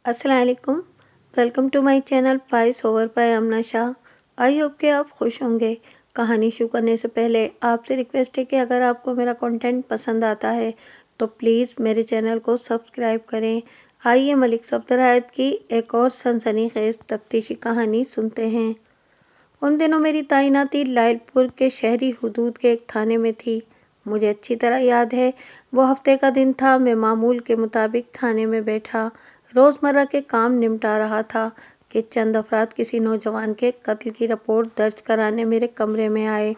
अस्सलाम वालेकुम। Welcome to my channel voice over by Amna Shah. I hope कि आप खुश होंगे। कहानी शुरू करने से पहले आपसे रिक्वेस्ट है कि अगर आपको मेरा कंटेंट पसंद आता है तो प्लीज़ मेरे चैनल को सब्सक्राइब करें। आइए मलिक सफदर आयत की एक और सनसनीखेज तफ्तीशी कहानी सुनते हैं। उन दिनों मेरी तैनाती लायलपुर के शहरी हदूद के एक थाने में थी। मुझे अच्छी तरह याद है, वो हफ्ते का दिन था। मैं मामूल के मुताबिक थाने में बैठा रोज़मर्रा के काम निपटा रहा था कि चंद अफराद किसी नौजवान के कत्ल की रिपोर्ट दर्ज कराने मेरे कमरे में आए।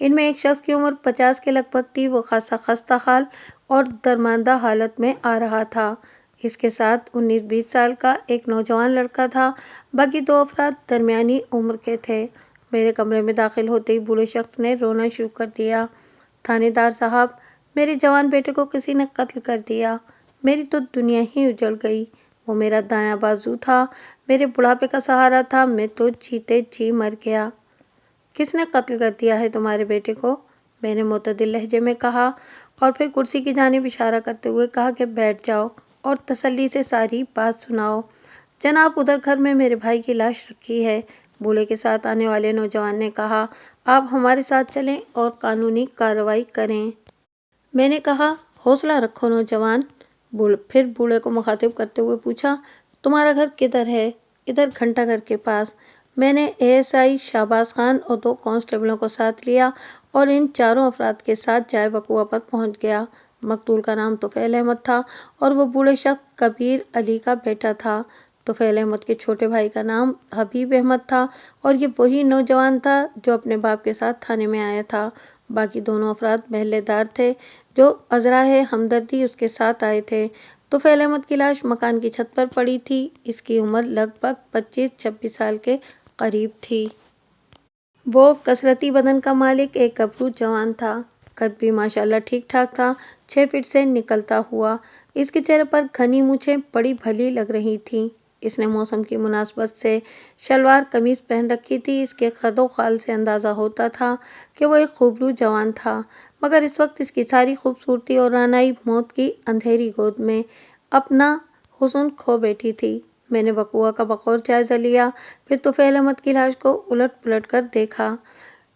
इनमें एक शख्स की उम्र 50 के लगभग थी। वो खासा खस्ता हाल और दरमांदा हालत में आ रहा था। इसके साथ 19-20 साल का एक नौजवान लड़का था। बाकी दो अफराद दरमियानी उम्र के थे। मेरे कमरे में दाखिल होते ही बूढ़े शख्स ने रोना शुरू कर दिया। थानेदार साहब, मेरे जवान बेटे को किसी ने कत्ल कर दिया। मेरी तो दुनिया ही उजड़ गई। वो मेरा दायां बाजू था, मेरे बुढ़ापे का सहारा था। मैं तो जीते जी मर गया। किसने कत्ल कर दिया है तुम्हारे बेटे को? मैंने मुतदिल लहजे में कहा और फिर कुर्सी की जानिब इशारा करते हुए कहा कि बैठ जाओ और तसल्ली से सारी बात सुनाओ। जनाब, उधर घर में मेरे भाई की लाश रखी है, बूढ़े के साथ आने वाले नौजवान ने कहा। आप हमारे साथ चलें और कानूनी कार्रवाई करें। मैंने कहा, हौसला रखो नौजवान। फिर बूढ़े को मुखातिब करते हुए पूछा, तुम्हारा घर किधर है? इधर घंटाघर के पास। मैंने एएसआई शाहबाज खान और 2 कांस्टेबलों को साथ लिया और इन चारों अफराद के साथ जाए वकुआ पर पहुंच गया। मकतूल का नाम तुफैल अहमद था और वो बूढ़े शख्स कबीर अली का बेटा था। तुफैल अहमद के छोटे भाई का नाम हबीब अहमद था और ये वही नौजवान था जो अपने बाप के साथ थाने में आया था। बाकी दोनों अफराद महल्लेदार थे जो अजराए हमदर्दी उसके साथ आए थे। तुफैल अहमद की लाश मकान की छत पर पड़ी थी। इसकी उम्र लगभग 25-26 साल के करीब थी। वो कसरती बदन का मालिक एक गबरू जवान था। कद भी माशाल्लाह ठीक ठाक था, 6 फीट से निकलता हुआ। इसके चेहरे पर घनी मूछें बड़ी भली लग रही थीं। इसने मौसम की मुनासबत से शलवार कमीज पहन रखी थी। इसके कदो खाल से अंदाजा होता था कि वो एक खूबरू जवान था, मगर इस वक्त इसकी सारी खूबसूरती और रानाई मौत की अंधेरी गोद में अपना हुस्न खो बैठी थी। मैंने वकुआ का बकौर जायजा लिया, फिर तुफैल अहमद की लाश को उलट पुलट कर देखा।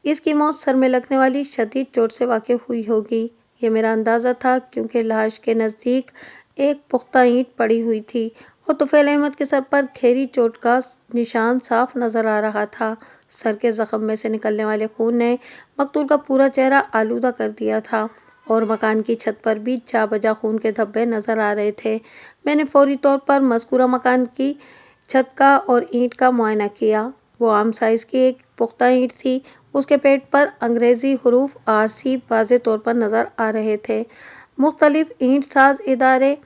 इसकी मौत सर में लगने वाली शदीद चोट से वाक़ई हुई होगी, ये मेरा अंदाज़ा था, क्योंकि लाश के नज़दीक एक पुख्ता ईंट पड़ी हुई थी और तुफैल अहमद के सर पर गहरी चोट का निशान साफ नजर आ रहा था। सर के जख्म में से निकलने वाले खून ने मकतूल का पूरा चेहरा आलूदा कर दिया था और मकान की छत पर भी जा बजा खून के धब्बे नजर आ रहे थे। मैंने फौरी तौर पर मज़कूरा मकान की छत का और ईंट का मुआयना किया। वो आम साइज की एक पुख्ता ईंट थी। उसके पेट पर अंग्रेजी हरूफ आरसी वाज़े तौर पर नजर आ रहे थे। मुख्तलिफ ईंट साज इदारे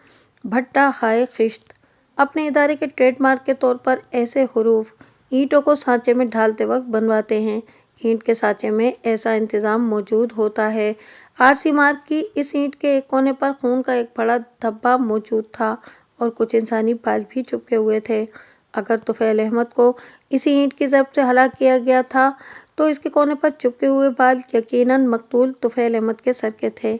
भट्टा हाय खिश्त अपने इदारे के ट्रेडमार्क के तौर पर ऐसे हरूफ ईंटों को सांचे में ढालते वक्त बनवाते हैं। ईंट के सांचे में ऐसा इंतजाम मौजूद होता है। आरसी मार्क की इस ईंट के एक कोने पर खून का एक बड़ा धब्बा मौजूद था और कुछ इंसानी बाल भी चिपके हुए थे। अगर तुफैल अहमद को इसी ईंट की ज़रब से हलाक किया गया था तो इसके कोने पर चिपके हुए बाल यकीनन मकतूल तुफैल अहमद के सर के थे।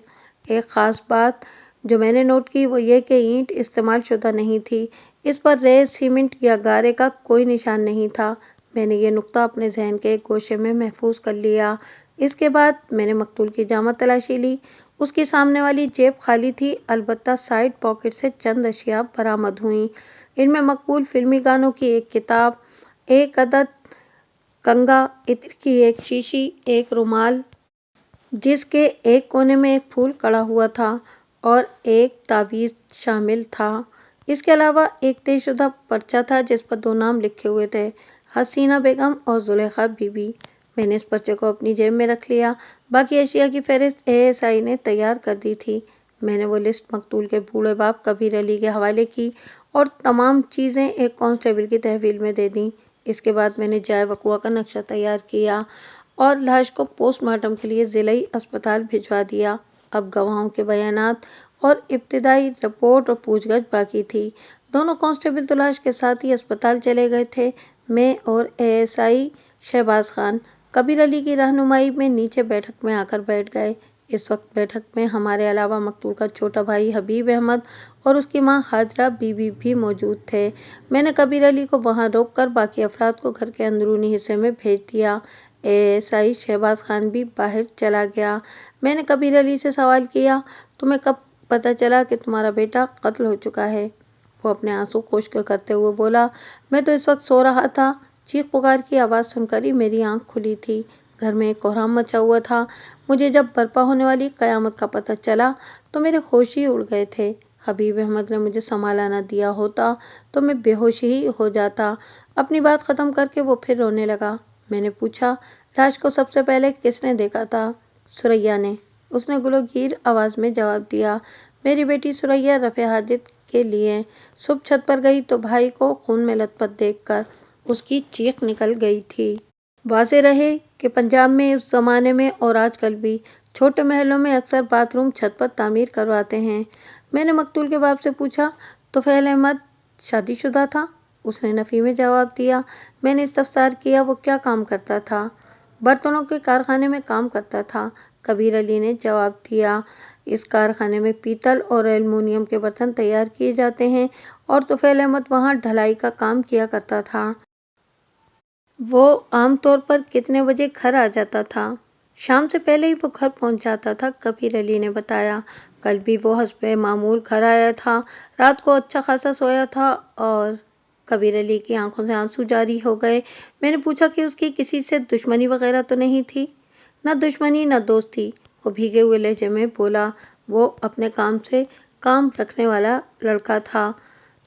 एक ख़ास बात जो मैंने नोट की वो ये कि ईंट इस्तेमाल शुदा नहीं थी। इस पर रेत, सीमेंट या गारे का कोई निशान नहीं था। मैंने ये नुक्ता अपने जहन के एक गोशे में महफूज कर लिया। इसके बाद मैंने मकतूल की जामा तलाशी ली। उसकी सामने वाली जेब खाली थी, अलबत्ता साइड पॉकेट से चंद अशिया बरामद हुई। इनमें मकबूल फिल्मी गानों की एक किताब, एक अदद कंगा, इत्र की एक शीशी, एक रुमाल जिसके एक कोने में एक फूल कड़ा हुआ था और एक तावीज़ शामिल था। इसके अलावा एक तयशुदा पर्चा था जिस पर 2 नाम लिखे हुए थे, हसीना बेगम और जुलेखा बीबी। मैंने इस पर्चे को अपनी जेब में रख लिया। बाकी अशिया की फहरिस्त एएसआई ने तैयार कर दी थी। मैंने वो लिस्ट मकतूल के बूढ़े बाप कबीर अली के हवाले की और तमाम चीज़ें एक कांस्टेबल की तहवील में दे दी। इसके बाद मैंने जाए वकुआ का नक्शा तैयार किया और लाश को पोस्टमार्टम के लिए ज़िलाई अस्पताल भिजवा दिया। अब गवाहों के बयानात और इब्तिदाई रिपोर्ट और पूछगछ बाकी थी। दोनों कांस्टेबल तो लाश के साथ ही अस्पताल चले गए थे। मैं और एएसआई शहबाज खान कबीर अली की रहनुमाई में नीचे बैठक में आकर बैठ गए। इस वक्त बैठक में हमारे अलावा मकतूल का छोटा भाई हबीब अहमद और उसकी मां हाजरा बीबी भी मौजूद थे। मैंने कबीर अली को वहां रोककर बाकी अफराद को घर के अंदरूनी हिस्से में भेज दिया। एएसआई शहबाज खान भी बाहर चला गया। मैंने कबीर अली से सवाल किया, तुम्हें कब पता चला कि तुम्हारा बेटा कत्ल हो चुका है? वो अपने आंसू खुश्क करते हुए बोला, मैं तो इस वक्त सो रहा था। चीख पुकार की आवाज़ सुनकर ही मेरी आंख खुली थी। घर में एक कोहराम मचा हुआ था। मुझे जब बर्पा होने वाली कयामत का पता चला तो मेरे होश ही उड़ गए थे। हबीब अहमद ने मुझे संभाला न दिया होता तो मैं बेहोश ही हो जाता। अपनी बात ख़त्म करके वो फिर रोने लगा। मैंने पूछा, लाश को सबसे पहले किसने देखा था? सुरैया ने, उसने गुलगीर आवाज़ में जवाब दिया। मेरी बेटी सुरैया रफ़े हाजित के लिए सुबह छत पर गई तो भाई को खून में लथपथ देखकर उसकी चीख निकल गई थी। वाज़ेह रहे कि पंजाब में उस ज़माने में और आजकल भी छोटे महलों में अक्सर बाथरूम छत पर तामीर करवाते हैं। मैंने मकतूल के बाप से पूछा, तुफैल अहमद शादीशुदा था? उसने नफ़ी में जवाब दिया। मैंने इस्तफसार किया, वो क्या काम करता था? बर्तनों के कारखाने में काम करता था, कबीर अली ने जवाब दिया। इस कारखाने में पीतल और एल्युमिनियम के बर्तन तैयार किए जाते हैं और तुफैल अहमद वहाँ ढलाई का काम किया करता था। वो आमतौर पर कितने बजे घर आ जाता था? शाम से पहले ही वो घर पहुंच जाता था, कबीर अली ने बताया। कल भी वो हस्बे मामूल घर आया था। रात को अच्छा खासा सोया था। और कबीर अली की आंखों से आंसू जारी हो गए। मैंने पूछा कि उसकी किसी से दुश्मनी वगैरह तो नहीं थी? न दुश्मनी न दोस्ती, वो भीगे हुए लहजे में बोला। वो अपने काम से काम रखने वाला लड़का था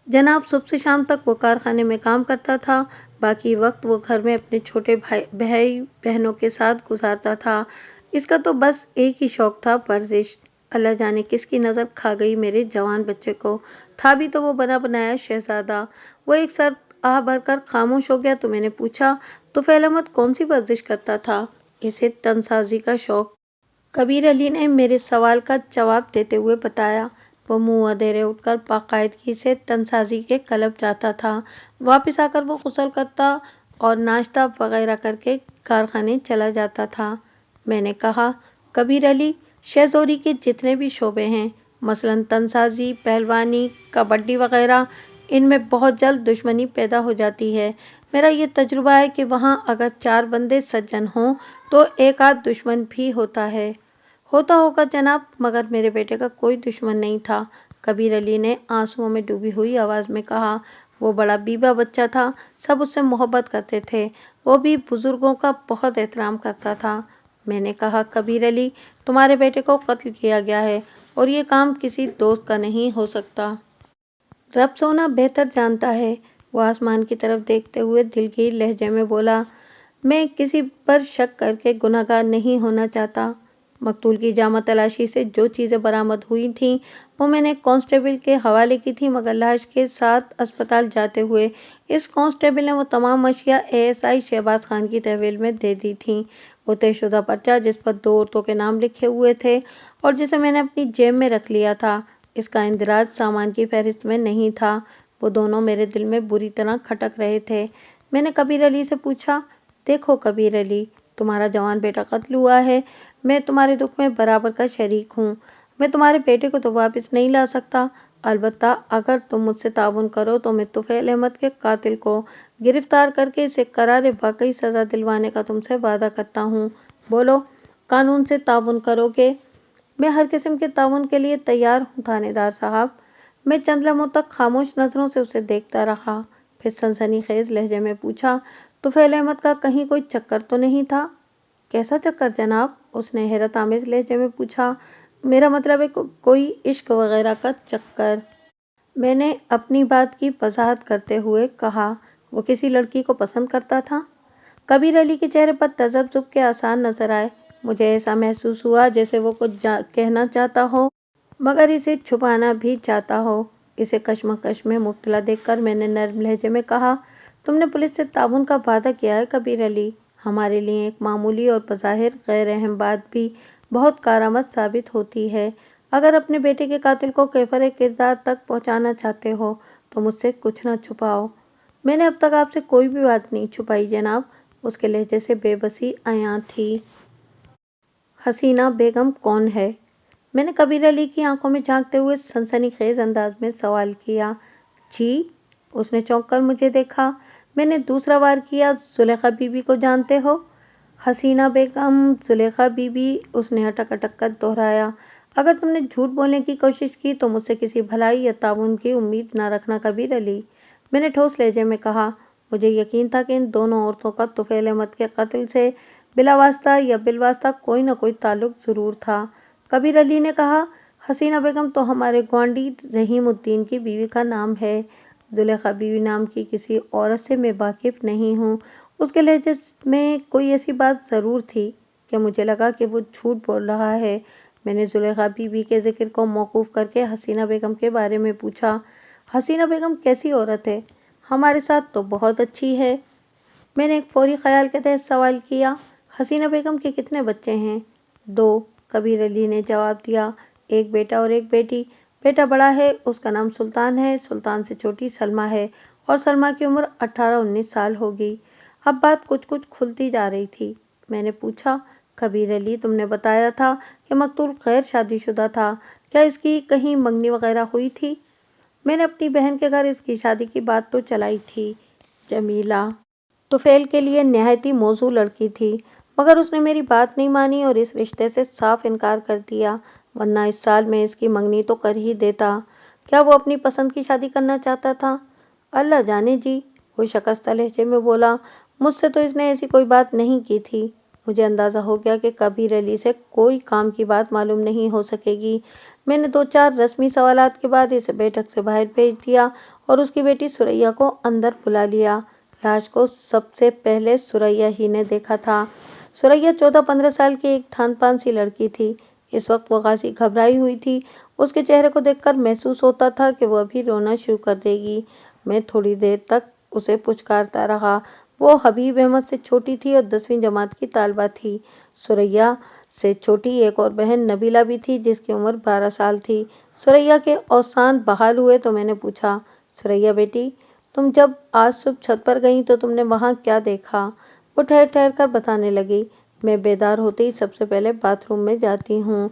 जनाब। सुबह से शाम तक वो कारखाने में काम करता था। बाकी वक्त वो घर में अपने छोटे भाई बहनों के साथ गुजारता था। इसका तो बस एक ही शौक था, वर्जिश। अल्लाह जाने किसकी नज़र खा गई मेरे जवान बच्चे को। था भी तो वो बना बनाया शहजादा। वो एक सर आह भरकर खामोश हो गया तो मैंने पूछा, तुफैल अहमद कौन सी वर्जिश करता था? इसे तनसाजी का शौक, कबीर अली ने मेरे सवाल का जवाब देते हुए बताया। वो मुंह अधेरे उठकर बाकायदगी से तनसाजी के क्लब जाता था। वापस आकर वो गुस्ल करता और नाश्ता वगैरह करके कारखाने चला जाता था। मैंने कहा, कबीर अली, शेज़ोरी के जितने भी शोबे हैं, मसलन तनसाजी, पहलवानी, कबड्डी वगैरह, इनमें बहुत जल्द दुश्मनी पैदा हो जाती है। मेरा ये तजुर्बा है कि वहाँ अगर 4 बंदे सज्जन हों तो एक आध दुश्मन भी होता है। होता होगा जनाब, मगर मेरे बेटे का कोई दुश्मन नहीं था, कबीर अली ने आंसुओं में डूबी हुई आवाज़ में कहा। वो बड़ा बीबा बच्चा था, सब उससे मोहब्बत करते थे। वो भी बुजुर्गों का बहुत एहतराम करता था। मैंने कहा, कबीर अली, तुम्हारे बेटे को कत्ल किया गया है और ये काम किसी दोस्त का नहीं हो सकता। रब सोना बेहतर जानता है। वो आसमान की तरफ देखते हुए दिलगीर लहजे में बोला, मैं किसी पर शक करके गुनहगार नहीं होना चाहता। मकतूल की जामा तलाशी से जो चीज़ें बरामद हुई थीं वो मैंने कांस्टेबल के हवाले की थी, मगर लाश के साथ अस्पताल जाते हुए इस कांस्टेबल ने वो तमाम अशिया एएसआई शहबाज खान की तहवील में दे दी थीं। वो तयशुदा पर्चा जिस पर 2 औरतों के नाम लिखे हुए थे और जिसे मैंने अपनी जेब में रख लिया था, इसका इंदराज सामान की फहरिस्त में नहीं था। वो दोनों मेरे दिल में बुरी तरह खटक रहे थे। मैंने कबीर अली से पूछा, देखो कबीर अली, तुम्हारा जवान बेटा कत्ल हुआ है। मैं तुम्हारे दुख में बराबर का शरीक हूँ। मैं तुम्हारे बेटे को तो वापस नहीं ला सकता, अलबत्ता अगर तुम मुझसे ताउन करो तो मैं तुफैल अहमद के कातिल को गिरफ्तार करके इसे करारे वाकई सज़ा दिलवाने का तुमसे वादा करता हूँ। बोलो, कानून से ताउन करोगे? मैं हर किस्म के ताउन के लिए तैयार हूँ थानेदार साहब। मैं चंद लम्हों तक खामोश नज़रों से उसे देखता रहा, फिर सनसनीखेज लहजे में पूछा, तुफैल अहमद का कहीं कोई चक्कर तो नहीं था? कैसा चक्कर जनाब? उसने हैरत आमेज लहजे में पूछा। मेरा मतलब है कोई इश्क वगैरह का चक्कर। मैंने अपनी बात की वजाहत करते हुए कहा, वो किसी लड़की को पसंद करता था? कबीर अली के चेहरे पर तजब्जुब के आसार नजर आए। मुझे ऐसा महसूस हुआ जैसे वो कुछ कहना चाहता हो मगर इसे छुपाना भी चाहता हो। इसे कश्मकश में मुब्तला देखकर मैंने नर्म लहजे में कहा, तुमने पुलिस से ताउन का वादा किया है कबीर अली। हमारे लिए एक मामूली और बज़ाहिर गैर अहम बात भी बहुत कारामद साबित होती है। अगर अपने बेटे के कातिल को कैफर किरदार तक पहुंचाना चाहते हो तो मुझसे कुछ न छुपाओ। मैंने अब तक आपसे कोई भी बात नहीं छुपाई जनाब। उसके लहजे से बेबसी आया थी। हसीना बेगम कौन है? मैंने कबीर अली की आंखों में झांकते हुए सनसनीखेज अंदाज में सवाल किया। जी? उसने चौंक कर मुझे देखा। मैंने दूसरा वार किया। जुलेखा बीबी को जानते हो? हसीना बेगम, जुलेखा बीबी, उसने अटक अटक कर दोहराया। अगर तुमने झूठ बोलने की कोशिश की तो मुझसे किसी भलाई या ताउन की उम्मीद ना रखना कबीर अली, मैंने ठोस लहजे में कहा। मुझे यकीन था कि इन दोनों औरतों का तुफैल अहमद के कत्ल से बिलावास्ता या बिलवास्ता कोई न कोई ताल्लुक जरूर था। कबीर अली ने कहा, हसीना बेगम तो हमारे ग्वांडी रहीमुद्दीन की बीवी का नाम है। जुलेखा बीवी नाम की किसी औरत से मैं वाकिफ नहीं हूँ। उसके लहजे में कोई ऐसी बात ज़रूर थी कि मुझे लगा कि वो झूठ बोल रहा है। मैंने जुलेखा बीवी के जिक्र को मौकूफ़ करके हसीना बेगम के बारे में पूछा। हसीना बेगम कैसी औरत है? हमारे साथ तो बहुत अच्छी है। मैंने एक फौरी ख्याल के तहत सवाल किया। हसीना बेगम के कितने बच्चे हैं? 2, कबीर अली ने जवाब दिया। एक बेटा और एक बेटी। बेटा बड़ा है, उसका नाम सुल्तान है। सुल्तान से छोटी सलमा है और सलमा की उम्र 18-19 साल होगी। अब बात कुछ कुछ खुलती जा रही थी। मैंने पूछा, कबीर अली, तुमने बताया था कि मकतूल गैर शादीशुदा था, क्या इसकी कहीं मंगनी वगैरह हुई थी? मैंने अपनी बहन के घर इसकी शादी की बात तो चलाई थी। जमीला तुफैल के लिए नहायत ही मौजू लड़की थी, मगर उसने मेरी बात नहीं मानी और इस रिश्ते से साफ इनकार कर दिया, वरना इस साल में इसकी मंगनी तो कर ही देता। क्या वो अपनी पसंद की शादी करना चाहता था? अल्लाह जाने जी, वो शकस्ता लहजे में बोला। मुझसे तो इसने ऐसी कोई बात नहीं की थी। मुझे अंदाज़ा हो गया कि कबीर अली से कोई काम की बात मालूम नहीं हो सकेगी। मैंने 2-4 रस्मी सवालात के बाद इसे बैठक से बाहर भेज दिया और उसकी बेटी सुरैया को अंदर बुला लिया। लाश को सबसे पहले सुरैया ही ने देखा था। सुरैया 14-15 साल की एक थान-पान सी लड़की थी। इस वक्त वो खासी घबराई हुई थी। उसके चेहरे को देखकर महसूस होता था कि वो अभी रोना शुरू कर देगी। मैं थोड़ी देर तक उसे पुचकारता रहा। वो हबीब अहमद से छोटी थी और 10वीं जमात की तालबा थी। सुरैया से छोटी एक और बहन नबीला भी थी, जिसकी उम्र 12 साल थी। सुरैया के औसान बहाल हुए तो मैंने पूछा, सुरैया बेटी, तुम जब आज सुबह छत पर गई तो तुमने वहां क्या देखा? वो ठहर ठहर कर बताने लगी। मैं बेदार होते ही सबसे पहले बाथरूम में जाती हूँ।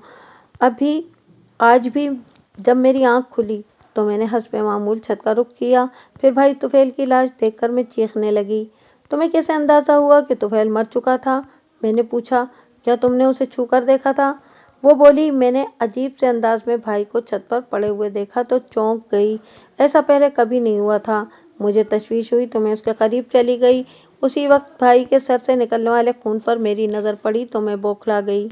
आज भी जब मेरी आंख खुली तो मैंने हस्बे मामूल छत का रुख किया। फिर भाई तुफैल की लाश देखकर मैं चीखने लगी। तुम्हें कैसे अंदाजा हुआ कि तुफैल मर चुका था? मैंने पूछा। क्या तुमने उसे छू कर देखा था? वो बोली, मैंने अजीब से अंदाज में भाई को छत पर पड़े हुए देखा तो चौंक गई। ऐसा पहले कभी नहीं हुआ था। मुझे तशवीश हुई तो मैं उसके करीब चली गई। उसी वक्त भाई के सर से निकलने वाले खून पर मेरी नज़र पड़ी तो मैं बौखला गई।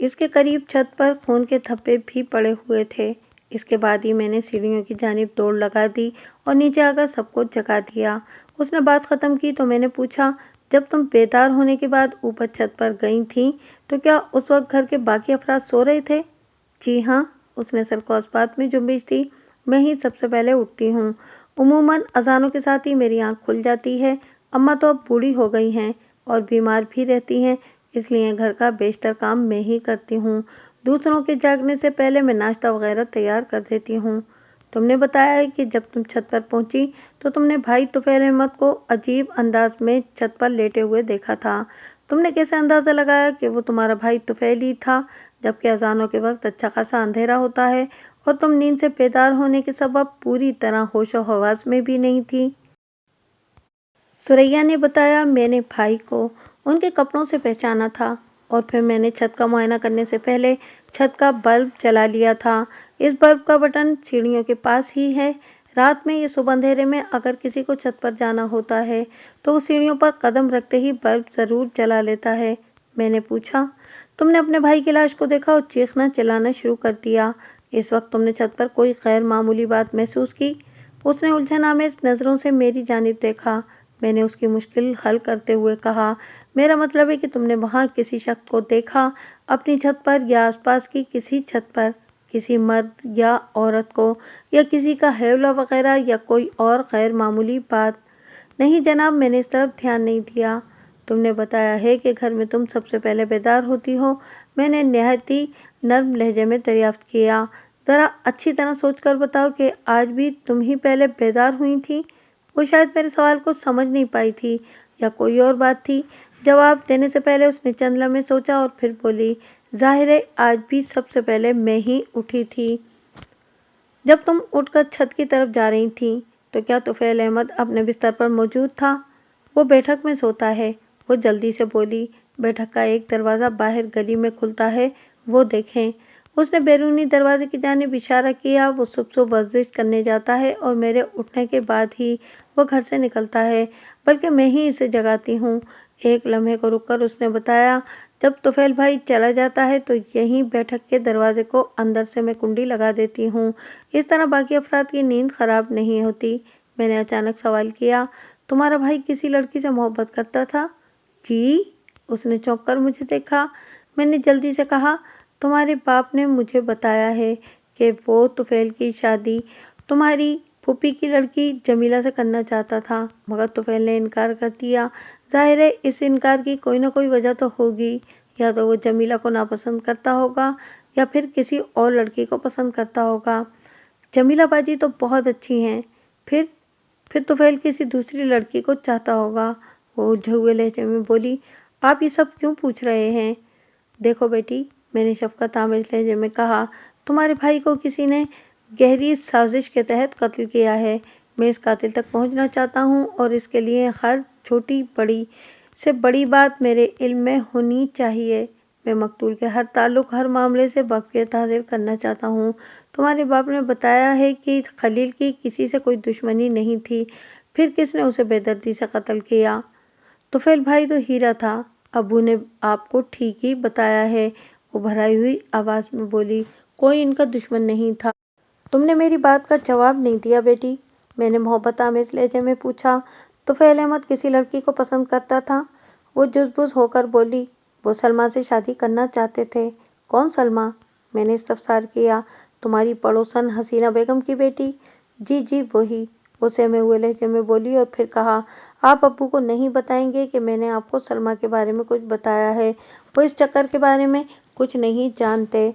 इसके करीब छत पर खून के धब्बे भी पड़े हुए थे। इसके बाद ही मैंने सीढ़ियों की जानिब दौड़ लगा दी और नीचे आकर सबको जगा दिया। उसने बात ख़त्म की तो मैंने पूछा, जब तुम बेदार होने के बाद ऊपर छत पर गई थी तो क्या उस वक्त घर के बाकी अफराद सो रहे थे? जी हाँ, उसने सर को इस बात में जुम्बिश दी। मैं ही सबसे पहले उठती हूँ। उमूमन अजानों के साथ ही मेरी आंख खुल जाती है। अम्मा तो अब बूढ़ी हो गई हैं और बीमार भी रहती हैं, इसलिए घर का बेशतर काम मैं ही करती हूँ। दूसरों के जागने से पहले मैं नाश्ता वगैरह तैयार कर देती हूँ। तुमने बताया है कि जब तुम छत पर पहुंची तो तुमने भाई तुफैल अहमद को अजीब अंदाज में छत पर लेटे हुए देखा था। तुमने कैसे अंदाज़ा लगाया कि वो तुम्हारा भाई तुफैल ही था, जबकि अजानों के वक्त अच्छा खासा अंधेरा होता है और तुम नींद से बेदार होने के सबब पूरी तरह होशो हवास में भी नहीं थी? सुरैया ने बताया, मैंने भाई को उनके कपड़ों से पहचाना था और फिर मैंने छत का मुआयना करने से पहले छत का बल्ब जला लिया था। इस बल्ब का बटन सीढ़ियों के पास ही है। रात में या सुबह अंधेरे में अगर किसी को छत पर जाना होता है तो वो सीढ़ियों पर कदम रखते ही बल्ब ज़रूर जला लेता है। मैंने पूछा, तुमने अपने भाई की लाश को देखा और चीखना चिल्लाना शुरू कर दिया। इस वक्त तुमने छत पर कोई गैर मामूली बात महसूस की? उसने उलझन आमेज नज़रों से मेरी जानिब देखा। मैंने उसकी मुश्किल हल करते हुए कहा, मेरा मतलब है कि तुमने वहाँ किसी शख्स को देखा, अपनी छत पर या आसपास की किसी छत पर, किसी मर्द या औरत को, या किसी का हैवला वगैरह या कोई और गैर मामूली बात? नहीं जनाब, मैंने इस तरफ ध्यान नहीं दिया। तुमने बताया है कि घर में तुम सबसे पहले बेदार होती हो। मैंने नहायत ही नर्म लहजे में दरियाफ्त किया। ज़रा अच्छी तरह सोचकर बताओ कि आज भी तुम ही पहले बेदार हुई थी? वो शायद मेरे सवाल को समझ नहीं पाई थी या कोई और बात थी। जवाब देने से पहले उसने चंद लम्हे सोचा और फिर बोली, ظاہر ہے آج بھی سب سے پہلے میں ہی اٹھی تھی۔ جب تم اٹھ کر چھت کی طرف جا رہی تھیں تو کیا طفیل احمد اپنے بستر پر موجود تھا؟ وہ بیٹھک میں سوتا ہے، وہ جلدی سے بولی۔ بیٹھک کا ایک دروازہ باہر گلی میں کھلتا ہے، وہ دیکھیں۔ اس نے بیرونی دروازے کی جانب اشارہ کیا۔ وہ صبح ورزش کرنے جاتا ہے اور میرے اٹھنے کے بعد ہی وہ گھر سے نکلتا ہے، بلکہ میں ہی اسے جگاتی ہوں۔ ایک لمحے کو رک کر اس نے بتایا، جب طفیل بھائی چلا جاتا ہے تو یہیں بیٹھک کے دروازے کو اندر سے میں کنڈی لگا دیتی ہوں، اس طرح باقی افراد کی نیند خراب نہیں ہوتی۔ میں نے اچانک سوال کیا، تمہارا بھائی کسی لڑکی سے محبت کرتا تھا؟ جی؟ اس نے چونک کر مجھے دیکھا۔ میں نے جلدی سے کہا، تمہارے باپ نے مجھے بتایا ہے کہ وہ طفیل کی شادی تمہاری پھوپھی کی لڑکی جمیلہ سے کرنا چاہتا تھا، مگر طفیل نے انکار کر دیا۔ ظاہر ہے اس انکار کی کوئی نہ کوئی وجہ تو ہوگی، یا تو وہ جمیلہ کو ناپسند کرتا ہوگا یا پھر کسی اور لڑکی کو پسند کرتا ہوگا۔ جمیلہ باجی تو بہت اچھی ہیں، پھر طفیل کسی دوسری لڑکی کو چاہتا ہوگا۔ وہ الجھے ہوئے لہجے میں بولی، آپ یہ سب کیوں پوچھ رہے ہیں؟ دیکھو بیٹی، میں نے شفقت آمیز لہجے میں کہا، تمہارے بھائی کو کسی نے گہری سازش کے تحت قتل کیا ہے۔ میں اس قاتل تک پہنچنا چاہتا ہوں اور اس کے لیے ہر چھوٹی بڑی سے بڑی بات میرے علم میں ہونی چاہیے۔ میں مقتول کے ہر تعلق، ہر معاملے سے واقفیت حاصل کرنا چاہتا ہوں۔ تمہارے باپ نے بتایا ہے کہ خلیل کی کسی سے کوئی دشمنی نہیں تھی، پھر کس نے اسے بے دردی سے قتل کیا؟ طفیل بھائی تو ہیرا تھا، ابو نے آپ کو ٹھیک ہی بتایا ہے، وہ بھرائی ہوئی آواز میں بولی، کوئی ان کا دشمن نہیں تھا۔ تم نے میری بات کا جواب نہیں دیا بیٹی، میں نے محبت آمیز لہجے میں پوچھا۔ طفیل احمد کسی لڑکی کو پسند کرتا تھا؟ وہ جز بز ہو کر بولی، وہ سلمیٰ سے شادی کرنا چاہتے تھے۔ کون سلمیٰ؟ میں نے استفسار کیا۔ تمہاری پڑوسن حسینہ بیگم کی بیٹی؟ جی جی وہی، وہ سہمے ہوئے لہجے میں بولی اور پھر کہا، آپ ابو کو نہیں بتائیں گے کہ میں نے آپ کو سلمیٰ کے بارے میں کچھ بتایا ہے؟ وہ اس چکر کے بارے میں کچھ نہیں جانتے،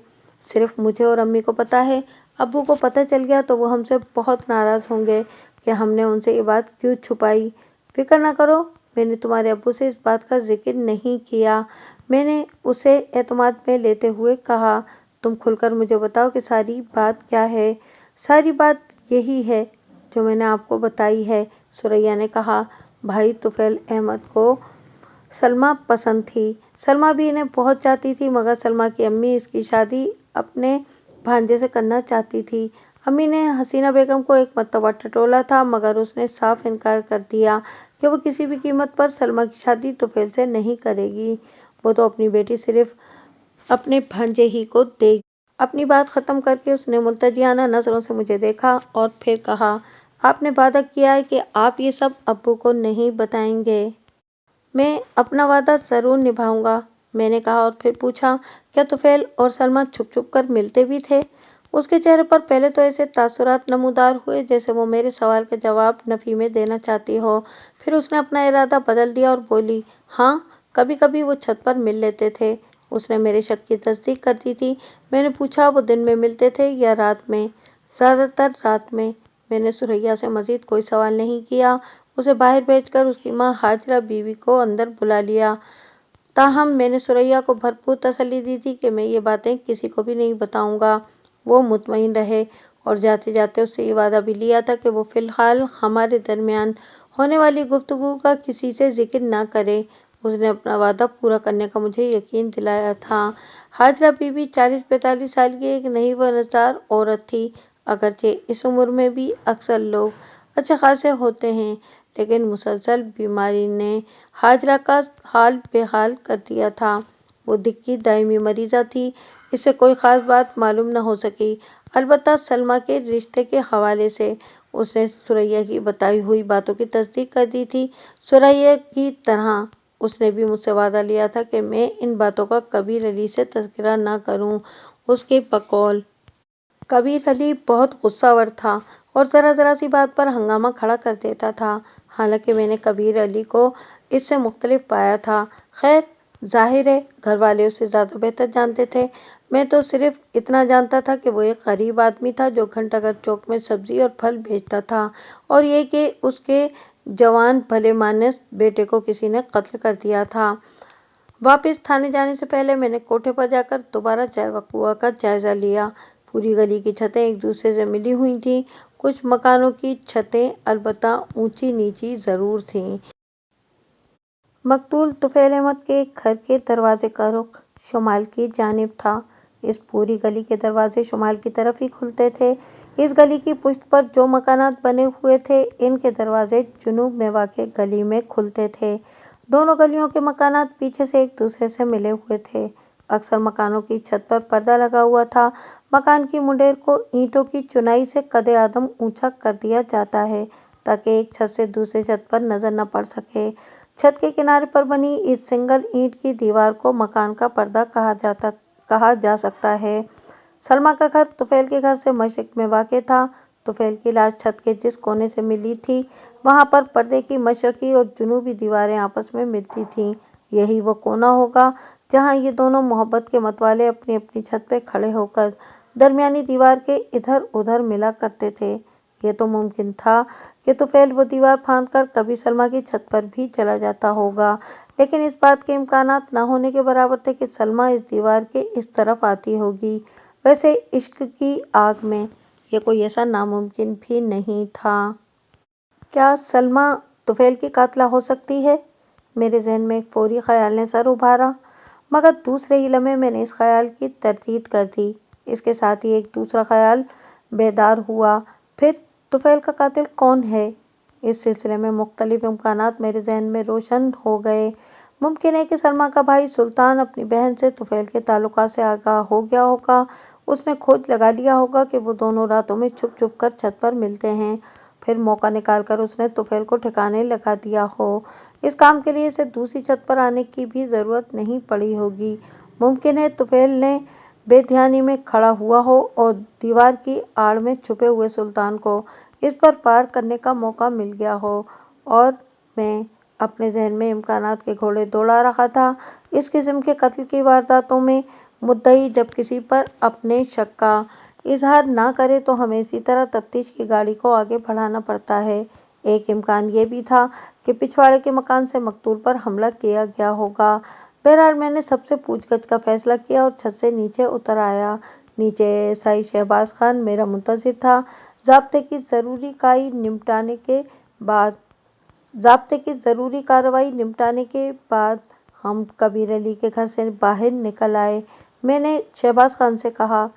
صرف مجھے اور امی کو پتہ ہے۔ ابو کو پتہ چل گیا تو وہ ہم سے بہت ناراض ہوں گے کہ ہم نے ان سے یہ بات کیوں چھپائی۔ فکر نہ کرو، میں نے تمہارے ابو سے اس بات کا ذکر نہیں کیا، میں نے اسے اعتماد میں لیتے ہوئے کہا، تم کھل کر مجھے بتاؤ کہ ساری بات کیا ہے؟ ساری بات یہی ہے جو میں نے آپ کو بتائی ہے، ثریا نے کہا۔ بھائی طفیل احمد کو سلمیٰ پسند تھی، سلمیٰ بھی انہیں بہت چاہتی تھی، مگر سلمیٰ کی امی اس کی شادی اپنے بھانجے سے کرنا چاہتی تھی۔ امی نے حسینہ بیگم کو ایک مرتبہ ٹٹولا تھا، مگر اس نے صاف انکار کر دیا کہ وہ کسی بھی قیمت پر سلمیٰ کی شادی طفیل سے نہیں کرے گی، وہ تو اپنی بیٹی صرف اپنے بھانجے ہی کو دے گی۔ اپنی بات ختم کر کے اس نے ملتجیانہ نظروں سے مجھے دیکھا اور پھر کہا، آپ نے وعدہ کیا ہے کہ آپ یہ سب ابو کو نہیں بتائیں گے؟ میں اپنا وعدہ ضرور نبھاؤں گا، میں نے کہا اور پھر پوچھا، کیا طفیل اور سلمیٰ چھپ چھپ کر ملتے بھی تھے؟ اس کے چہرے پر پہلے تو ایسے تاثرات نمودار ہوئے جیسے وہ میرے سوال کا جواب نفی میں دینا چاہتی ہو، پھر اس نے اپنا ارادہ بدل دیا اور بولی، ہاں کبھی کبھی وہ چھت پر مل لیتے تھے۔ اس نے میرے شک کی تصدیق کر دی تھی۔ میں نے پوچھا، وہ دن میں ملتے تھے یا رات میں؟ زیادہ تر رات میں۔ میں نے ثریا سے مزید کوئی سوال نہیں کیا، اسے باہر بھیج کر اس کی ماں ہاجرہ بی بی کو اندر بلا لیا۔ تاہم میں نے ثریا کو بھرپور تسلی دی تھی کہ میں یہ باتیں کسی کو بھی نہیں بتاؤں گا۔ وہ مطمئن رہے اور جاتے جاتے اس سے یہ وعدہ بھی لیا تھا کہ وہ فی الحال ہمارے درمیان ہونے والی گفتگو کا کسی سے ذکر نہ کرے۔ اس نے اپنا وعدہ پورا کرنے کا مجھے یقین دلایا تھا۔ ہاجرہ بی بی 40-45 سال کی ایک نئی و نژدار عورت تھی، اگرچہ اس عمر میں بھی اکثر لوگ اچھے خاصے ہوتے ہیں، لیکن مسلسل بیماری نے ہاجرہ کا حال بے حال کر دیا تھا۔ وہ دل کی دائمی مریضہ تھی، اس سے کوئی خاص بات معلوم نہ ہو سکی، البتہ سلمیٰ کے رشتے کے حوالے سے اس نے ثریا کی بتائی ہوئی باتوں کی تصدیق کر دی تھی۔ ثریا کی طرح اس نے بھی مجھ سے وعدہ لیا تھا کہ میں ان باتوں کا کبیر علی سے تذکرہ نہ کروں۔ اس کے بقول کبیر علی بہت غصہ ور تھا اور ذرا ذرا سی بات پر ہنگامہ کھڑا کر دیتا تھا، حالانکہ میں نے کبیر علی کو اس سے مختلف پایا تھا۔ خیر، ظاہر ہے گھر والے اسے زیادہ بہتر جانتے تھے، میں تو صرف اتنا جانتا تھا کہ وہ ایک غریب آدمی تھا جو گھنٹہ گھر چوک میں سبزی اور پھل بیچتا تھا، اور یہ کہ اس کے جوان بھلے مانس بیٹے کو کسی نے قتل کر دیا تھا۔ वापस थाने जाने से पहले मैंने कोठे पर जाकर दोबारा चाय वकुआ का जायजा लिया। पूरी गली की छतें एक दूसरे से मिली हुई थीं। कुछ मकानों की छतें अलबत्ता ऊंची नीची जरूर थीं। मकतूल तुफैल अहमद के घर के दरवाजे का रुख शुमाल की जानिब था। इस पूरी गली के दरवाजे शुमाल की तरफ ही खुलते थे। इस गली की पुश्त पर जो मकानात बने हुए थे, इनके दरवाजे जुनूब में वाक़े गली में खुलते थे। दोनों गलियों के मकानात पीछे से एक दूसरे से मिले हुए थे। अक्सर मकानों की छत पर पर्दा लगा हुआ था। मकान की मुंडेर को ईंटों की चुनाई से कदे आदम ऊंचा कर दिया जाता है, ताकि एक छत से दूसरे छत पर नजर न पड़ सके। छत के किनारे पर बनी इस सिंगल ईंट की दीवार को मकान का पर्दा कहा जा सकता है। सलमा का घर तुफैल के घर से मशरिक में वाक़ था। तुफैल की लाश छत के जिस कोने से मिली थी, वहां पर पर्दे की मशरकी और जुनूबी दीवारें आपस में मिलती थीं। यही वो कोना होगा जहां ये दोनों मोहब्बत के मतवाले अपनी अपनी छत पे खड़े होकर दरमियानी दीवार के इधर उधर मिला करते थे। ये तो मुमकिन था कि तुफैल वो दीवार फांद कर कभी सलमा की छत पर भी चला जाता होगा, लेकिन इस बात के इम्कानात न होने के बराबर थे कि सलमा इस दीवार के इस तरफ आती होगी। वैसे इश्क की आग में ये कोई ऐसा नामुमकिन भी नहीं था। क्या सलमा तुफैल की कातिला हो सकती है? मेरे जहन में एक फौरी ख्याल ने सर उभारा, मगर दूसरे ही लम्हे मैंने इस ख्याल की तरदीद कर दी। इसके साथ ही एक दूसरा ख्याल बेदार हुआ, फिर तुफैल का कातिल कौन है? इस सिलसिले में मुख्तलिफ इम्कानात मेरे जहन में रोशन हो गए। मुमकिन है कि सलमा का भाई सुल्तान अपनी बहन से तुफैल के ताल्लुकात से आगाह हो गया होगा। उसने खोज लगा लिया होगा कि वो दोनों रातों में छुप छुप कर छत पर मिलते हैं। फिर मौका निकालकर उसने तुफैल को ठिकाने लगा दिया हो। इस काम के लिए इसे दूसरी छत पर आने की भी जरूरत नहीं पड़ी होगी। मुमकिन है तुफैल ने बेध्यानी में खड़ा हुआ हो और दीवार की आड़ में छुपे हुए सुल्तान को इस पर पार करने का मौका मिल गया हो, और मैं अपने जहन में इम्कानात के घोड़े दौड़ा रहा था। इस किस्म के कत्ल की वारदातों में मुद्दई जब किसी पर अपने शक का इजहार ना करे तो हमें इसी तरह तफ्तीश की गाड़ी को आगे बढ़ाना पड़ता है। एक इम्कान ये भी था कि पिछवाड़े के मकान से मकतूल पर हमला किया गया होगा। बहरहाल मैंने सबसे पूछगछ का फैसला किया और छत से नीचे उतर आया। नीचे एएसआई शहबाज खान मेरा मुंतजिर था। ज़ाब्ते की ज़रूरी कार्रवाई निपटाने के बाद हम कबीर अली के घर से बाहर निकल आए। मैंने शहबाज खान से कहा,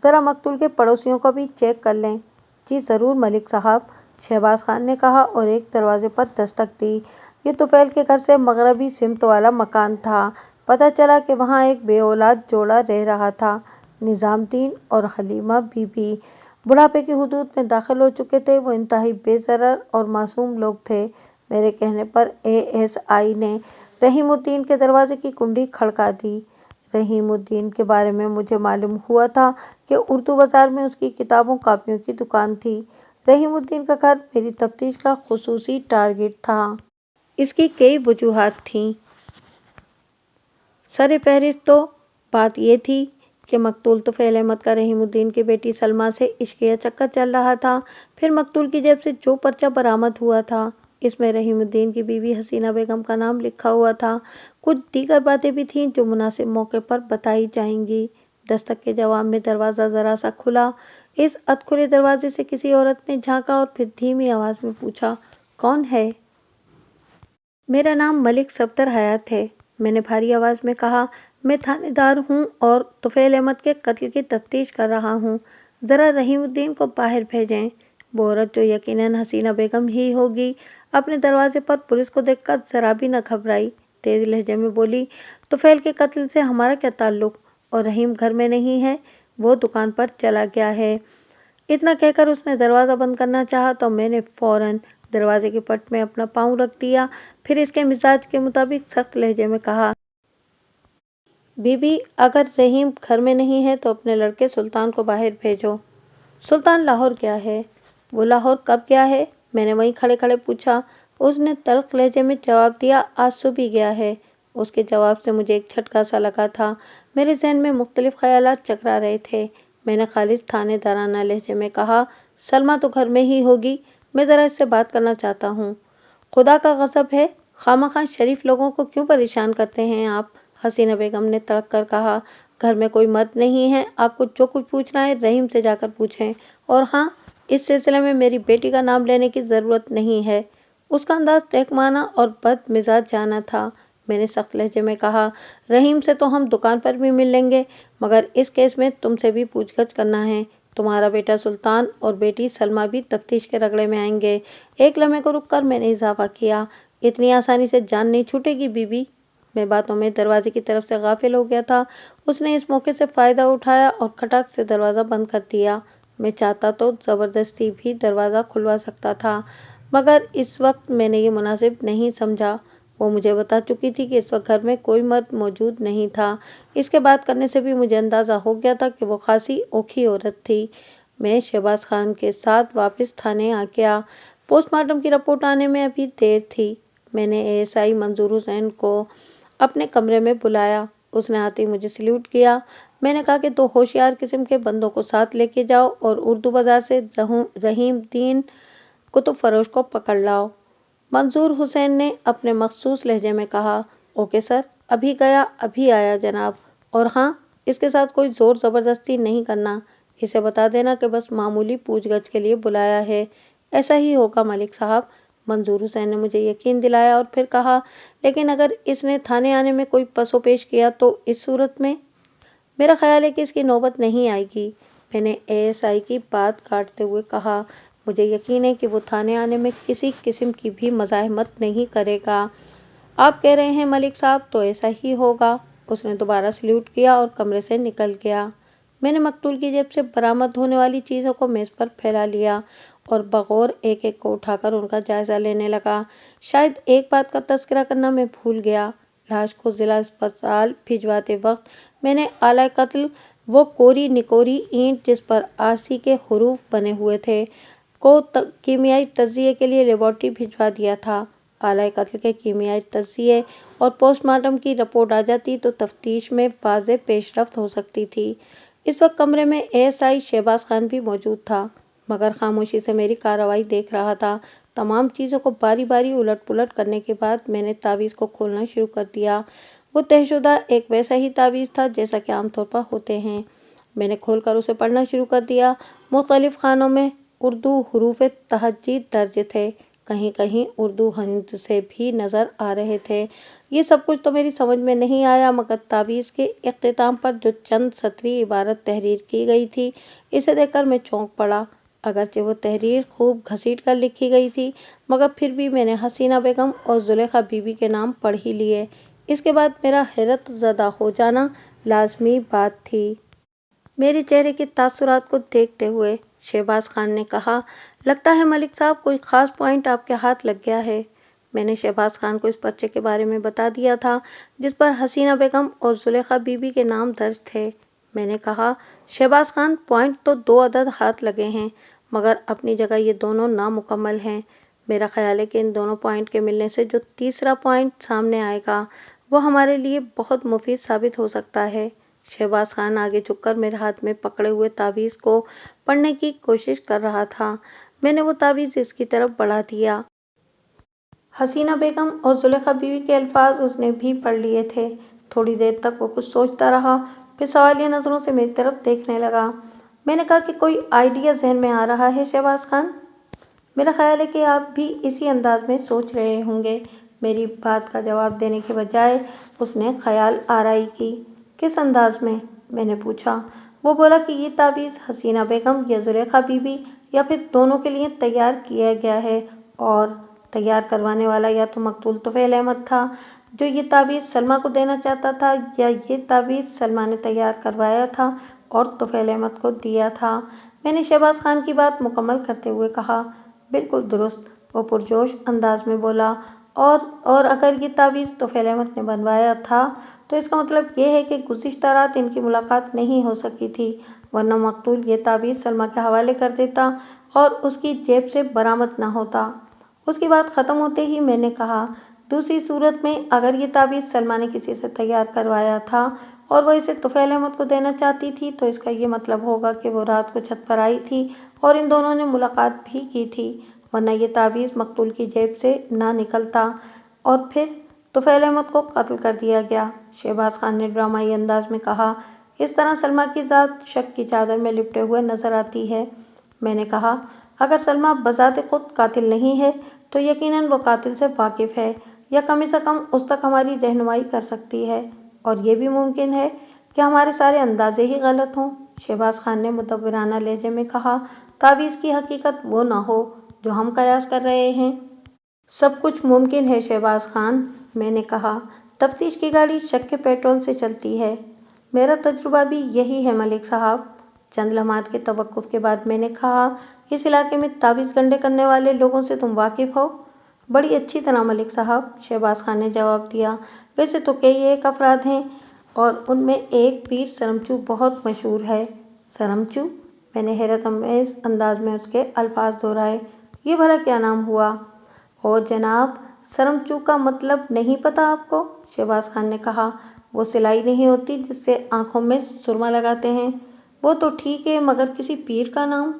ज़रा मकतूल के पड़ोसियों को भी चेक कर लें। जी ज़रूर मलिक साहब, शहबाज खान ने कहा और एक दरवाजे पर दस्तक दी। ये तुफैल के घर से मगरबी सिमत वाला मकान था। पता चला कि वहाँ एक बेऔलाद जोड़ा रह रहा था, निज़ामुद्दीन और हलीमा बीबी। बुढ़ापे की हुदूद में दाखिल हो चुके थे। वो इंतहाई बेज़रर और मासूम लोग थे। मेरे कहने पर एएसआई ने रहीमुद्दीन के दरवाजे की कुंडी खड़का दी। रहीमुद्दीन के बारे में मुझे मालूम हुआ था कि उर्दू बाजार में उसकी किताबों कापियों की दुकान थी। रहीमुद्दीन का घर मेरी तफ्तीश का खुसूसी टारगेट था। इसकी कई वजूहात थीं। सरे फहरिस्त तो बात यह थी कि मकतूल तुफैल अहमद का रहीमुद्दीन की बेटी सलमा से इश्किया चक्कर चल रहा था। फिर मकतूल की जेब से जो पर्चा बरामद हुआ था, इसमें रहीमुद्दीन की बीवी हसीना बेगम का नाम लिखा हुआ था। कुछ दीगर बातें भी थीं जो मुनासिब मौके पर बताई जाएंगी। दस्तक के जवाब में दरवाज़ा ज़रा सा खुला। इस अधखुले दरवाजे से किसी औरत ने झांका और फिर धीमी आवाज़ में पूछा, कौन है? मेरा नाम मलिक सफदर हयात है, मैंने भारी आवाज़ में कहा। मैं थानेदार हूँ और तुफैल अहमद के कत्ल की तफ्तीश कर रहा हूँ। ज़रा रहीमुद्दीन को बाहर भेजें। वो औरत, जो यकीनन हसीना बेगम ही होगी, अपने दरवाजे पर पुलिस को देखकर ज़रा भी न घबराई। तेज लहजे में बोली, तुफैल के कत्ल से हमारा क्या ताल्लुक? और रहीम घर में नहीं है, वो दुकान पर चला गया है। इतना कहकर उसने दरवाज़ा बंद करना चाहा तो मैंने फौरन दरवाजे के पट में अपना पाँव रख दिया। फिर इसके मिजाज के मुताबिक सख्त लहजे में कहा, बीबी, अगर रहीम घर में नहीं है तो अपने लड़के सुल्तान को बाहर भेजो। सुल्तान लाहौर गया है। वो लाहौर कब गया है? मैंने वहीं खड़े खड़े पूछा। उसने तल्ख लहजे में जवाब दिया, आज सुबह गया है। उसके जवाब से मुझे एक झटका सा लगा था। मेरे जहन में मुख्तलिफ ख्यालात चकरा रहे थे। मैंने खालिस थानेदाराना लहजे में कहा, सलमा तो घर में ही होगी, मैं ज़रा इससे बात करना चाहता हूँ। खुदा का गज़ब है, खामखा शरीफ लोगों को क्यों परेशान करते हैं आप? हसीना बेगम ने तड़क कर कहा, घर में कोई मर्द नहीं है, आपको जो कुछ पूछना है रहीम से जाकर पूछें। और हाँ, इस सिलसिले में मेरी बेटी का नाम लेने की ज़रूरत नहीं है। उसका अंदाज तहकमाना और बदमिजाज जाना था। मैंने सख्त लहजे में कहा, रहीम से तो हम दुकान पर भी मिल लेंगे, मगर इस केस में तुमसे भी पूछगछ करना है। तुम्हारा बेटा सुल्तान और बेटी सलमा भी तफ्तीश के रगड़े में आएंगे। एक लम्हे को रुककर मैंने इजाफा किया, इतनी आसानी से जान नहीं छूटेगी बीबी। मैं बातों में दरवाजे की तरफ से गाफिल हो गया था। उसने इस मौके से फ़ायदा उठाया और खटाक से दरवाज़ा बंद कर दिया। मैं चाहता तो ज़बरदस्ती भी दरवाज़ा खुलवा सकता था, मगर इस वक्त मैंने ये मुनासिब नहीं समझा। वो मुझे बता चुकी थी कि इस वक्त घर में कोई मर्द मौजूद नहीं था। इसके बात करने से भी मुझे अंदाज़ा हो गया था कि वो खासी ओखी औरत थी। मैं शहबाज खान के साथ वापस थाने आ गया। पोस्टमार्टम की रिपोर्ट आने में अभी देर थी। मैंने एएसआई मंजूर हुसैन को अपने कमरे में बुलाया। उसने आते ही मुझे सल्यूट किया। मैंने कहा कि 2 होशियार किस्म के बंदों को साथ लेके जाओ और उर्दू बाजार से रहीम दीन कुतुब फरोश को पकड़ लाओ। मंजूर हुसैन ने अपने मखसूस लहजे में कहा, ओके सर, अभी गया अभी आया जनाब। और हाँ, इसके साथ कोई ज़ोर ज़बरदस्ती नहीं करना। इसे बता देना कि बस मामूली पूछगछ के लिए बुलाया है। ऐसा ही होगा मलिक साहब। मंजूर हुसैन ने मुझे यकीन दिलाया और फिर कहा, लेकिन अगर इसने थाने आने में कोई पसोपेश किया तो इस सूरत में? मेरा ख्याल है कि इसकी नौबत नहीं आएगी। मैंने एएसआई की बात काटते हुए कहा, मुझे यकीन है कि वो थाने आने में किसी किस्म की भी मज़ाहमत नहीं करेगा। आप कह रहे हैं मलिक साहब, तो ऐसा ही होगा। उसने दोबारा सल्यूट किया और कमरे से निकल गया। मैंने मकतूल की जेब से बरामद होने वाली चीज़ों को मेज़ पर फैला लिया और बगौर एक एक को उठाकर उनका जायज़ा लेने लगा। शायद एक बात का तज़किरा करना मैं भूल गया। लाश को जिला अस्पताल भिजवाते वक्त मैंने आला कत्ल, वो कोरी निकोरी ईंट जिस पर आरसी के हरूफ बने हुए थे, को कीमियाई तज्जिये के लिए लेबॉर्ट्री भिजवा दिया था। आला कत्ल के कीमियाई तज्जिये और पोस्टमार्टम की रिपोर्ट आ जाती तो तफ्तीश में वाज़े पेशरफ्त हो सकती थी। इस वक्त कमरे में एएसआई शहबाज खान भी मौजूद था, मगर खामोशी से मेरी कार्रवाई देख रहा था। तमाम चीज़ों को बारी बारी उलट पुलट करने के बाद मैंने तावीज़ को खोलना शुरू कर दिया। वो तहशुदा एक वैसा ही तावीज़ था जैसा कि आमतौर पर होते हैं। मैंने खोलकर उसे पढ़ना शुरू कर दिया। मुख्तलिफ खानों में उर्दू हरूफ तहज्जीद दर्ज थे, कहीं कहीं उर्दू हिंद से भी नज़र आ रहे थे। ये सब कुछ तो मेरी समझ में नहीं आया, मगर तावीज़ के इख्तिताम पर जो चंद सतरी इबारत तहरीर की गई थी, इसे देखकर मैं चौंक पड़ा। अगरचे वो तहरीर खूब घसीट कर लिखी गई थी, मगर फिर भी मैंने हसीना बेगम और जुलेखा बीबी के नाम पढ़ ही लिए। इसके बाद मेरा हैरत ज़दा हो जाना लाजमी बात थी। मेरे चेहरे के तासुरात को देखते हुए शहबाज खान ने कहा, लगता है मलिक साहब कोई ख़ास पॉइंट आपके हाथ लग गया है। मैंने शहबाज खान को इस पर्चे के बारे में बता दिया था जिस पर हसीना बेगम और जुलेखा बीबी के नाम दर्ज थे। मैंने कहा, शहबाज खान, पॉइंट तो 2 अदद हाथ लगे हैं, मगर अपनी जगह ये दोनों नामुकम्मल हैं। मेरा ख्याल है कि इन दोनों पॉइंट के मिलने से जो तीसरा पॉइंट सामने आएगा वो हमारे लिए बहुत मुफीद साबित हो सकता है। शहबाज खान आगे झुककर मेरे हाथ में पकड़े हुए तावीज़ को पढ़ने की कोशिश कर रहा था। मैंने वो तावीज़ इसकी तरफ बढ़ा दिया। हसीना बेगम और जुलेखा बीवी के अल्फाज उसने भी पढ़ लिए थे। थोड़ी देर तक वो कुछ सोचता रहा, फिर सवालिया नज़रों से मेरी तरफ देखने लगा। मैंने कहा कि कोई आइडिया जहन में आ रहा है शहबाज खान? मेरा ख्याल है कि आप भी इसी अंदाज में सोच रहे होंगे। मेरी बात का जवाब देने के बजाय उसने ख्याल आराई की। किस अंदाज में? मैंने पूछा। वो बोला कि ये तावीज़ हसीना बेगम या जुलेखा बीबी या फिर दोनों के लिए तैयार किया गया है, और तैयार करवाने वाला या तो मकतूल तुफैल अहमद था जो ये तावीज़ सलमा को देना चाहता था, या ये तावीज़ सलमा ने तैयार करवाया था और तुफैल अहमद को दिया था। मैंने शहबाज खान की बात मुकम्मल करते हुए कहा, बिल्कुल दुरुस्त। वो पुरजोश अंदाज में बोला, और अगर ये तावीज़ तुफैल अहमद ने बनवाया था तो इसका मतलब ये है कि गुज़िश्ता रात इनकी मुलाकात नहीं हो सकी थी, वरना मकतूल ये तावीज़ सलमा के हवाले कर देता और उसकी जेब से बरामद न होता। उसकी बात ख़त्म होते ही मैंने कहा, दूसरी सूरत में अगर ये तावीज़ सलमा ने किसी से तैयार करवाया था और वह इसे तुफैल अहमद को देना चाहती थी, तो इसका ये मतलब होगा कि वो रात को छत पर आई थी और इन दोनों ने मुलाकात भी की थी, वरना ये तावीज़ मकतूल की जेब से ना निकलता और फिर तुफैल अहमद को कत्ल कर दिया गया। शहबाज खान ने ड्रामाई अंदाज में कहा। इस तरह सलमा की ज़ात शक की चादर में लिपटे हुए नजर आती है। मैंने कहा, अगर सलमा बज़ाते खुद कातिल नहीं है तो यकीनन वो कातिल से वाकिफ है या कम से कम उस तक हमारी रहनुमाई कर सकती है, और ये भी मुमकिन है कि हमारे सारे अंदाजे ही गलत हों। शहबाज खान ने मुतव्विराना लहजे में कहा, तावीज़ की हकीकत वो ना हो जो हम कयास कर रहे हैं। सब कुछ मुमकिन है शहबाज खान, मैंने कहा। तफ्तीश की गाड़ी शक के पेट्रोल से चलती है। मेरा तजुर्बा भी यही है मलिक साहब। चंद लम्हात के तवक्कुफ के बाद मैंने कहा, इस इलाके में तावीज़ गंडे करने वाले लोगों से तुम वाकिफ हो? बड़ी अच्छी तरह मलिक साहब, शहबाज खान ने जवाब दिया। वैसे तो कई एक अफराद हैं और उनमें एक पीर सरमचू बहुत मशहूर है। सरमचू? मैंने हैरत अमेज़ अंदाज में उसके अल्फाज दोहराए। ये भला क्या नाम हुआ? ओ जनाब, सरमचू का मतलब नहीं पता आपको? शहबाज खान ने कहा। वो सिलाई नहीं होती जिससे आंखों में सुरमा लगाते हैं? वो तो ठीक है, मगर किसी पीर का नाम?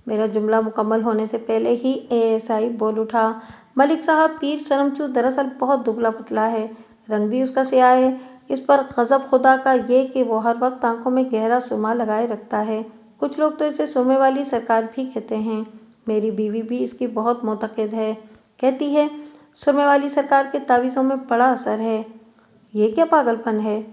मेरा जुमला मुकम्मल होने से पहले ही एएसआई बोल उठा। मलिक साहब, पीर सरमचू दरअसल बहुत दुबला पतला है, रंग भी उसका स्याह है। इस पर गज़ब खुदा का ये कि वो हर वक्त आंखों में गहरा सुरमा लगाए रखता है। कुछ लोग तो इसे सुरमे वाली सरकार भी कहते हैं। मेरी बीवी भी इसकी बहुत मोतक़िद है, कहती है सुरमे वाली सरकार के तावीज़ों में बड़ा असर है। ये क्या पागलपन है?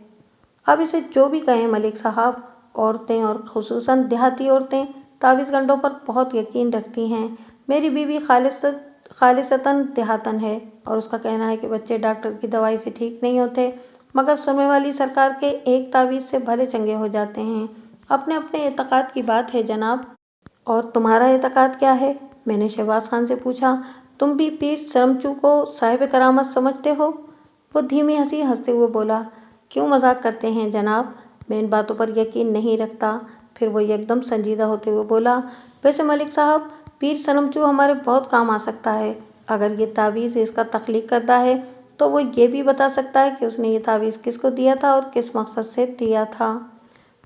अब इसे जो भी कहें मलिक साहब, औरतें और खुसूसन देहाती औरतें तावीज़ गंडों पर बहुत यकीन रखती हैं। मेरी बीवी खालिसतन देहातन है और उसका कहना है कि बच्चे डॉक्टर की दवाई से ठीक नहीं होते, मगर सुरमे वाली सरकार के एक तावीज़ से भले चंगे हो जाते हैं। अपने अपने एतक़ाद की बात है जनाब। और तुम्हारा एतक़ाद क्या है? मैंने शहबाज खान से पूछा। तुम भी पीर सरमचू को साहिब करामत समझते हो? वो धीमी हंसी हंसते हुए बोला, क्यों मजाक करते हैं जनाब, मैं इन बातों पर यकीन नहीं रखता। फिर वो एकदम संजीदा होते हुए बोला, वैसे मलिक साहब, पीर सरमचू हमारे बहुत काम आ सकता है। अगर ये तावीज़ इसका तख्लीक करता है तो वो ये भी बता सकता है कि उसने ये तावीज़ किसको दिया था और किस मकसद से दिया था।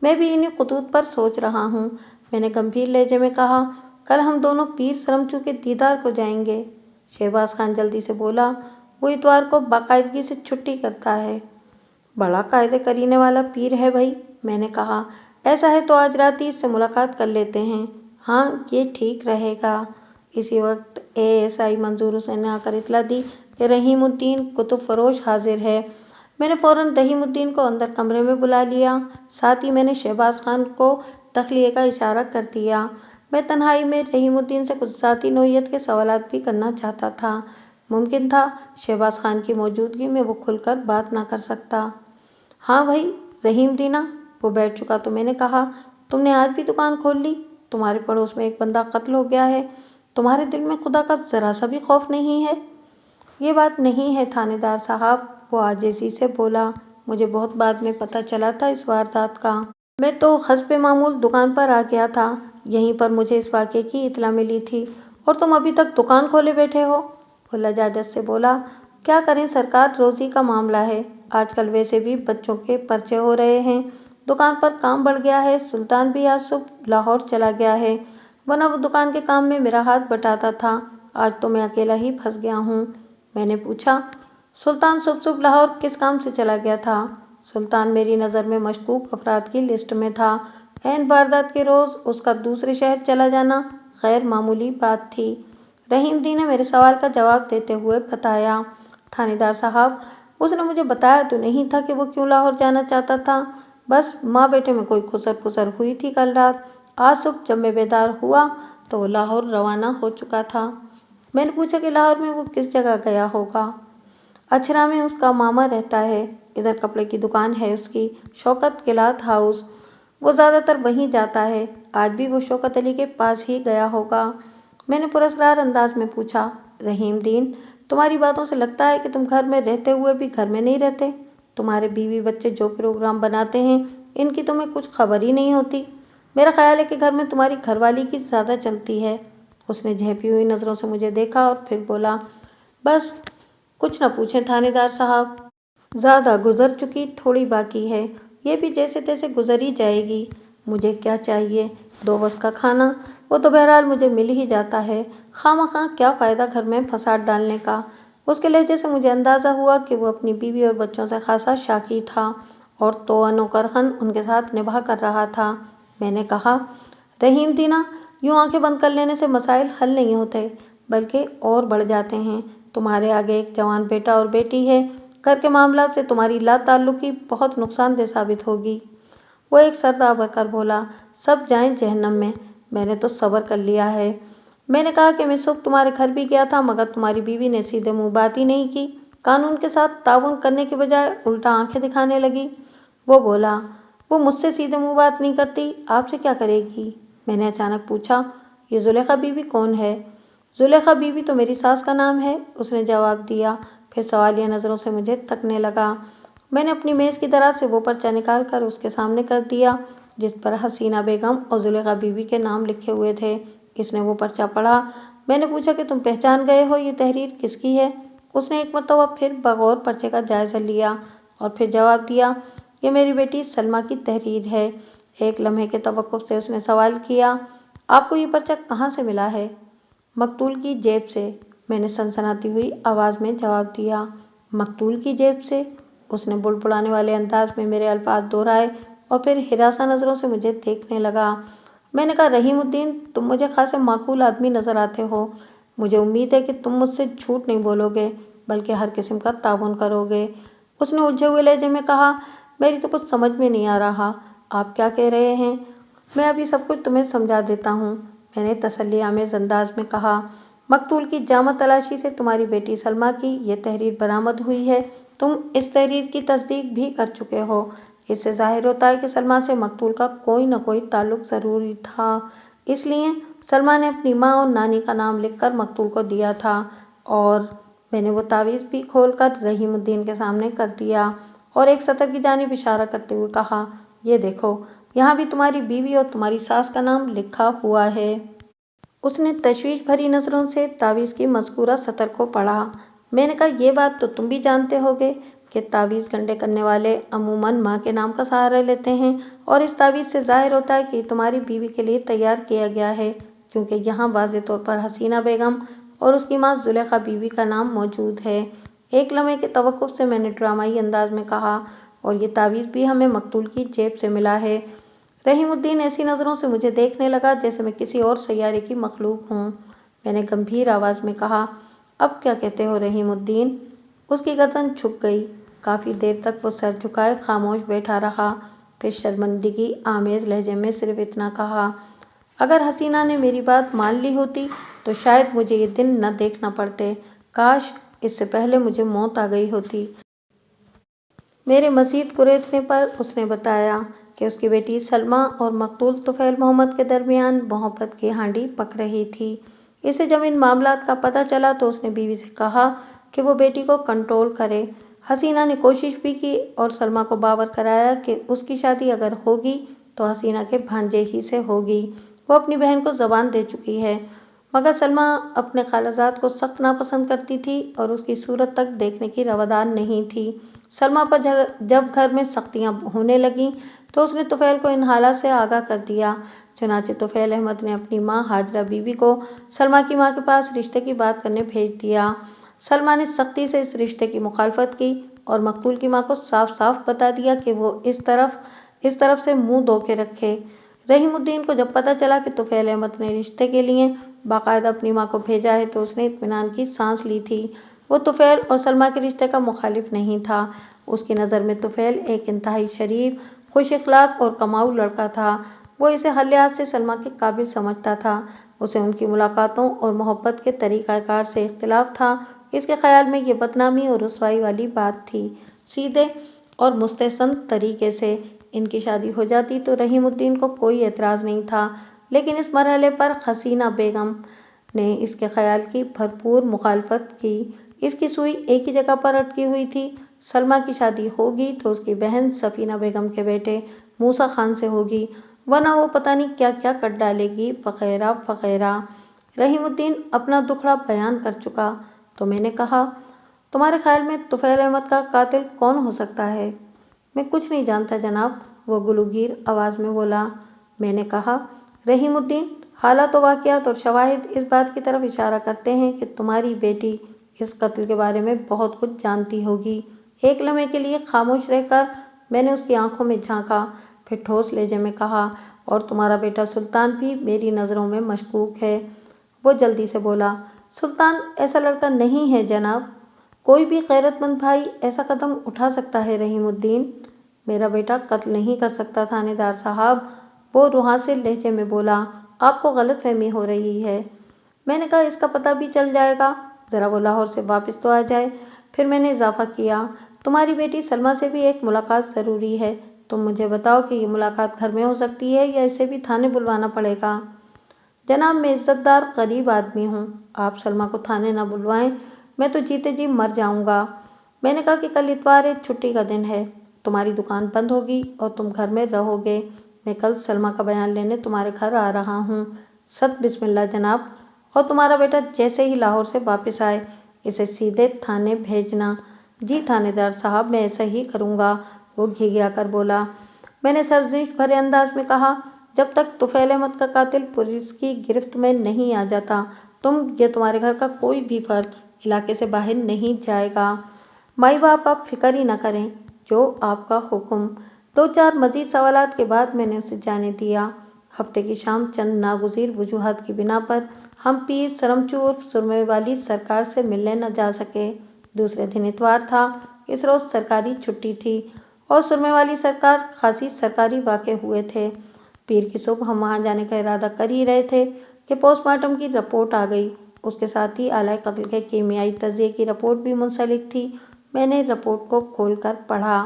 मैं भी इन्हीं खतूत पर सोच रहा हूँ, मैंने गंभीर लहजे में कहा। कल हम दोनों पीर सरमचू के दीदार को जाएंगे। शहबाज खान जल्दी से बोला, वो इतवार को बाकायदगी से छुट्टी करता है। बड़ा कायदे करीने वाला पीर है भाई, मैंने कहा। ऐसा है तो आज रात ही इससे मुलाकात कर लेते हैं। हाँ, ये ठीक रहेगा। इसी वक्त एएसआई मंजूर हुसैन ने आकर इतला दी कि रहीमुद्दीन कुतुब फरोश हाजिर है। मैंने फौरन रहीमुद्दीन को अंदर कमरे में बुला लिया। साथ ही मैंने शहबाज खान को तखलिए का इशारा कर दिया। मैं तन्हाई में रहीमुद्दीन से कुछ ज़ाती नौइयत के सवालात भी करना चाहता था। मुमकिन था शहबाज खान की मौजूदगी में वो खुलकर बात ना कर सकता। हाँ भाई रहीम दीना, वो बैठ चुका तो मैंने कहा, तुमने आज भी दुकान खोल ली? तुम्हारे पड़ोस में एक बंदा कत्ल हो गया है, तुम्हारे दिल में खुदा का ज़रा सा भी खौफ नहीं है? ये बात नहीं है थानेदार साहब, वो आजिज़ी से बोला। मुझे बहुत बाद में पता चला था इस वारदात का। मैं तो हस्बे मामूल दुकान पर आ गया था, यहीं पर मुझे इस वाक़े की इतला मिली थी। और तुम अभी तक दुकान खोले बैठे हो? वो लजाजत से बोला, क्या करें सरकार, रोज़ी का मामला है। आजकल वैसे भी बच्चों के पर्चे हो रहे हैं, दुकान पर काम बढ़ गया है। सुल्तान भी आज सुबह लाहौर चला गया है, वरना वो दुकान के काम में मेरा हाथ बटाता था। आज तो मैं अकेला ही फंस गया हूँ। मैंने पूछा, सुल्तान सुबह सुबह लाहौर किस काम से चला गया था? सुल्तान मेरी नज़र में मशकूक अफराद की लिस्ट में था। ऐन वारदात के रोज़ उसका दूसरे शहर चला जाना गैर मामूली बात थी। रहीम दी ने मेरे सवाल का जवाब देते हुए बताया, थानेदार साहब, उसने मुझे बताया तो नहीं था कि वो क्यों लाहौर जाना चाहता था। बस माँ बेटे में कोई खुसर पुसर हुई थी कल रात। आज सुबह जब मैं बेदार हुआ तो वो लाहौर रवाना हो चुका था। मैंने पूछा कि लाहौर में वो किस जगह गया होगा? अछरा में उसका मामा रहता है, इधर कपड़े की दुकान है उसकी, शौकत क्लॉथ हाउस। वो ज़्यादातर वहीं जाता है। आज भी वो शौकत अली के पास ही गया होगा। मैंने पुरस्कार अंदाज में पूछा, रहीम दीन, तुम्हारी बातों से लगता है कि तुम घर में रहते हुए भी घर में नहीं रहते। तुम्हारे बीवी बच्चे जो प्रोग्राम बनाते हैं इनकी तुम्हें कुछ खबर ही नहीं होती। मेरा ख्याल है कि घर में तुम्हारी घरवाली की ज़्यादा चलती है। उसने झेपी हुई नज़रों से मुझे देखा और फिर बोला, बस कुछ न पूछें थानेदार साहब, ज़्यादा गुजर चुकी, थोड़ी बाकी है, ये भी जैसे तैसे गुजर ही जाएगी। मुझे क्या चाहिए? 2 वक्त का खाना, वो तो बहरहाल मुझे मिल ही जाता है। खामखा क्या फ़ायदा घर में फसाद डालने का। उसके लहजे से मुझे अंदाज़ा हुआ कि वो अपनी बीवी और बच्चों से खासा शाकी था और तोअन करहन उनके साथ निभा कर रहा था। मैंने कहा, रहीम दीना, यूं आंखें बंद कर लेने से मसाइल हल नहीं होते, बल्कि और बढ़ जाते हैं। तुम्हारे आगे एक जवान बेटा और बेटी है। घर के मामला से तुम्हारी लाताल्लुकी बहुत नुकसानदेह साबित होगी। वो एक सर दाब कर बोला, सब जाएं जहन्नम में, मैंने तो सब्र कर लिया है। मैंने कहा कि मैं सुख तुम्हारे घर भी गया था, मगर तुम्हारी बीवी ने सीधे मुंह बात ही नहीं की। कानून के साथ ताउन करने के बजाय उल्टा आंखें दिखाने लगी। वो बोला, वो मुझसे सीधे मुंह बात नहीं करती, आपसे क्या करेगी? मैंने अचानक पूछा, ये जुलेखा बीवी कौन है? जुलेखा बीवी तो मेरी सास का नाम है, उसने जवाब दिया। फिर सवालिया नज़रों से मुझे तकने लगा। मैंने अपनी मेज़ की दराज से वो पर्चा निकाल कर उसके सामने कर दिया, जिस पर हसीना बेगम और जुलेखा बीवी के नाम लिखे हुए थे। इसने वो पर्चा पढ़ा। मैंने पूछा कि तुम पहचान गए हो ये तहरीर किसकी है? उसने एक मरतबा फिर बगौर पर्चे का जायज़ा लिया और फिर जवाब दिया, ये मेरी बेटी सलमा की तहरीर है। एक लम्हे के तवक्कुफ से उसने सवाल किया, आपको ये पर्चा कहाँ से मिला है? मकतूल की जेब से, मैंने सनसनाती हुई आवाज़ में जवाब दिया। मकतूल की जेब से? उसने बुड़बुड़ाने वाले अंदाज में मेरे अल्फाज दोहराए और फिर हिरासा नज़रों से मुझे देखने लगा। मैंने कहा, रहीमुद्दीन, तुम मुझे खासे माकूल आदमी नज़र आते हो। मुझे उम्मीद है कि तुम मुझसे झूठ नहीं बोलोगे, बल्कि हर किस्म का ताउन करोगे। उसने उलझे हुए लहजे में कहा, मेरी तो कुछ समझ में नहीं आ रहा, आप क्या कह रहे हैं? मैं अभी सब कुछ तुम्हें समझा देता हूँ, मैंने तसल्ली आमेज़ अंदाज में कहा। मकतूल की जामा तलाशी से तुम्हारी बेटी सलमा की ये तहरीर बरामद हुई है। तुम इस तहरीर की तस्दीक भी कर चुके हो। इससे जाहिर होता है कि सलमा से मकतूल का कोई न कोई ताल्लुक ज़रूरी था। इसलिए सलमा ने अपनी माँ और नानी का नाम लिखकर मकतूल को दिया था। और मैंने वो तावीज़ भी खोलकर रहीमुद्दीन के सामने कर दिया और एक सतर की जानिब इशारा करते हुए कहा, ये देखो, यहाँ भी तुम्हारी बीवी और तुम्हारी सास का नाम लिखा हुआ है। उसने तशवीश भरी नज़रों से तावीज़ की मज़कूरा सतर को पढ़ा। मैंने कहा, ये बात तो तुम भी जानते होगे कि तावीज़ गंडे करने वाले अमूमन माँ के नाम का सहारा लेते हैं, और इस तावीज़ से ज़ाहिर होता है कि तुम्हारी बीवी के लिए तैयार किया गया है, क्योंकि यहाँ वाज़े तौर पर हसीना बेगम और उसकी माँ जुलेखा बीवी का नाम मौजूद है। एक लम्हे के तवक्कुफ से मैंने ड्रामाई अंदाज में कहा, और ये तावीज़ भी हमें मकतूल की जेब से मिला है। रहीमुद्दीन ऐसी नज़रों से मुझे देखने लगा जैसे मैं किसी और सैयारे की मखलूक हूँ। मैंने गंभीर आवाज़ में कहा, अब क्या कहते हो रहीमुद्दीन? उसकी गर्दन झुक गई। काफ़ी देर तक वो सर झुकाए खामोश बैठा रहा। फिर शर्मिंदगी आमेज़ लहजे में सिर्फ इतना कहा, अगर हसीना ने मेरी बात मान ली होती तो शायद मुझे ये दिन न देखना पड़ते। काश इससे पहले मुझे मौत आ गई होती। मेरे मज़ीद कुरेदने पर उसने बताया कि उसकी बेटी सलमा और मकतूल तुफ़ैल मोहम्मद के दरमियान मोहब्बत की हांडी पक रही थी। इसे जब इन मामलात का पता चला तो उसने बीवी से कहा कि वो बेटी को कंट्रोल करे। हसीना ने कोशिश भी की और सलमा को बावर कराया कि उसकी शादी अगर होगी तो हसीना के भांजे ही से होगी। वो अपनी बहन को ज़बान दे चुकी है, मगर सलमा अपने खालाजाद को सख्त नापसंद करती थी और उसकी सूरत तक देखने की रवादार नहीं थी। सलमा पर जब घर में सख्तियाँ होने लगीं तो उसने तुफ़ैल को इन हालात से आगाह कर दिया। चुनाचे तुफ़ैल अहमद ने अपनी माँ हाजरा बीवी को सलमा की माँ के पास रिश्ते की बात करने भेज दिया। सलमा ने सख्ती से इस रिश्ते की मुखालफत की और मकतूल की माँ को साफ साफ बता दिया कि वो इस तरफ से मुंह धो के रखे। रहीमुद्दीन को जब पता चला कि तुफ़ैल अहमद ने रिश्ते के लिए बाकायदा अपनी माँ को भेजा है तो उसने इत्मीनान की सांस ली थी। वो तुफ़ैल और सलमा के रिश्ते का मुखालिफ नहीं था। उसकी नज़र में तुफ़ैल एक इंतहाई शरीफ, खुश इखलाक और कमाऊ लड़का था। वो इसे हर लिहाज से सलमा के काबिल समझता था। उसे उनकी मुलाकातों और मोहब्बत के तरीक़ाकार से इख्तिलाफ था। इसके ख्याल में ये बदनामी और रुसवाई वाली बात थी। सीधे और मुस्तहसन तरीके से इनकी शादी हो जाती तो रहीमुद्दीन को कोई एतराज़ नहीं था, लेकिन इस मरहले पर हसीना बेगम ने इसके ख्याल की भरपूर मुखालफत की। इसकी सुई एक ही जगह पर अटकी हुई थी। सलमा की शादी होगी तो उसकी बहन सफीना बेगम के बेटे मूसा खान से होगी, वरना वो पता नहीं क्या क्या कर डालेगी, वगैरह वगैरह। रहीमुद्दीन अपना दुखड़ा बयान कर चुका तो मैंने कहा, तुम्हारे ख्याल में तुफ़ैल अहमद का कातिल कौन हो सकता है? मैं कुछ नहीं जानता जनाब, वो गुलूगीर आवाज़ में बोला। मैंने कहा, रहीमुद्दीन, हालात व वाक़ियात और शवाहिद इस बात की तरफ इशारा करते हैं कि तुम्हारी बेटी اس قتل کے بارے میں بہت کچھ جانتی ہوگی۔ ایک لمحے کے لیے خاموش رہ کر میں نے اس کی آنکھوں میں جھانکا، پھر ٹھوس لہجے میں کہا، اور تمہارا بیٹا سلطان بھی میری نظروں میں مشکوک ہے۔ وہ جلدی سے بولا، سلطان ایسا لڑکا نہیں ہے جناب، کوئی بھی غیرت مند بھائی ایسا قدم اٹھا سکتا ہے۔ رحیم الدین میرا بیٹا قتل نہیں کر سکتا تھانے دار صاحب، وہ روحانسے لہجے میں بولا، آپ کو غلط فہمی ہو رہی ہے۔ میں نے کہا، اس کا پتہ بھی چل جائے گا، ذرا وہ لاہور سے واپس تو آ جائے۔ پھر میں نے اضافہ کیا، تمہاری بیٹی سلمیٰ سے بھی ایک ملاقات ضروری ہے، تم مجھے بتاؤ کہ یہ ملاقات گھر میں ہو سکتی ہے یا اسے بھی تھانے بلوانا پڑے گا؟ جناب میں عزت دار غریب آدمی ہوں، آپ سلمیٰ کو تھانے نہ بلوائیں، میں تو جیتے جی مر جاؤں گا۔ میں نے کہا کہ کل اتوار ہے، چھٹی کا دن ہے، تمہاری دکان بند ہوگی اور تم گھر میں رہو گے، میں کل سلمیٰ کا بیان لینے تمہارے گھر آ رہا ہوں۔ ست بسم اللہ جناب، اور تمہارا بیٹا جیسے ہی لاہور سے واپس آئے اسے سیدھے تھانے بھیجنا۔ جی تھانے دار صاحب، میں ایسا ہی کروں گا، وہ گھگھیا کر بولا۔ میں نے سرزنش بھرے انداز میں کہا، جب تک طفیل احمد کا قاتل پولیس کی گرفت میں نہیں آ جاتا تم یا تمہارے گھر کا کوئی بھی فرد علاقے سے باہر نہیں جائے گا۔ مائی باپ آپ فکر ہی نہ کریں، جو آپ کا حکم۔ دو چار مزید سوالات کے بعد میں نے اسے جانے دیا۔ ہفتے کی شام چند ناگزیر وجوہات کی بنا پر ہم پیر سرمچو عرف سرمے والی سرکار سے ملنے نہ جا سکے۔ دوسرے دن اتوار تھا، اس روز سرکاری چھٹی تھی اور سرمے والی سرکار خاصی سرکاری واقع ہوئے تھے۔ پیر کی صبح ہم وہاں جانے کا ارادہ کر ہی رہے تھے کہ پوسٹ مارٹم کی رپورٹ آ گئی، اس کے ساتھ ہی آلۂ قتل کے کیمیائی تجزیے کی رپورٹ بھی منسلک تھی۔ میں نے رپورٹ کو کھول کر پڑھا۔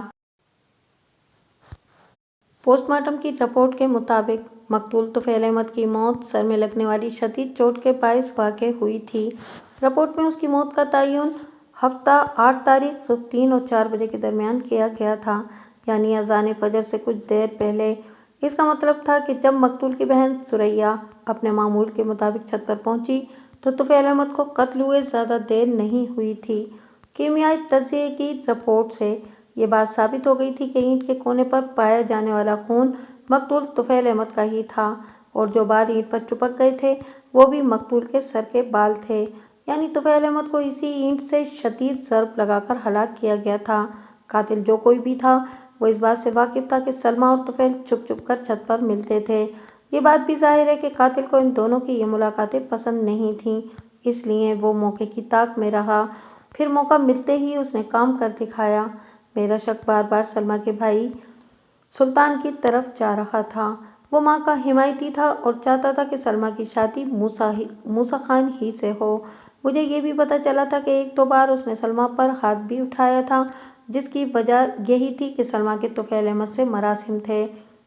پوسٹ مارٹم کی رپورٹ کے مطابق مقتول طفیل احمد کی موت سر میں لگنے والی شدید چوٹ کے باعث واقع ہوئی تھی۔ رپورٹ میں اس کی موت کا تعین ہفتہ 8 تاریخ صبح 3 اور 4 بجے کے درمیان کیا گیا تھا، یعنی اذان فجر سے کچھ دیر پہلے۔ اس کا مطلب تھا کہ جب مقتول کی بہن ثریا اپنے معمول کے مطابق چھت پر پہنچی تو طفیل احمد کو قتل ہوئے زیادہ دیر نہیں ہوئی تھی۔ کیمیائی تجزیے کی رپورٹ سے یہ بات ثابت ہو گئی تھی کہ اینٹ کے کونے پر پایا جانے والا خون مقتول طفیل احمد کا ہی تھا، اور جو بال اینٹ پر چپک گئے تھے وہ بھی مقتول کے سر کے بال تھے، یعنی طفیل احمد کو اسی اینٹ سے شدید ضرب لگا کر ہلاک کیا گیا تھا۔ قاتل جو کوئی بھی تھا وہ اس بات سے واقف تھا کہ سلمیٰ اور طفیل چھپ چھپ کر چھت پر ملتے تھے۔ یہ بات بھی ظاہر ہے کہ قاتل کو ان دونوں کی یہ ملاقاتیں پسند نہیں تھیں، اس لیے وہ موقع کی طاق میں رہا، پھر موقع ملتے ہی اس نے کام کر دکھایا۔ میرا شک بار بار سلمیٰ کے بھائی سلطان کی طرف جا رہا تھا۔ وہ ماں کا حمایتی تھا اور چاہتا تھا کہ سلمیٰ کی شادی موسیٰ خان ہی سے ہو۔ مجھے یہ بھی پتہ چلا تھا کہ ایک دو بار اس نے سلمیٰ پر ہاتھ بھی اٹھایا تھا، جس کی وجہ یہی تھی کہ سلمیٰ کے طفیل احمد سے مراسم تھے۔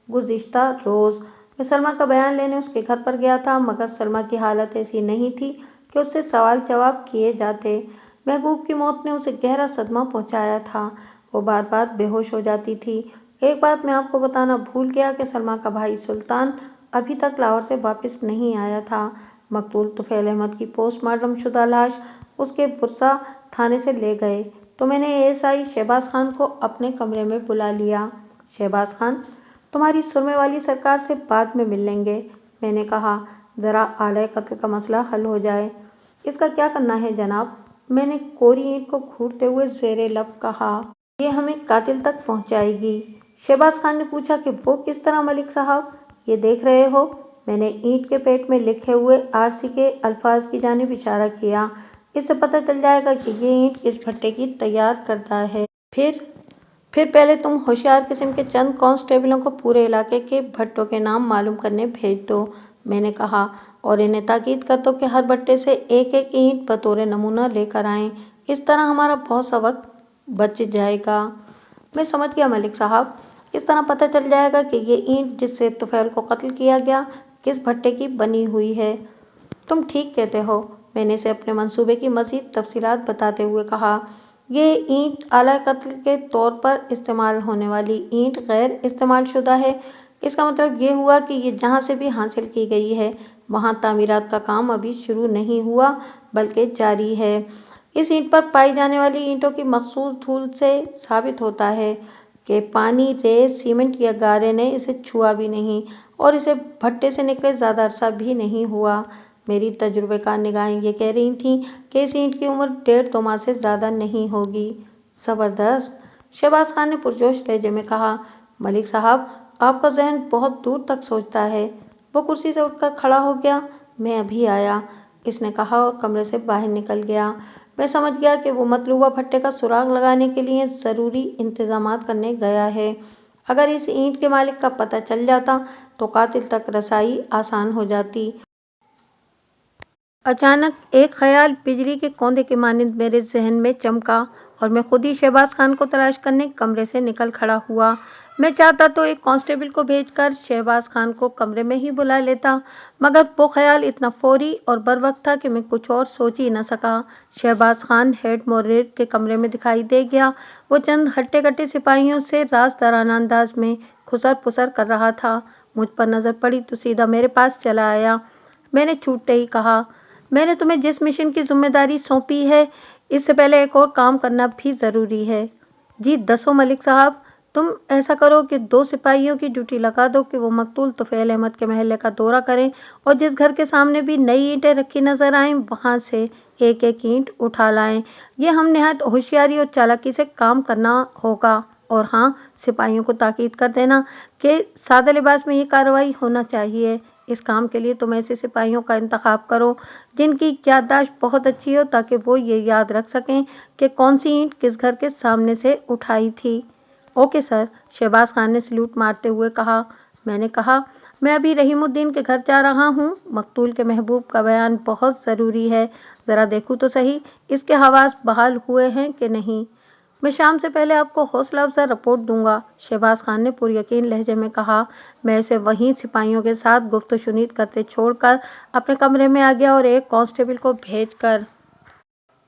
گزشتہ روز میں سلمیٰ کا بیان لینے اس کے گھر پر گیا تھا، مگر سلمیٰ کی حالت ایسی نہیں تھی کہ اس سے سوال جواب کیے جاتے۔ محبوب کی موت نے اسے گہرا صدمہ پہنچایا تھا، وہ بار بار بے ہوش ہو جاتی تھی۔ ایک بات میں آپ کو بتانا بھول گیا کہ سلمیٰ کا بھائی سلطان ابھی تک لاہور سے واپس نہیں آیا تھا۔ مقتول طفیل احمد کی پوسٹ مارٹم شدہ لاش اس کے برسا تھانے سے لے گئے تو میں نے ASI شہباز خان کو اپنے کمرے میں بلا لیا۔ شہباز خان، تمہاری سرمے والی سرکار سے بعد میں مل لیں گے، میں نے کہا، ذرا آلۂ قتل کا مسئلہ حل ہو جائے۔ اس کا کیا کرنا ہے جناب؟ میں نے کوری اینٹ کو گھورتے ہوئے زیر لب کہا۔ یہ ہمیں قاتل تک پہنچائے گی۔ شہباز خان نے پوچھا کہ وہ کس طرح ملک صاحب؟ یہ دیکھ رہے ہو؟ میں نے اینٹ کے پیٹ میں لکھے ہوئے RC کے الفاظ کی جانب اشارہ کیا۔ اس سے پتہ چل جائے گا کہ یہ اینٹ کس بھٹے کی تیار کردہ ہے۔ پھر پہلے تم ہوشیار قسم کے چند کانسٹیبلوں کو پورے علاقے کے بھٹوں کے نام معلوم کرنے بھیج دو، میں نے کہا، اور انہیں تاکید کر دو کہ ہر بھٹے سے ایک ایک اینٹ بطور نمونہ لے کر آئیں، اس طرح ہمارا بہت سا وقت بچ جائے گا۔ میں سمجھ گیا ملک صاحب، اس طرح پتہ چل جائے گا کہ یہ اینٹ جس سے طفیل کو قتل کیا گیا کس بھٹے کی بنی ہوئی ہے۔ تم ٹھیک کہتے ہو، میں نے اسے اپنے منصوبے کی مزید تفصیلات بتاتے ہوئے کہا۔ یہ اینٹ آلۂ قتل کے طور پر استعمال ہونے والی اینٹ غیر استعمال شدہ ہے۔ اس کا مطلب یہ ہوا کہ یہ جہاں سے بھی حاصل کی گئی ہے وہاں تعمیرات کا کام ابھی شروع نہیں ہوا بلکہ جاری ہے۔ اس اینٹ پر پائی جانے والی اینٹوں کی مخصوص دھول سے ثابت ہوتا ہے کہ پانی، ریت، سیمنٹ یا گارے نے اسے چھوا بھی نہیں اور اسے بھٹے سے نکلے زیادہ عرصہ بھی نہیں ہوا۔ मेरी तजुर्बेकार निगाहें ये कह रही थीं कि इस ईंट की उम्र 1.5-2 माह से ज़्यादा नहीं होगी। ज़बरदस्त, शहबाज खान ने पुरजोश लहजे में कहा। मलिक साहब, आपका जहन बहुत दूर तक सोचता है। वो कुर्सी से उठकर खड़ा हो गया। मैं अभी आया, इसने कहा और कमरे से बाहर निकल गया। मैं समझ गया कि वो मतलूबा भट्टे का सुराग लगाने के लिए ज़रूरी इंतजामात करने गया है। अगर इस ईंट के मालिक का पता चल जाता तो कातिल तक रसाई आसान हो जाती। अचानक एक ख्याल बिजली के कौंधे के मानिंद मेरे जहन में चमका और मैं खुद ही शहबाज खान को तलाश करने कमरे से निकल खड़ा हुआ। मैं चाहता तो एक कांस्टेबल को भेजकर शहबाज खान को कमरे में ही बुला लेता, मगर वो ख्याल इतना फौरी और बरवक्त था कि मैं कुछ और सोच ही न सका। शहबाज खान हेड मोरेड के कमरे में दिखाई दे गया। वो चंद हट्टे कट्टे सिपाहियों से राजदाराना अंदाज में खुसर पुसर कर रहा था। मुझ पर नजर पड़ी तो सीधा मेरे पास चला आया। मैंने छूटते ही कहा, मैंने तुम्हें जिस मिशन की जिम्मेदारी सौंपी है, इससे पहले एक और काम करना भी जरूरी है। जी दसो मलिक साहब। तुम ऐसा करो कि 2 सिपाहियों की ड्यूटी लगा दो कि वो मकतूल तुफैल अहमद के महल्ले का दौरा करें और जिस घर के सामने भी नई ईंटें रखी नजर आएं वहां से एक एक ईंट उठा लाएं। ये हम निहायत होशियारी और चालाकी से काम करना होगा। और हाँ, सिपाहियों को ताकीद कर देना कि सादा लिबास में ये कार्रवाई होना चाहिए। इस काम के लिए तुम ऐसे सिपाहियों का इंतखाब करो जिनकी याददाश्त बहुत अच्छी हो, ताकि वो ये याद रख सकें कि कौन सी ईंट किस घर के सामने से उठाई थी। ओके सर, शहबाज खान ने सल्यूट मारते हुए कहा। मैंने कहा, मैं अभी रहीमुद्दीन के घर जा रहा हूँ। मकतूल के महबूब का बयान बहुत ज़रूरी है। ज़रा देखूँ तो सही इसके हवास बहाल हुए हैं कि नहीं। मैं शाम से पहले आपको हौसला अफजा रिपोर्ट दूंगा, शहबाज खान ने पुरयकीन लहजे में कहा। मैं इसे वहीं सिपाहियों के साथ गुफ्तशुनीद करते छोड़कर अपने कमरे में आ गया और एक कांस्टेबल को भेजकर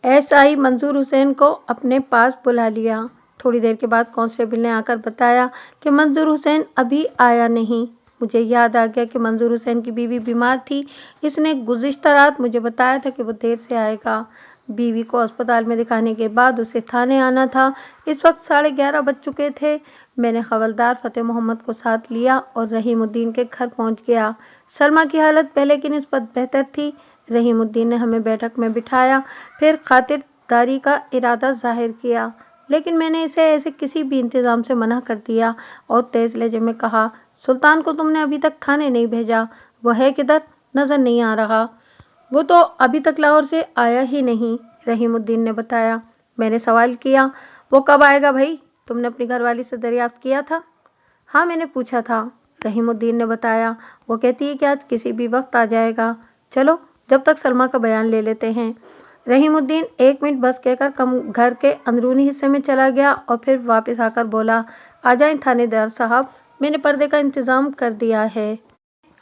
एसआई मंजूर हुसैन को अपने पास बुला लिया। थोड़ी देर के बाद कांस्टेबल ने आकर बताया कि मंजूर हुसैन अभी आया नहीं। मुझे याद आ गया कि मंजूर हुसैन की बीवी बीमार थी। इसने गुज़िश्ता रात मुझे बताया था कि वो देर से आएगा। बीवी को अस्पताल में दिखाने के बाद उसे थाने आना था। इस वक्त 11:30 बज चुके थे। मैंने हवलदार फतेह मोहम्मद को साथ लिया और रहीमुद्दीन के घर पहुंच गया। सलमा की हालत पहले की निस्बत बेहतर थी। रहीमुद्दीन ने हमें बैठक में बिठाया, फिर खातिरदारी का इरादा जाहिर किया, लेकिन मैंने इसे ऐसे किसी भी इंतजाम से मना कर दिया और तेज लहजे में कहा, सुल्तान को तुमने अभी तक थाने नहीं भेजा। वह है किधर? नजर नहीं आ रहा। वो तो अभी तक लाहौर से आया ही नहीं, रहीमुद्दीन ने बताया। मैंने सवाल किया, वो कब आएगा भाई? तुमने अपनी घरवाली से दरियाफ्त किया था? हाँ, मैंने पूछा था, रहीमुद्दीन ने बताया। वो कहती है कि आज किसी भी वक्त आ जाएगा। चलो जब तक सलमा का बयान ले लेते हैं। रहीमुद्दीन 1 मिनट बस कहकर घर के अंदरूनी हिस्से में चला गया और फिर वापस आकर बोला, आ जाएं थानेदार साहब, मैंने पर्दे का इंतजाम कर दिया है।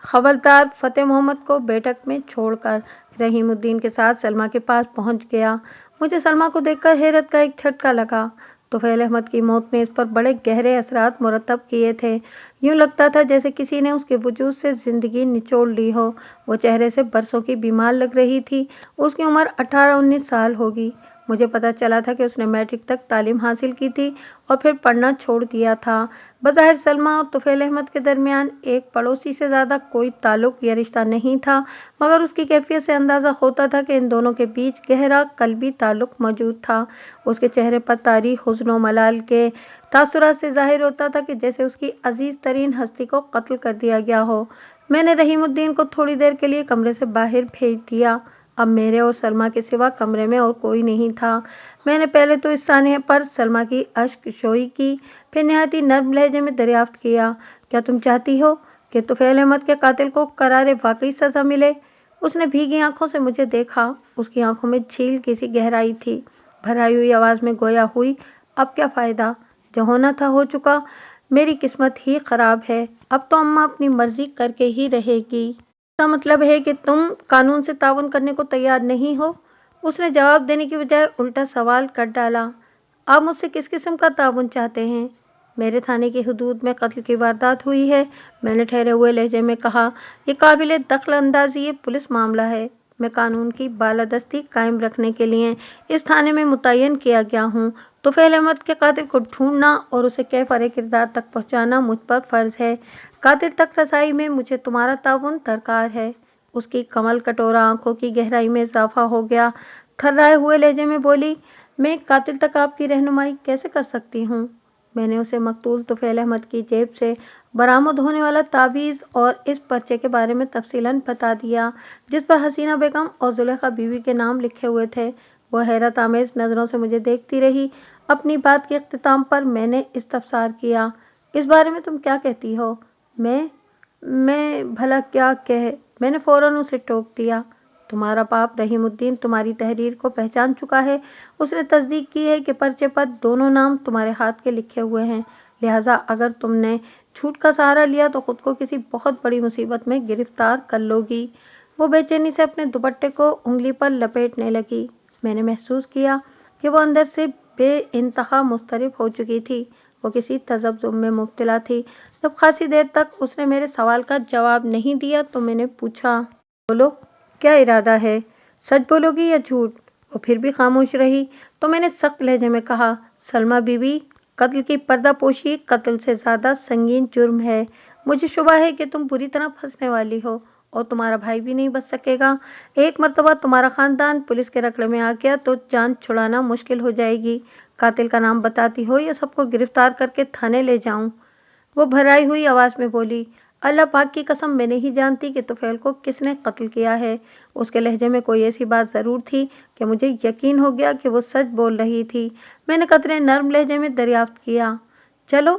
हवलदार फतेह मोहम्मद को बैठक में छोड़कर रहीमुद्दीन के साथ सलमा के पास पहुंच गया। मुझे सलमा को देखकर हैरत का एक झटका लगा। तुफैल अहमद की मौत ने इस पर बड़े गहरे असरात मुरतब किए थे। यूं लगता था जैसे किसी ने उसके वजूद से जिंदगी निचोड़ ली हो। वो चेहरे से बरसों की बीमार लग रही थी। उसकी उम्र 18-19 साल होगी। मुझे पता चला था कि उसने मैट्रिक तक तालीम हासिल की थी और फिर पढ़ना छोड़ दिया था। बज़ाहिर सलमा और तुफैल अहमद के दरमियान एक पड़ोसी से ज़्यादा कोई ताल्लुक या रिश्ता नहीं था, मगर उसकी कैफियत से अंदाज़ा होता था कि इन दोनों के बीच गहरा कल्बी ताल्लुक मौजूद था। उसके चेहरे पर तारीख हुस्न व मलाल के तासुरात से ज़ाहिर होता था कि जैसे उसकी अजीज़ तरीन हस्ती को कत्ल कर दिया गया हो। मैंने रहीमुद्दीन को थोड़ी देर के लिए कमरे से बाहर भेज दिया। अब मेरे और सलमा के सिवा कमरे में और कोई नहीं था। मैंने पहले तो इस सानिया पर सलमा की अश्कशोई की, फिर निहायत ही नर्म लहजे में दरियाफ्त किया, क्या तुम चाहती हो कि तुफैल अहमद के कातिल को करारे वाकई सज़ा मिले? उसने भीगी आंखों से मुझे देखा। उसकी आंखों में झील की सी गहराई थी। भराई हुई आवाज़ में गोया हुई, अब क्या फ़ायदा? जो होना था हो चुका। मेरी किस्मत ही ख़राब है। अब तो अम्मा अपनी मर्जी करके ही रहेगी। इसका मतलब है कि तुम कानून से ताउन करने को तैयार नहीं हो? उसने जवाब देने की बजाय उल्टा सवाल कर डाला। आप मुझसे किस किस्म का ताउन चाहते हैं? मेरे थाने की हदूद में कत्ल की वारदात हुई है, मैंने ठहरे हुए लहजे में कहा। ये काबिल दखल अंदाजी ये पुलिस मामला है। मैं कानून की बालादस्ती कायम रखने के लिए इस थाने में मुतय्यन किया गया हूँ। तुफैल अहमद के कातिल को ढूंढना और उसे कैफ़र किरदार तक पहुँचाना मुझ पर फ़र्ज है। कातिल तक रसाई में मुझे तुम्हारा ताउन दरकार है। उसकी कमल कटोरा आंखों की गहराई में इजाफा हो गया। थर्राए हुए लहजे में बोली, मैं एक कातिल तक आपकी रहनुमाई कैसे कर सकती हूँ? मैंने उसे मकतूल तुफैल अहमद की जेब से बरामद होने वाला ताबीज़ और इस पर्चे के बारे में तफसीलन बता दिया, जिस पर हसीना बेगम और जुलेखा बीवी के नाम लिखे हुए थे। वह हैरत आमेज नज़रों से मुझे देखती रही। अपनी बात के इख्तिताम पर मैंने इस्तफसार किया, इस बारे में तुम क्या कहती हो? मैं भला क्या कह? मैंने फौरन उसे टोक दिया। तुम्हारा बाप रहीमुद्दीन तुम्हारी तहरीर को पहचान चुका है। उसने तस्दीक की है कि पर्चे पर दोनों नाम तुम्हारे हाथ के लिखे हुए हैं। लिहाजा अगर तुमने झूठ का सहारा लिया तो खुद को किसी बहुत बड़ी मुसीबत में गिरफ्तार कर लोगी। वो बेचैनी से अपने दुपट्टे को उंगली पर लपेटने लगी। मैंने महसूस किया कि वो अंदर से बेइंतहा मुस्तरब हो चुकी थी। वो किसी तज़ब्ज़ुब में मुब्तला थी। जब खासी देर तक उसने मेरे सवाल का जवाब नहीं दिया तो मैंने पूछा, बोलो, क्या इरादा है? सच बोलोगी या झूठ? वो फिर भी खामोश रही। तो मैंने सख्त लहजे में कहा, सलमा बीवी, कत्ल की पर्दापोशी कत्ल से ज़्यादा संगीन जुर्म है। मुझे शुबा है कि तुम बुरी तरह फंसने वाली हो और तुम्हारा भाई भी नहीं बच सकेगा। एक मर्तबा तुम्हारा खानदान पुलिस के रकड़े में आ गया तो जान छुड़ाना मुश्किल हो जाएगी। कातिल का नाम बताती हो या सबको गिरफ्तार करके थाने ले जाऊं? वो भराई हुई आवाज में बोली, अल्लाह पाक की कसम, मैं नहीं जानती कि तुफैल को किसने कत्ल किया है। उसके लहजे में कोई ऐसी बात जरूर थी कि मुझे यकीन हो गया कि वो सच बोल रही थी। मैंने कतरे नर्म लहजे में दरियाफ्त किया, चलो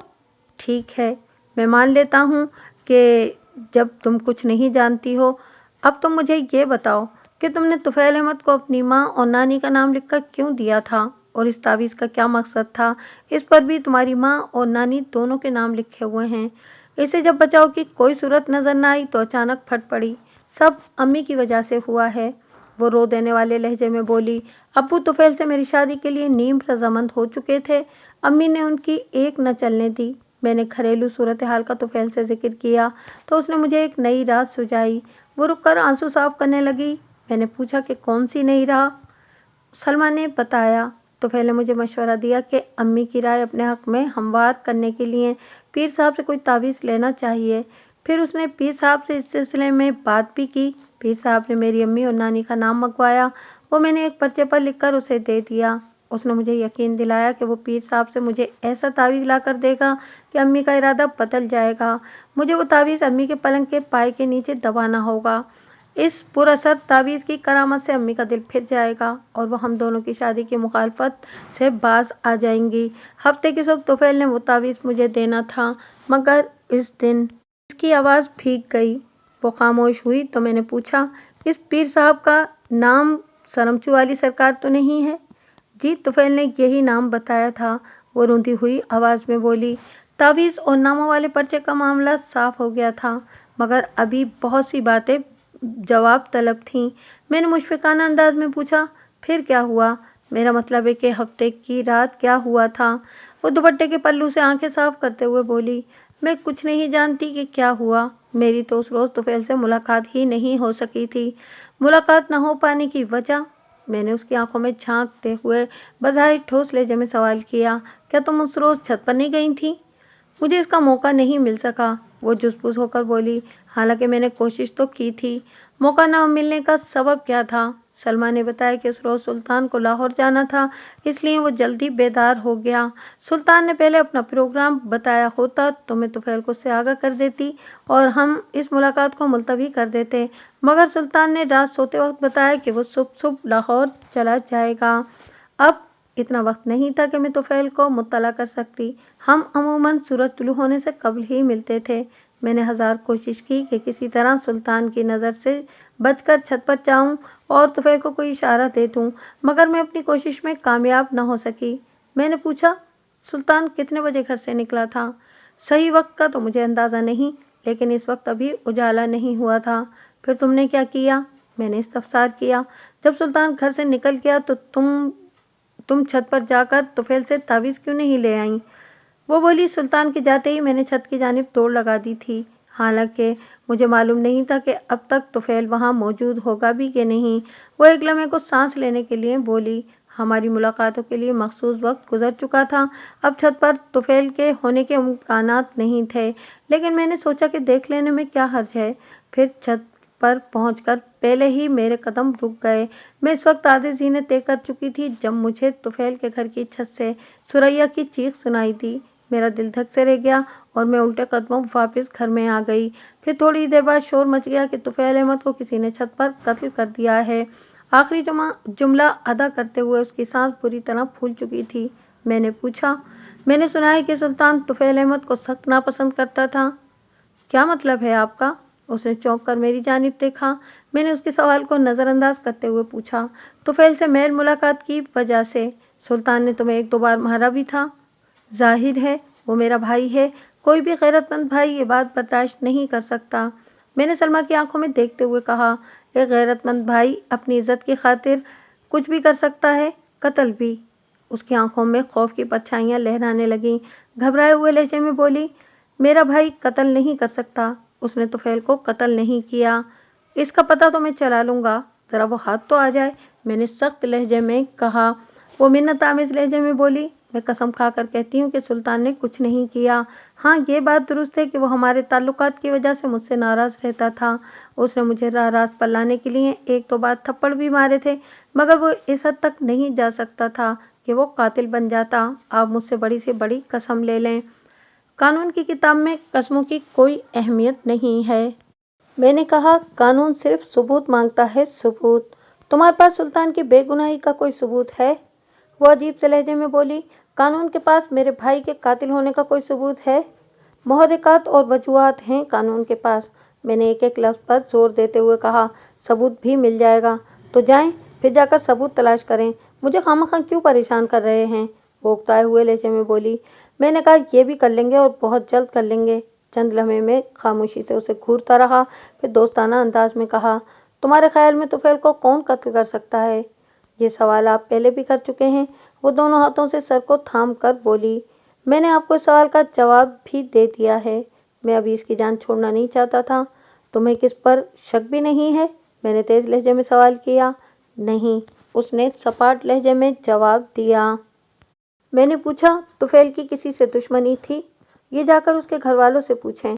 ठीक है, मैं मान लेता हूँ कि जब तुम कुछ नहीं जानती हो। अब तुम मुझे ये बताओ कि तुमने तुफैल अहमद को अपनी माँ और नानी का नाम लिखकर क्यों दिया था और इस तावीज़ का क्या मकसद था? इस पर भी तुम्हारी माँ और नानी दोनों के नाम लिखे हुए हैं। इसे जब बचाव की कोई सूरत नजर न आई तो अचानक फट पड़ी, सब अम्मी की वजह से हुआ है। वो रो देने वाले लहजे में बोली, अब्बू तुफैल से मेरी शादी के लिए नीम रजामंद हो चुके थे। अम्मी ने उनकी एक न चलने दी। मैंने घरेलू सूरत हाल का तुफैल से जिक्र किया तो उसने मुझे एक नई राह सुझाई। वो रुककर आंसू साफ करने लगी। मैंने पूछा कि कौन सी नई राह? सलमा ने बताया तो पहले मुझे मशवरा दिया कि अम्मी की राय अपने हक में हमवार करने के लिए पीर साहब से कोई तावीज़ लेना चाहिए। फिर उसने पीर साहब से इस सिलसिले में बात भी की। पीर साहब ने मेरी अम्मी और नानी का नाम मंगवाया। वो मैंने एक पर्चे पर लिखकर उसे दे दिया। उसने मुझे यकीन दिलाया कि वो पीर साहब से मुझे ऐसा तावीज़ ला कर देगा कि अम्मी का इरादा बदल जाएगा। मुझे वो तावीज़ अम्मी के पलंग के पाए के नीचे दबाना होगा। इस पुरअसर तावीज़ की करामत से अम्मी का दिल फिर जाएगा और वो हम दोनों की शादी की मुखालफत से बाज आ जाएंगी। हफ्ते की सुबह तुफैल ने वो तावीज़ मुझे देना था, मगर इस दिन इसकी आवाज़ भीग गई। वो खामोश हुई तो मैंने पूछा, इस पीर साहब का नाम सरमचू वाली सरकार तो नहीं है? जी, तुफैल ने यही नाम बताया था। वो रूंधी हुई आवाज़ में बोली, तावीज़ और नामों वाले पर्चे का मामला साफ हो गया था, मगर अभी बहुत सी बातें जवाब तलब थीं। मैंने मुशफ़िक़ाना अंदाज में पूछा, फिर क्या हुआ? मेरा मतलब है कि हफ्ते की रात क्या हुआ था? वो दुपट्टे के पल्लू से आंखें साफ करते हुए बोली, मैं कुछ नहीं जानती कि क्या हुआ। मेरी तो उस रोज़ तुफैल से मुलाकात ही नहीं हो सकी थी। मुलाकात न हो पाने की वजह? मैंने उसकी आंखों में झांकते हुए बज़ाहिर ठोस लहजे में सवाल किया, क्या तुम उस रोज़ छत पर नहीं गई थी? मुझे इसका मौका नहीं मिल सका, वो जुस्पुस होकर बोली, हालांकि मैंने कोशिश तो की थी। मौका न मिलने का सबब क्या था? सलमा ने बताया कि उस रोज़ सुल्तान को लाहौर जाना था, इसलिए वो जल्दी बेदार हो गया। सुल्तान ने पहले अपना प्रोग्राम बताया होता तो मैं तुफैल को उससे आगाह कर देती और हम इस मुलाकात को मुलतवी कर देते, मगर सुल्तान ने रात सोते वक्त बताया कि वो सुबह लाहौर चला जाएगा। अब इतना वक्त नहीं था कि मैं तुफैल को मुत्तला कर सकती। हम अमूमन सूरज तुलू होने से कबल ही मिलते थे। मैंने हजार कोशिश की कि किसी तरह सुल्तान की नज़र से बचकर छत पर जाऊं और तुफैल को कोई इशारा दे दूं, मगर मैं अपनी कोशिश में कामयाब न हो सकी। मैंने पूछा, सुल्तान कितने बजे घर से निकला था? सही वक्त का तो मुझे अंदाज़ा नहीं, लेकिन इस वक्त अभी उजाला नहीं हुआ था। फिर तुमने क्या किया? मैंने इस्तफसार किया। जब सुल्तान घर से निकल गया तो तुम छत पर जाकर तुफैल से तावीज़ क्यों नहीं ले आई? वो बोली, सुल्तान के जाते ही मैंने छत की जानिब दौड़ लगा दी थी, हालांकि मुझे मालूम नहीं था कि अब तक तुफैल वहां मौजूद होगा भी कि नहीं। वो एक लम्हे को सांस लेने के लिए बोली, हमारी मुलाकातों के लिए मखसूस वक्त गुजर चुका था। अब छत पर तुफैल के होने के इम्कानात नहीं थे, लेकिन मैंने सोचा कि देख लेने में क्या हर्ज है। फिर छत पर पहुंचकर पहले ही मेरे कदम रुक गए। मैं इस वक्त आधे सीने तय कर चुकी थी जब मुझे तुफैल के घर की छत से सुरैया की चीख सुनाई दी। मेरा दिल धक से रह गया और मैं उल्टे कदमों वापस घर में आ गई। फिर थोड़ी देर बाद शोर मच गया कि तुफैल अहमद को किसी ने छत पर कत्ल कर दिया है। आखिरी जुमला अदा करते हुए उसकी सांस बुरी तरह फूल चुकी थी। मैंने पूछा, मैंने सुना है कि सुल्तान तुफैल अहमद को सख्त नापसंद करता था। क्या मतलब है आपका? उसने चौंक कर मेरी जानिब देखा। मैंने उसके सवाल को नज़रअंदाज करते हुए पूछा, तुफैल से मेल मुलाकात की वजह से सुल्तान ने तुम्हें 1-2 बार मारा भी था। जाहिर है वो मेरा भाई है। कोई भी गैरतमंद भाई ये बात बर्दाश्त नहीं कर सकता। मैंने सलमा की आंखों में देखते हुए कहा, एक गैरतमंद भाई अपनी इज्जत की खातिर कुछ भी कर सकता है, कत्ल भी। उसकी आंखों में खौफ की परछाइयां लहराने लगीं। घबराए हुए लहजे में बोली, मेरा भाई कत्ल नहीं कर सकता। उसने तुफैल को कत्ल नहीं किया। इसका पता तो मैं चला लूंगा, जरा वो हाथ तो आ जाए, मैंने सख्त लहजे में कहा। वो मिन्नत आमेज लहजे में बोली, मैं कसम खाकर कहती हूँ कि सुल्तान ने कुछ नहीं किया। हाँ, ये बात दुरुस्त है कि वो हमारे ताल्लुकात की वजह से मुझसे नाराज रहता था। उसने मुझे राह रास्त पर लाने के लिए 1-2 बार थप्पड़ भी मारे थे, मगर वो इस हद तक नहीं जा सकता था कि वो कातिल बन जाता। आप मुझसे बड़ी से बड़ी कसम ले लें, कानून की किताब में कसमों की कोई अहमियत नहीं है। मैंने कहा, कानून सिर्फ सबूत मांगता है, सबूत। तुम्हारे पास सुल्तान की बेगुनाही का कोई सबूत है? वो अजीब से लहजे में बोली, कानून के पास मेरे भाई के कातिल होने का कोई सबूत है? मुहर्रिकात और वजूहात हैं कानून के पास। मैंने एक-एक लफ्ज़ पर जोर देते हुए कहा, सबूत भी मिल जाएगा। तो जाएं, फिर जाकर सबूत तलाश करें। मुझे खामखा क्यों परेशान कर रहे हैं? वो उकताए हुए लहजे में बोली। मैंने कहा, ये भी कर लेंगे और बहुत जल्द कर लेंगे। चंद लम्हे में खामोशी से उसे घूरता रहा, फिर दोस्ताना अंदाज में कहा, तुम्हारे ख्याल में तुफैल को कौन कत्ल कर सकता है? ये सवाल आप पहले भी कर चुके हैं। वो दोनों हाथों से सर को थाम कर बोली, मैंने आपको इस सवाल का जवाब भी दे दिया है। मैं अभी इसकी जान छोड़ना नहीं चाहता था। तुम्हें किस पर शक भी नहीं है? मैंने तेज लहजे में सवाल किया। नहीं, उसने सपाट लहजे में जवाब दिया। मैंने पूछा, तुफैल की किसी से दुश्मनी थी? ये जाकर उसके घर वालों से पूछें।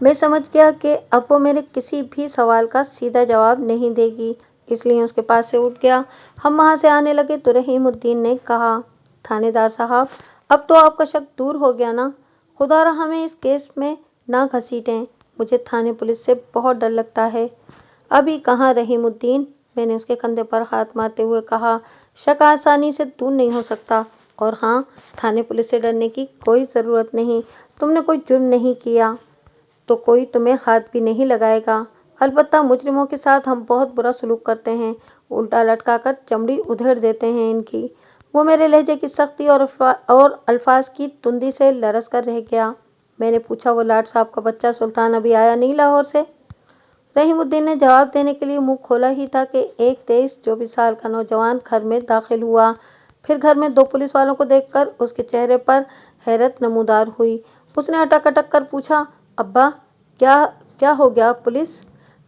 मैं समझ गया कि अब वो मेरे किसी भी सवाल का सीधा जवाब नहीं देगी, इसलिए उसके पास से उठ गया। हम वहां से आने लगे तो रहीमुद्दीन ने कहा, थानेदार साहब, अब तो आपका शक दूर हो गया ना? खुदारा हमें इस केस में ना घसीटें। मुझे थाने पुलिस से बहुत डर लगता है। अभी कहाँ रहीमुद्दीन? मैंने उसके कंधे पर हाथ मारते हुए कहा, शक आसानी से दूर नहीं हो सकता। और हाँ, थाने पुलिस से डरने की कोई ज़रूरत नहीं। तुमने कोई जुर्म नहीं किया तो कोई तुम्हें हाथ भी नहीं लगाएगा। अलबत्ता मुजरिमों के साथ हम बहुत बुरा सलूक करते हैं, उल्टा लटकाकर चमड़ी उधेड़ देते हैं इनकी। वो मेरे लहजे की सख्ती और अल्फाज की तुंदी से लरस कर रह गया। मैंने पूछा, वो लाट साहब का बच्चा सुल्तान अभी आया नहीं लाहौर से? रहीमुद्दीन ने जवाब देने के लिए मुंह खोला ही था कि एक 23-24 साल का नौजवान घर में दाखिल हुआ। फिर घर में 2 पुलिस वालों को देखकर उसके चेहरे पर हैरत नमूदार हुई। उसने अटक अटक कर पूछा, अब्बा, क्या क्या हो गया? पुलिस?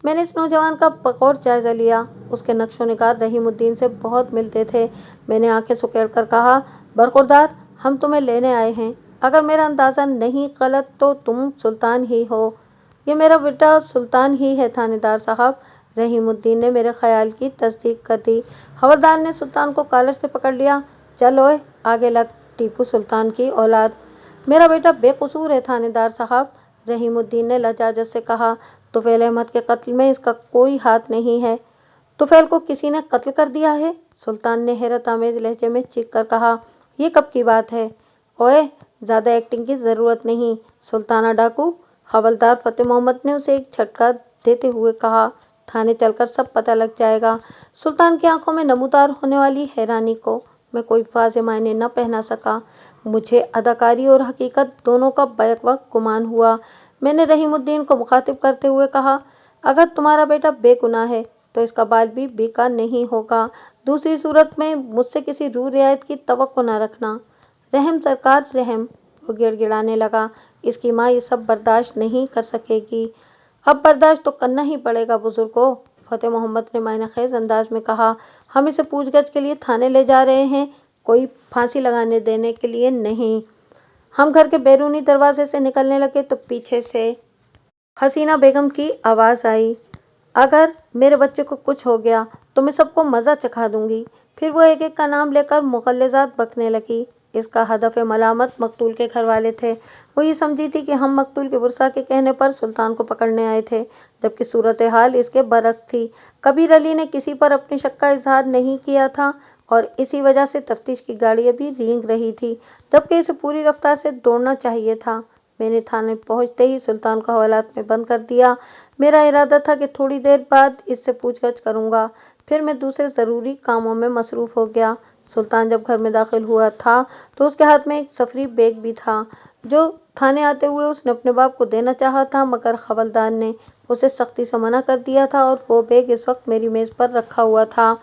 मैंने इस नौजवान का बगौर जायजा लिया। उसके नक्शो निगार रहीमुद्दीन से बहुत मिलते थे। मैंने आंखें सुकेड़ कर कहा, बरखुरदार, हम तुम्हें लेने आए हैं। अगर मेरा अंदाजा नहीं गलत तो तुम सुल्तान ही हो। ये मेरा बेटा सुल्तान ही है थानेदार साहब। रहीमुद्दीन ने मेरे ख्याल की तस्दीक कर दी। हवलदार ने सुल्तान को कॉलर से पकड़ लिया। चल ओए, आगे लग, टीपू सुल्तान की औलाद। मेरा बेटा बेकसूर है थानेदार साहब, रहीमुद्दीन ने लजाजत से कहा। तुफैल अहमद के कत्ल में इसका कोई हाथ नहीं है। तुफैल को किसी ने कत्ल कर दिया है? सुल्तान ने हैरत आमेज लहजे में चीख कर कहा। ये कब की बात है? ओए, ज्यादा एक्टिंग की जरूरत नहीं। सुल्ताना डाकू? हवलदार फतेह मोहम्मद ने उसे एक झटका देते हुए कहा। थाने चलकर सब पता लग जाएगा। सुल्तान की आंखों में नमूदार होने वाली हैरानी को मैं कोई वाज़ेह मायने न पहना सका। मुझे अदाकारी और हकीकत दोनों का बैक वक्त गुमान हुआ। मैंने रहीमुद्दीन को मुखातिब करते हुए कहा, अगर तुम्हारा बेटा बेगुनाह है तो इसका बाल भी बेकार नहीं होगा। दूसरी सूरत में मुझसे किसी रू रियायत की तवक्को न रखना। रहम सरकार, रहम। वो गिड़गिड़ाने लगा। इसकी माँ ये सब बर्दाश्त नहीं कर सकेगी। अब बर्दाश्त तो करना ही पड़ेगा बुजुर्गो, फतेह मोहम्मद ने मायने खेज अंदाज में कहा। हम इसे पूछगछ के लिए थाने ले जा रहे हैं, कोई फांसी लगाने देने के लिए नहीं। हम घर के बैरूनी दरवाजे से निकलने लगे तो पीछे से हसीना बेगम की आवाज़ आई। अगर मेरे बच्चे को कुछ हो गया तो मैं सबको मज़ा चखा दूंगी। फिर वो एक एक का नाम लेकर मुग़ल्लिज़ात बकने लगी। इसका हदफ मलामत मकतूल के घर वाले थे। वो ये समझी थी कि हम मकतूल के बुरसा के कहने पर सुल्तान को पकड़ने आए थे, जबकि सूरत हाल इसके बरक्स थी। कबीर अली ने किसी पर अपने शक का इजहार नहीं किया था और इसी वजह से तफ्तीश की गाड़ी अभी रेंग रही थी, जबकि इसे पूरी रफ्तार से दौड़ना चाहिए था। मैंने थाने पहुंचते ही सुल्तान को हवालात में बंद कर दिया। मेरा इरादा था कि थोड़ी देर बाद इससे पूछगछ करूंगा, फिर मैं दूसरे ज़रूरी कामों में मसरूफ़ हो गया। सुल्तान जब घर में दाखिल हुआ था तो उसके हाथ में एक सफरी बैग भी था, जो थाने आते हुए उसने अपने बाप को देना चाहा था, मगर हवलदार ने उसे सख्ती से मना कर दिया था और वो बैग इस वक्त मेरी मेज़ पर रखा हुआ था।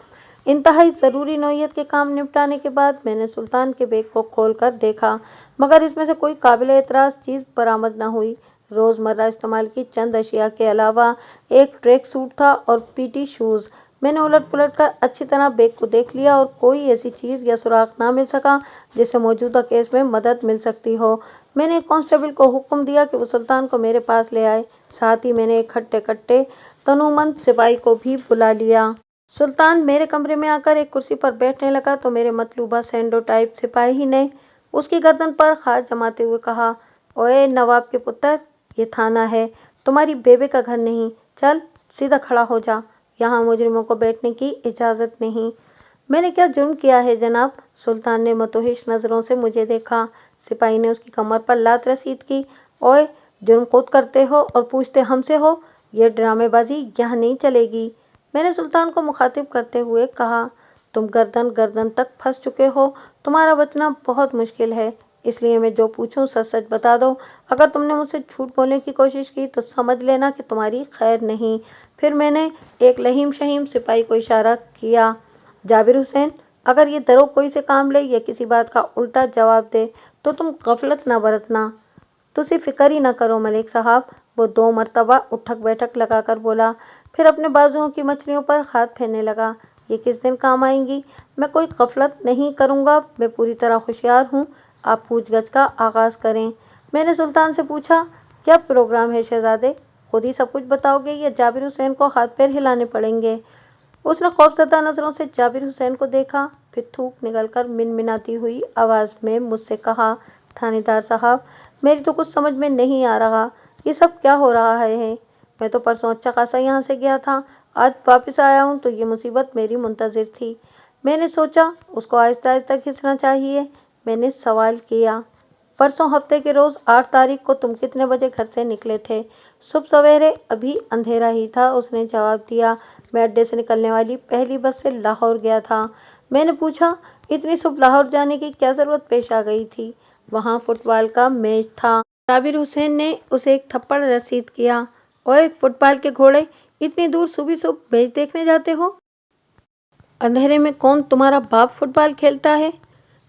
इंतहाई ज़रूरी नौइयत के काम निपटाने के बाद मैंने सुल्तान के बैग को खोल कर देखा, मगर इसमें से कोई काबिल एतराज़ चीज़ बरामद न हुई। रोज़मर्रा इस्तेमाल की चंद अशिया के अलावा एक ट्रैक सूट था और पीटी शूज़। मैंने उलट पुलट कर अच्छी तरह बैग को देख लिया और कोई ऐसी चीज़ या सुराग ना मिल सका जिससे मौजूदा केस में मदद मिल सकती हो। मैंने एक कांस्टेबल को हुक्म दिया कि वो सुल्तान को मेरे पास ले आए। साथ ही मैंने एक हट्टे कट्टे तनुमंद सिपाही को भी बुला लिया। सुल्तान मेरे कमरे में आकर एक कुर्सी पर बैठने लगा तो मेरे मतलूबा सैंडो टाइप सिपाही ने उसकी गर्दन पर हाथ जमाते हुए कहा, ओए नवाब के पुत्र, ये थाना है, तुम्हारी बेबे का घर नहीं। चल सीधा खड़ा हो जा, यहाँ मुजरिमों को बैठने की इजाज़त नहीं। मैंने क्या जुर्म किया है जनाब? सुल्तान ने मतोहिश नज़रों से मुझे देखा। सिपाही ने उसकी कमर पर लात रसीद की। ओए, जुर्म खुद करते हो और पूछते हमसे हो? ये ड्रामेबाजी यहाँ नहीं चलेगी। मैंने सुल्तान को मुखातिब करते हुए कहा, तुम गर्दन गर्दन तक फंस चुके हो, तुम्हारा बचना बहुत मुश्किल है, इसलिए मैं जो पूछूं सच सच बता दो। अगर तुमने मुझसे झूठ बोलने की कोशिश की तो समझ लेना कि तुम्हारी खैर नहीं। फिर मैंने एक लहीम शहीम सिपाही को इशारा किया, जाबिर हुसैन, अगर ये दरो कोई से काम ले या किसी बात का उल्टा जवाब दे तो तुम गफलत न बरतना। तुसी फिक्र ही न करो मलिक साहब। वो 2 मरतबा उठक बैठक लगाकर बोला, फिर अपने बाजुओं की मछलियों पर हाथ फेरने लगा। ये किस दिन काम आएंगी? मैं कोई गफलत नहीं करूँगा, मैं पूरी तरह होशियार हूँ। आप पूछगछ का आगाज़ करें। मैंने सुल्तान से पूछा, क्या प्रोग्राम है शहजादे? खुद ही सब कुछ बताओगे या जाबिर हुसैन को हाथ पैर हिलाने पड़ेंगे? उसने खौफजदा नज़रों से जाबिर हुसैन को देखा, फिर थूक निकलकर मिनमिनाती हुई आवाज़ में मुझसे कहा, थानेदार साहब, मेरी तो कुछ समझ में नहीं आ रहा, ये सब क्या हो रहा है? मैं तो परसों अच्छा खासा यहाँ से गया था, आज वापस आया हूँ तो ये मुसीबत मेरी मुंतज़िर थी। मैंने सोचा उसको आहिस्ता आहिस्ता खींचना चाहिए। मैंने सवाल किया, परसों हफ्ते के रोज़ 8 तारीख को तुम कितने बजे घर से निकले थे? सुबह सवेरे, अभी अंधेरा ही था, उसने जवाब दिया। मैं अड्डे से निकलने वाली पहली बस से लाहौर गया था। मैंने पूछा, इतनी सुबह लाहौर जाने की क्या ज़रूरत पेश आ गई थी? वहाँ फुटबॉल का मैच था। जाबिर हुसैन ने उसे एक थप्पड़ रसीद किया। ओए फुटबॉल के घोड़े, इतनी दूर सुबह सुबह मैच देखने जाते हो? अंधेरे में कौन तुम्हारा बाप फुटबॉल खेलता है?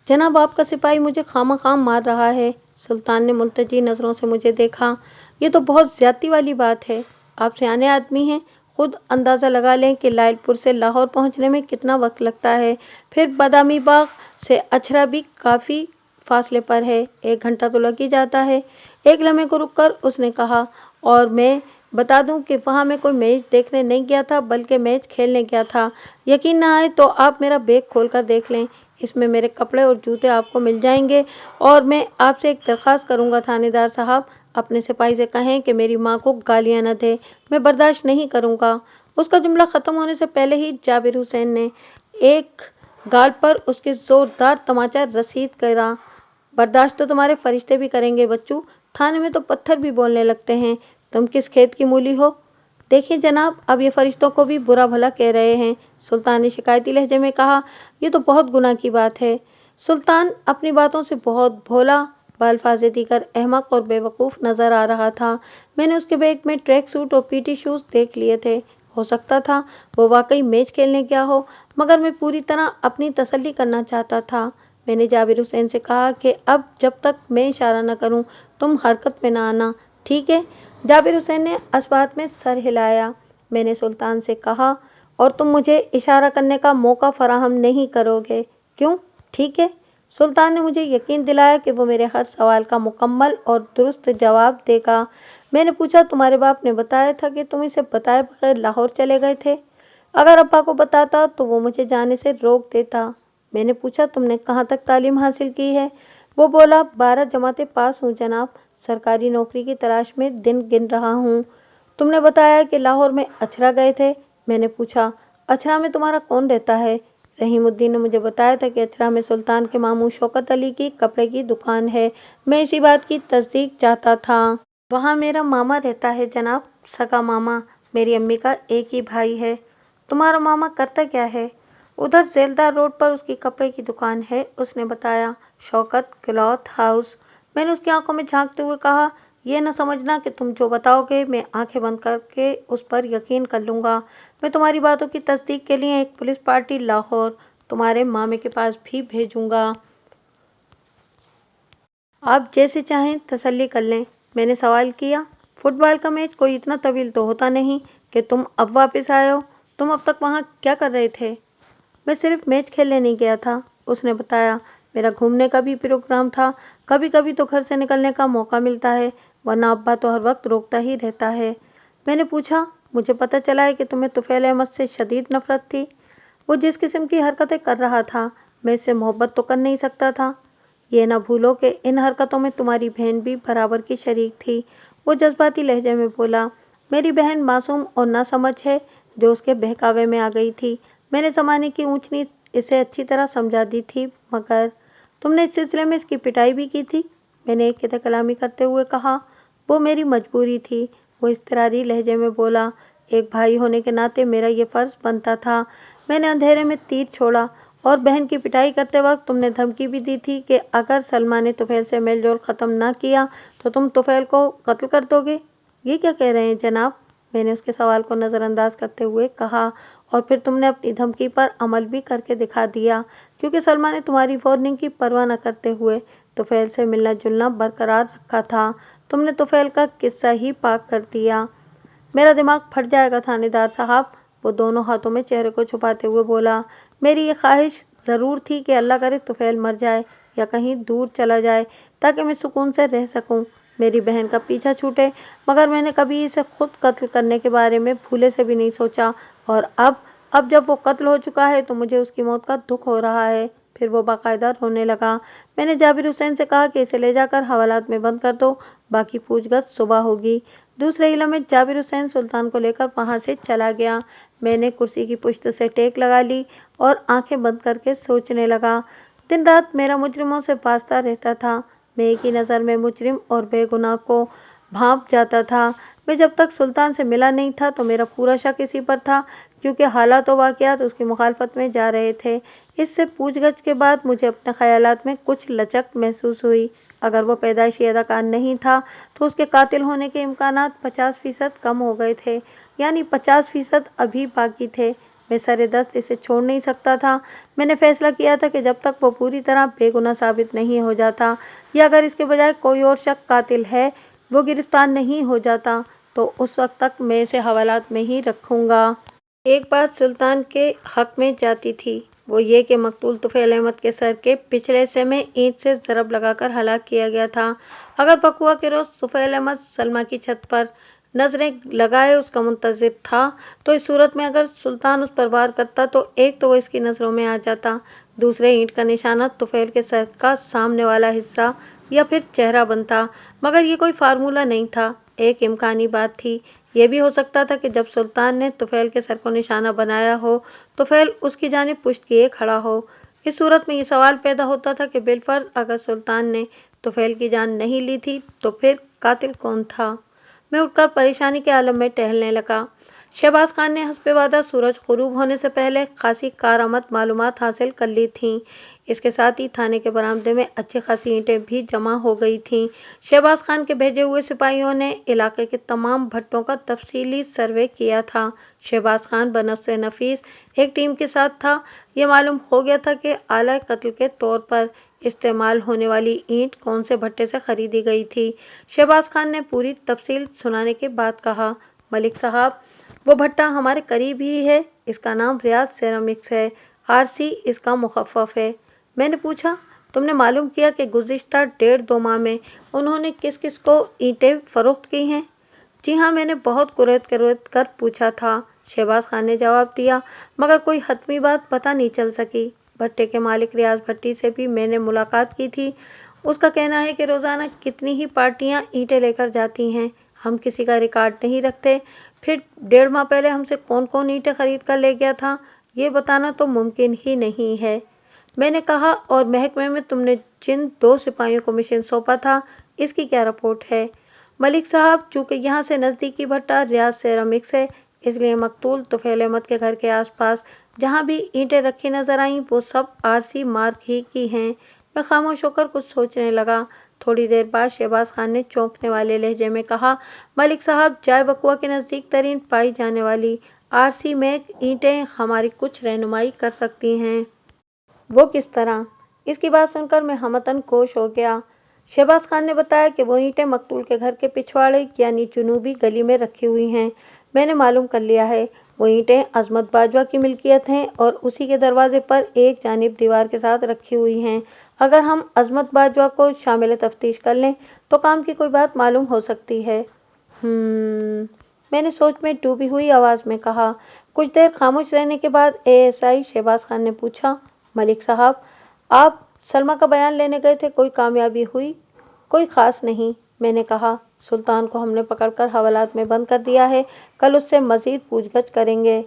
जनाब, आपका सिपाही मुझे खामखा मार रहा है। सुल्तान ने मुल्तजी नज़रों से मुझे देखा। ये तो बहुत ज्यादती वाली बात है। आप सियाने आदमी हैं, खुद अंदाज़ा लगा लें कि लायलपुर से लाहौर पहुंचने में कितना वक्त लगता है। फिर बादामी बाग से अछरा भी काफ़ी फासले पर है, 1 घंटा तो लग ही जाता है। एक लम्हे को रुककर उसने कहा, और मैं बता दूं कि वहां मैं कोई मैच देखने नहीं गया था, बल्कि मैच खेलने गया था। यकीन ना आए तो आप मेरा बैग खोल कर देख लें, इसमें मेरे कपड़े और जूते आपको मिल जाएंगे। और मैं आपसे एक दरख्वास्त करूंगा थानेदार साहब, अपने सिपाही से कहें कि मेरी माँ को गालियां न दे, मैं बर्दाश्त नहीं करूंगा। उसका जुमला ख़त्म होने से पहले ही जाबिर हुसैन ने एक गाल पर उसके जोरदार तमाचा रसीद करा। बर्दाश्त तो तुम्हारे फरिश्ते भी करेंगे बच्चू, थाने में तो पत्थर भी बोलने लगते हैं। तुम किस खेत की मूली हो? देखिए जनाब, अब ये फरिश्तों को भी बुरा भला कह रहे हैं। सुल्तान ने शिकायती लहजे में कहा, ये तो बहुत गुनाह की बात है। सुल्तान अपनी बातों से बहुत भोला, बाल्फाज़े दीगर अहमक और बेवकूफ़ नजर आ रहा था। मैंने उसके बैग में ट्रैक सूट और पीटी शूज़ देख लिए थे। हो सकता था वो वाकई मैच खेलने गया हो, मगर मैं पूरी तरह अपनी तसल्ली करना चाहता था। मैंने जाबिर हुसैन से कहा कि अब जब तक मैं इशारा न करूं तुम हरकत में न आना, ठीक है? जाबिर हुसैन ने असबात में सर हिलाया। मैंने सुल्तान से कहा, और तुम मुझे इशारा करने का मौका फराहम नहीं करोगे, क्यों? ठीक है। सुल्तान ने मुझे यकीन दिलाया कि वो मेरे हर सवाल का मुकम्मल और दुरुस्त जवाब देगा। मैंने पूछा, तुम्हारे बाप ने बताया था कि तुम इसे बताए बगैर लाहौर चले गए थे? अगर अब्बा को बताता तो वो मुझे जाने से रोक देता। मैंने पूछा, तुमने कहाँ तक तालीम हासिल की है? वो बोला, 12 जमातें पास हूँ जनाब, सरकारी नौकरी की तलाश में दिन गिन रहा हूँ। तुमने बताया कि लाहौर में अछरा गए थे। मैंने पूछा, अछरा में तुम्हारा कौन रहता है? रहीमुद्दीन ने मुझे बताया था कि अछरा में सुल्तान के मामू शौकत अली की कपड़े की दुकान है। मैं इसी बात की तस्दीक चाहता था। वहाँ मेरा मामा रहता है जनाब, सगा मामा। मेरी अम्मी का एक ही भाई है। तुम्हारा मामा करता क्या है? उधर जेलदार रोड पर उसकी कपड़े की दुकान है, उसने बताया। Shaukat cloth house. मैंने उसकी आंखों में झांकते हुए कहा, ये न समझना कि तुम जो बताओगे मैं आंखें बंद करके उस पर यकीन कर लूँगा। मैं तुम्हारी बातों की तस्दीक के लिए एक पुलिस पार्टी लाहौर तुम्हारे मामे के पास भी भेजूंगा। आप जैसे चाहें तसल्ली कर लें। मैंने सवाल किया, फुटबॉल का मैच कोई इतना तवील तो होता नहीं कि तुम अब वापस आए हो। तुम अब तक वहाँ क्या कर रहे थे? मैं सिर्फ मैच खेलने नहीं गया था, उसने बताया। मेरा घूमने का भी प्रोग्राम था। कभी कभी तो घर से निकलने का मौका मिलता है, वरना अब्बा तो हर वक्त रोकता ही रहता है। मैंने पूछा, मुझे पता चला है कि तुम्हें तुफैल अहमद से शदीद नफरत थी। वो जिस किस्म की हरकतें कर रहा था, मैं इससे मोहब्बत तो कर नहीं सकता था। ये ना भूलो कि इन हरकतों में तुम्हारी बहन भी बराबर की शरीक थी। वो जज्बाती लहजे में बोला। मेरी बहन मासूम और नासमझ है, जो उसके बहकावे में आ गई थी। मैंने ज़माने की ऊंच नीच इसे अच्छी तरह समझा दी थी, मगर तुमने इस सिलसिले में इसकी पिटाई भी की थी, मैंने एक किता कलामी करते हुए कहा। वो मेरी मजबूरी थी, वो इस्तरारी लहजे में बोला। एक भाई होने के नाते मेरा ये फ़र्ज़ बनता था। मैंने अंधेरे में तीर छोड़ा। और बहन की पिटाई करते वक्त तुमने धमकी भी दी थी कि अगर सलमा ने तुफैल से मेलजोल ख़त्म ना किया तो तुम तुफैल को कत्ल कर दोगे। ये क्या कह रहे हैं जनाब? मैंने उसके सवाल को नज़रअंदाज करते हुए कहा। और फिर तुमने अपनी धमकी पर अमल भी करके दिखा दिया, क्योंकि सलमा ने तुम्हारी वार्निंग की परवाह न करते हुए तुफैल से मिलना जुलना बरकरार रखा था। तुमने तुफैल का किस्सा ही पाक कर दिया। मेरा दिमाग फट जाएगा थानेदार साहब, वो दोनों हाथों में चेहरे को छुपाते हुए बोला। मेरी ये ख्वाहिश ज़रूर थी कि अल्लाह करे तुफैल मर जाए या कहीं दूर चला जाए, ताकि मैं सुकून से रह सकूं, मेरी बहन का पीछा छूटे। मगर मैंने कभी इसे खुद कत्ल करने के बारे में भूले से भी नहीं सोचा। और अब जब वो कत्ल हो चुका है तो मुझे उसकी मौत का दुख हो रहा है। फिर वो बाकायदा रोने लगा। मैंने जाबिर हुसैन से कहा कि इसे ले जाकर हवालात में बंद कर दो, बाकी पूछगछ सुबह होगी। दूसरे इलम में जाबिर हुसैन सुल्तान को लेकर वहां से चला गया। मैंने कुर्सी की पुश्त से टेक लगा ली और आंखें बंद करके सोचने लगा। दिन रात मेरा मुजरिमों से वास्ता रहता था। मैं एक ही नज़र में मुजरिम और बेगुनाह को भांप जाता था। मैं जब तक सुल्तान से मिला नहीं था तो मेरा पूरा शक इसी पर था, क्योंकि हालात और वाक़यात उसकी मुखालफत में जा रहे थे। इससे पूछगछ के बाद मुझे अपने ख्यालात में कुछ लचक महसूस हुई। अगर वो पैदाइशी अदाकार नहीं था तो उसके कातिल होने के इम्कानात 50% कम हो गए थे, यानी 50% अभी बाकी थे। मैं सरे दस्त इसे छोड़ नहीं सकता था। मैंने फैसला किया था कि जब तक वो पूरी तरह बेगुनाह साबित नहीं हो जाता, या अगर इसके बजाय कोई और शख्स कातिल है वो गिरफ्तार नहीं हो जाता, तो उस वक्त तक मैं इसे हवालात में ही रखूंगा। एक बात सुल्तान के हक में जाती थी, वो ये कि मकतूल तुफैल अहमद के सर के पिछले हिस्से में ईंट से ज़रब लगाकर हलाक किया गया था। अगर बकुआ के रोज़ तुफैल अहमद सलमा की छत पर नजरें लगाए उसका मुंतजिर था, तो इस सूरत में अगर सुल्तान उस पर वार करता तो एक तो वो इसकी नज़रों में आ जाता, दूसरे ईंट का निशाना तुफैल के सर का सामने वाला हिस्सा या फिर चेहरा बनता। मगर ये कोई फार्मूला नहीं था, एक इम्कानी बात थी। यह भी हो सकता था कि जब सुल्तान ने तुफैल के सर को निशाना बनाया हो, तुफैल उसकी जानिब पुश्त किए खड़ा हो। इस सूरत में ये सवाल पैदा होता था कि बिलफर्ज अगर सुल्तान ने तुफैल की जान नहीं ली थी तो फिर कातिल कौन था। मैं उठकर परेशानी के आलम में टहलने लगा। शहबाज खान ने हस्बे वादा सूरज गुरूब होने से पहले खासी कारआमद मालूमात हासिल कर ली थीं। इसके साथ ही थाने के बरामदे में अच्छी खासी ईंटें भी जमा हो गई थीं। शहबाज खान के भेजे हुए सिपाहियों ने इलाके के तमाम भट्टों का तफसीली सर्वे किया था। शहबाज खान बनफ्से नफीस एक टीम के साथ था। ये मालूम हो गया था कि आला कत्ल के तौर पर इस्तेमाल होने वाली ईंट कौन से भट्टे से खरीदी गई थी। शहबाज खान ने पूरी तफसील सुनाने के बाद कहा, मलिक साहब, वो भट्टा हमारे करीब ही है, इसका नाम रियाज सेरामिक्स है, आरसी इसका मुखफ़्फ़फ है। मैंने पूछा, तुमने मालूम किया कि गुज़िश्ता 1.5-2 माह में उन्होंने किस किस को ईंटें फरोख्त की हैं? जी हाँ, मैंने बहुत कुरेद कुरेद कर पूछा था, शहबाज खान ने जवाब दिया, मगर कोई हतमी बात पता नहीं चल सकी। भट्टे के मालिक रियाज भट्टी से भी मैंने मुलाकात की थी। उसका कहना है कि रोजाना कितनी ही पार्टियां ईंटें लेकर जाती हैं, हम किसी का रिकॉर्ड नहीं रखते। फिर 1.5 माह पहले हमसे कौन कौन ईंटें खरीद कर ले गया था, ये बताना तो मुमकिन ही नहीं है। मैंने कहा, और महकमे में तुमने जिन 2 सिपाहियों को मिशन सौंपा था, इसकी क्या रिपोर्ट है? मलिक साहब, चूंकि यहाँ से नज़दीकी भट्टा रियाज सेरामिक्स है, इसलिए मकतूल तुफैल अहमद के घर के आसपास जहाँ भी ईंटें रखी नजर आईं, वो सब आरसी मार्क ही की हैं। मैं खामोश होकर कुछ सोचने लगा। थोड़ी देर बाद शहबाज खान ने चौंकने वाले लहजे में कहा, मलिक साहब, जाय बकुआ के नज़दीक तरीन पाई जाने वाली आरसी मैक ईंटें हमारी कुछ रहनुमाई कर सकती हैं। वो किस तरह? इसकी बात सुनकर मैं हमतन गोश हो गया। शहबाज खान ने बताया कि वो ईंटें मकतूल के घर के पिछवाड़े यानी जुनूबी गली में रखी हुई हैं। मैंने मालूम कर लिया है, वो ईंटें अजमत बाजवा की मिल्कियत हैं और उसी के दरवाजे पर एक जानिब दीवार के साथ रखी हुई हैं। अगर हम अजमत बाजवा को शामिल तफ्तीश कर लें तो काम की कोई बात मालूम हो सकती है। मैंने सोच में डूबी हुई आवाज में कहा। कुछ देर खामोश रहने के बाद एएसआई शहबाज खान ने पूछा, मलिक साहब, आप सलमा का बयान लेने गए थे, कोई कामयाबी हुई? कोई खास नहीं, मैंने कहा। सुल्तान को हमने पकड़कर हवालात में बंद कर दिया है, कल उससे मजीद पूछगछ करेंगे।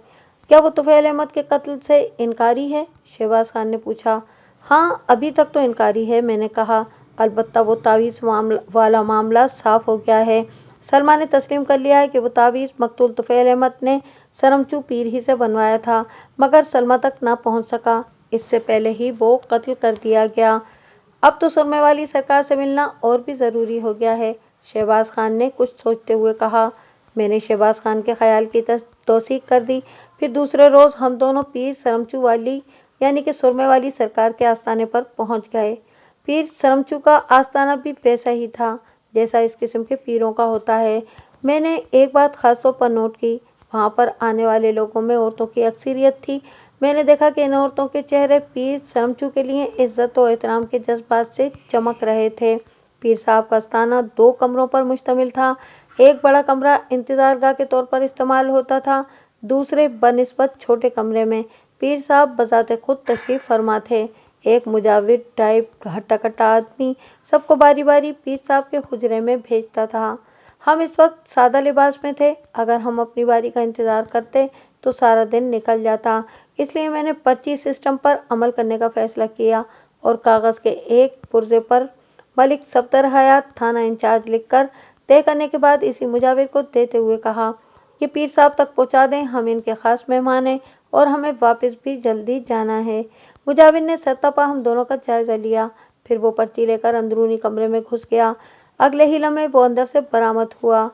क्या वो तुफैल अहमद के कत्ल से इनकारी है? शहबाज खान ने पूछा। हाँ, अभी तक तो इनकारी है, मैंने कहा। अलबत्ता वो तावीज़ वाला मामला साफ हो गया है। सलमा ने तस्लीम कर लिया है कि वो तावीज़ मकतूल तुफैल अहमद ने सरमचू पीर ही से बनवाया था, मगर सलमा तक ना पहुंच सका। इससे पहले ही वो कत्ल कर दिया गया। अब तो सुरमे वाली सरकार से मिलना और भी ज़रूरी हो गया है, शहबाज खान ने कुछ सोचते हुए कहा। मैंने शहबाज खान के ख्याल की तौसीक कर दी। फिर दूसरे रोज़ हम दोनों पीर सरमचू वाली यानी कि सुरमे वाली सरकार के आस्थाने पर पहुंच गए। पीर सरमचू का आस्थाना भी वैसा ही था जैसा इस किस्म के पीरों का होता है। मैंने एक बात खास तौर पर नोट की, वहाँ पर आने वाले लोगों में औरतों की अक्सरियत थी। मैंने देखा कि इन औरतों के चेहरे पीर सरमचू के लिए इज्जत और एहतराम के जज्बात से चमक रहे थे। पीर साहब का आस्थाना 2 कमरों पर मुश्तमिल था। एक बड़ा कमरा इंतज़ारगाह के तौर पर इस्तेमाल होता था। दूसरे बनिस्बत छोटे कमरे में पीर साहब बजाते खुद तशरीफ फरमा थे। एक मुजाविर टाइप हट्टा-कट्टा आदमी सबको बारी बारी पीर साहब के हुजरे में भेजता था। हम इस वक्त सादा लिबास में थे। अगर हम अपनी बारी का इंतज़ार करते तो सारा दिन निकल जाता। इसलिए मैंने पर्ची सिस्टम पर अमल करने का फैसला किया और कागज़ के एक पुर्जे पर मलिक सफदर हयात थाना इंचार्ज लिखकर तय करने के बाद इसी मुजाविर को देते हुए कहा कि पीर साहब तक पहुंचा दें, हम इनके खास मेहमान हैं और हमें वापस भी जल्दी जाना है। मुजाविर ने सरतपा हम दोनों का जायजा लिया, फिर वो पर्ची लेकर अंदरूनी कमरे में घुस गया। अगले ही लम्हे वो अंदर से बरामद हुआ।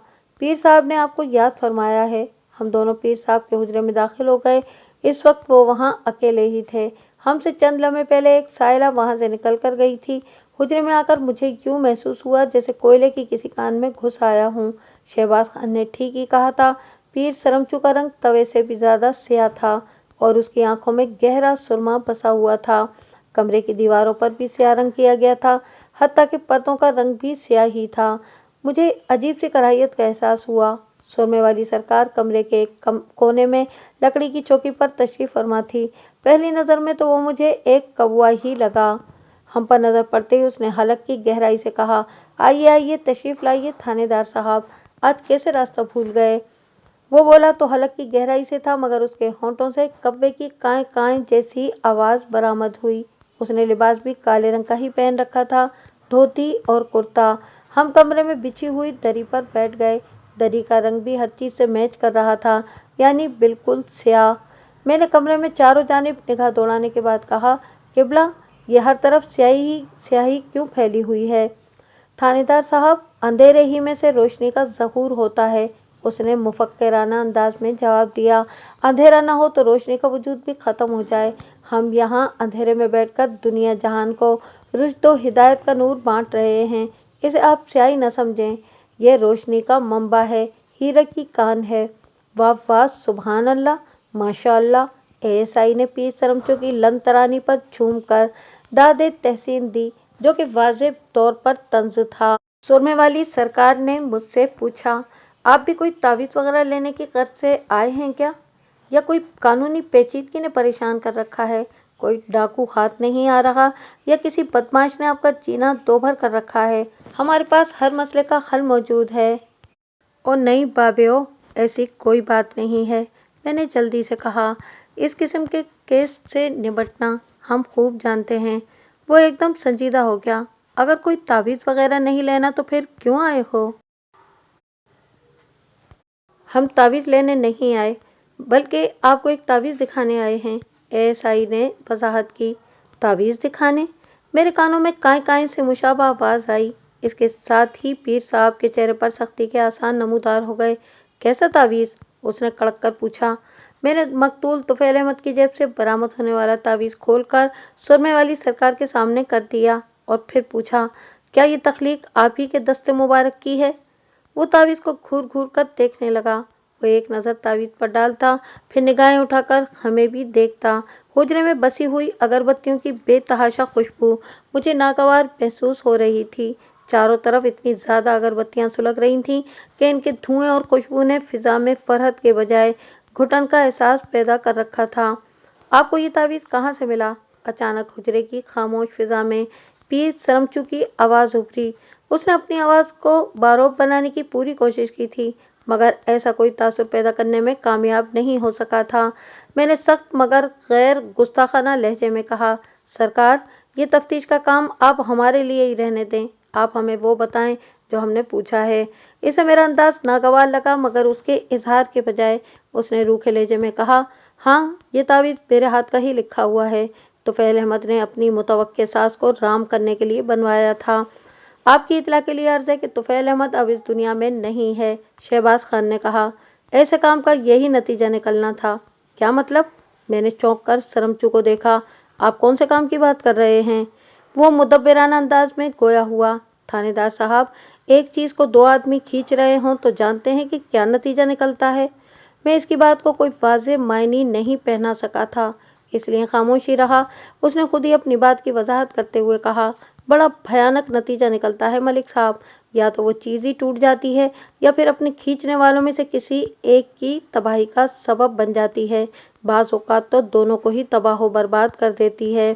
पीर साहब ने आपको याद फरमाया है। हम दोनों पीर साहब के हुजरे में दाखिल हो गए। इस वक्त वो वहाँ अकेले ही थे। हमसे चंद लम्हे पहले एक साइला वहाँ से निकल कर गई थी। हुजरे में आकर मुझे यूं महसूस हुआ जैसे कोयले की किसी कान में घुस आया हूँ। शहबाज खान ने ठीक ही कहा था। पीर सरमचू का रंग तवे से भी ज्यादा स्याह था और उसकी आंखों में गहरा सुरमा बसा हुआ था। कमरे की दीवारों पर भी स्याह रंग किया गया था, हत्ता कि पर्दों का रंग भी स्याह ही था। मुझे अजीब सी कराहियत का एहसास हुआ। सुरमे वाली सरकार कमरे के एक कोने में लकड़ी की चौकी पर तशरीफ फरमा थी। पहली नज़र में तो वो मुझे एक कौवा ही लगा। हम पर नज़र पड़ते ही उसने हलक की गहराई से कहा, आइए आइए, तशरीफ लाइए थानेदार साहब, आज कैसे रास्ता भूल गए? वो बोला तो हलक की गहराई से था, मगर उसके होंठों से कब्बे की काएं काएं जैसी आवाज़ बरामद हुई। उसने लिबास भी काले रंग का ही पहन रखा था, धोती और कुर्ता। हम कमरे में बिछी हुई दरी पर बैठ गए। दरी का रंग भी हर चीज़ से मैच कर रहा था, यानी बिल्कुल स्याह। मैंने कमरे में चारों जानिब निगाह दौड़ाने के बाद कहा, किबला, ये हर तरफ स्याही स्याही क्यों फैली हुई है? थानेदार साहब, अंधेरे ही में से रोशनी का ज़हूर होता है, उसने मुफक्किराना अंदाज में जवाब दिया। अंधेरा ना हो तो रोशनी का वजूद भी ख़त्म हो जाए। हम यहाँ अंधेरे में बैठकर दुनिया जहान को रुश्द व हिदायत का नूर बांट रहे हैं। इसे आप स्याही न समझें, यह रोशनी का मंबा है, हीरे की कान है। वाह वाह, सुबहान अल्लाह, माशा अल्लाह। एएसआई ने पीर सरमचू की लन तरानी पर झूम कर दादे तहसीन दी, जो कि वाज़ेह तौर पर तंज था। सुरमे वाली सरकार ने मुझसे पूछा, आप भी कोई तावीज़ वगैरह लेने की गर्ज से आए हैं क्या? या कोई कानूनी पेचीदगी ने परेशान कर रखा है? कोई डाकू हाथ नहीं आ रहा या किसी बदमाश ने आपका जीना दोभर कर रखा है? हमारे पास हर मसले का हल मौजूद है। और नहीं बाबेओ, ऐसी कोई बात नहीं है, मैंने जल्दी से कहा। इस किस्म के केस से निपटना हम खूब जानते हैं। वो एकदम संजीदा हो गया। अगर कोई तावीज़ वगैरह नहीं लेना तो फिर क्यों आए हो? हम तावीज़ लेने नहीं आए, बल्कि आपको एक तावीज़ दिखाने आए हैं, एएसआई ने वजाहत की। तावीज़ दिखाने? मेरे कानों में काएं काएं से मुशाबा आवाज़ आई। इसके साथ ही पीर साहब के चेहरे पर सख्ती के आसार नमूदार हो गए। कैसा तावीज़? उसने कड़क कर पूछा। मैंने मकतूल तुफैल अहमद की जेब से बरामद होने वाला तावीज़ खोलकर सुरमे वाली सरकार के सामने कर दिया और फिर पूछा, क्या ये तख्लीक आप ही के दस्ते मुबारक की है? वो तावीज़ को घूर घूर कर देखने लगा। वो एक नज़र तावीज़ पर डालता, फिर निगाहें उठाकर हमें भी देखता। हुजरे में बसी हुई अगरबत्तियों की बेतहाशा खुशबू मुझे नागवार महसूस हो रही थी। चारों तरफ इतनी ज़्यादा अगरबत्तियां सुलग रही थीं कि इनके धुएं और खुशबू ने फिजा में फरहत के बजाय घुटन का एहसास पैदा कर रखा था। आपको ये तावीज़ कहाँ से मिला? अचानक हुजरे की खामोश फिजा में पीर सरमचू की आवाज़ उभरी। उसने अपनी आवाज़ को बारोब बनाने की पूरी कोशिश की थी, मगर ऐसा कोई तासुर पैदा करने में कामयाब नहीं हो सका था। मैंने सख्त मगर गैर गुस्ताखाना लहजे में कहा, सरकार, ये तफ्तीश का काम आप हमारे लिए ही रहने दें। आप हमें वो बताएं जो हमने पूछा है। इसे मेरा अंदाज नागवार लगा, मगर उसके इजहार के बजाय उसने रूखे लहजे में कहा, हाँ, ये तावीज़ मेरे हाथ का ही लिखा हुआ है। तुफैल अहमद ने अपनी मुतवक्के सास को राम करने के लिए बनवाया था। आपकी इतला के लिए अर्ज है कि तुफैल अहमद अब इस दुनिया में नहीं है, शहबाज खान ने कहा। ऐसे काम का यही नतीजा निकलना था। क्या मतलब? मैंने चौंक कर सरमचू को देखा। आप कौन से काम की बात कर रहे हैं? वो मुदब्बिराना अंदाज में गोया हुआ। थानेदार साहब, एक चीज को दो आदमी खींच रहे हों तो जानते हैं कि क्या नतीजा निकलता है। मैं इसकी बात को कोई वाज़ेह मायने नहीं पहना सका था, इसलिए खामोशी रहा। उसने खुद ही अपनी बात की वजाहत करते हुए कहा, बड़ा भयानक नतीजा निकलता है मलिक साहब। या तो वो चीज़ ही टूट जाती है या फिर अपने खींचने वालों में से किसी एक की तबाही का सबब बन जाती है। बाज़ औक़ात तो दोनों को ही तबाह व बर्बाद कर देती है।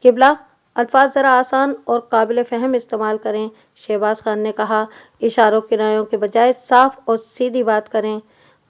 किबला, अल्फाज ज़रा आसान और काबिल फ़हम इस्तेमाल करें, शहबाज खान ने कहा। इशारों किनारों के बजाय साफ और सीधी बात करें।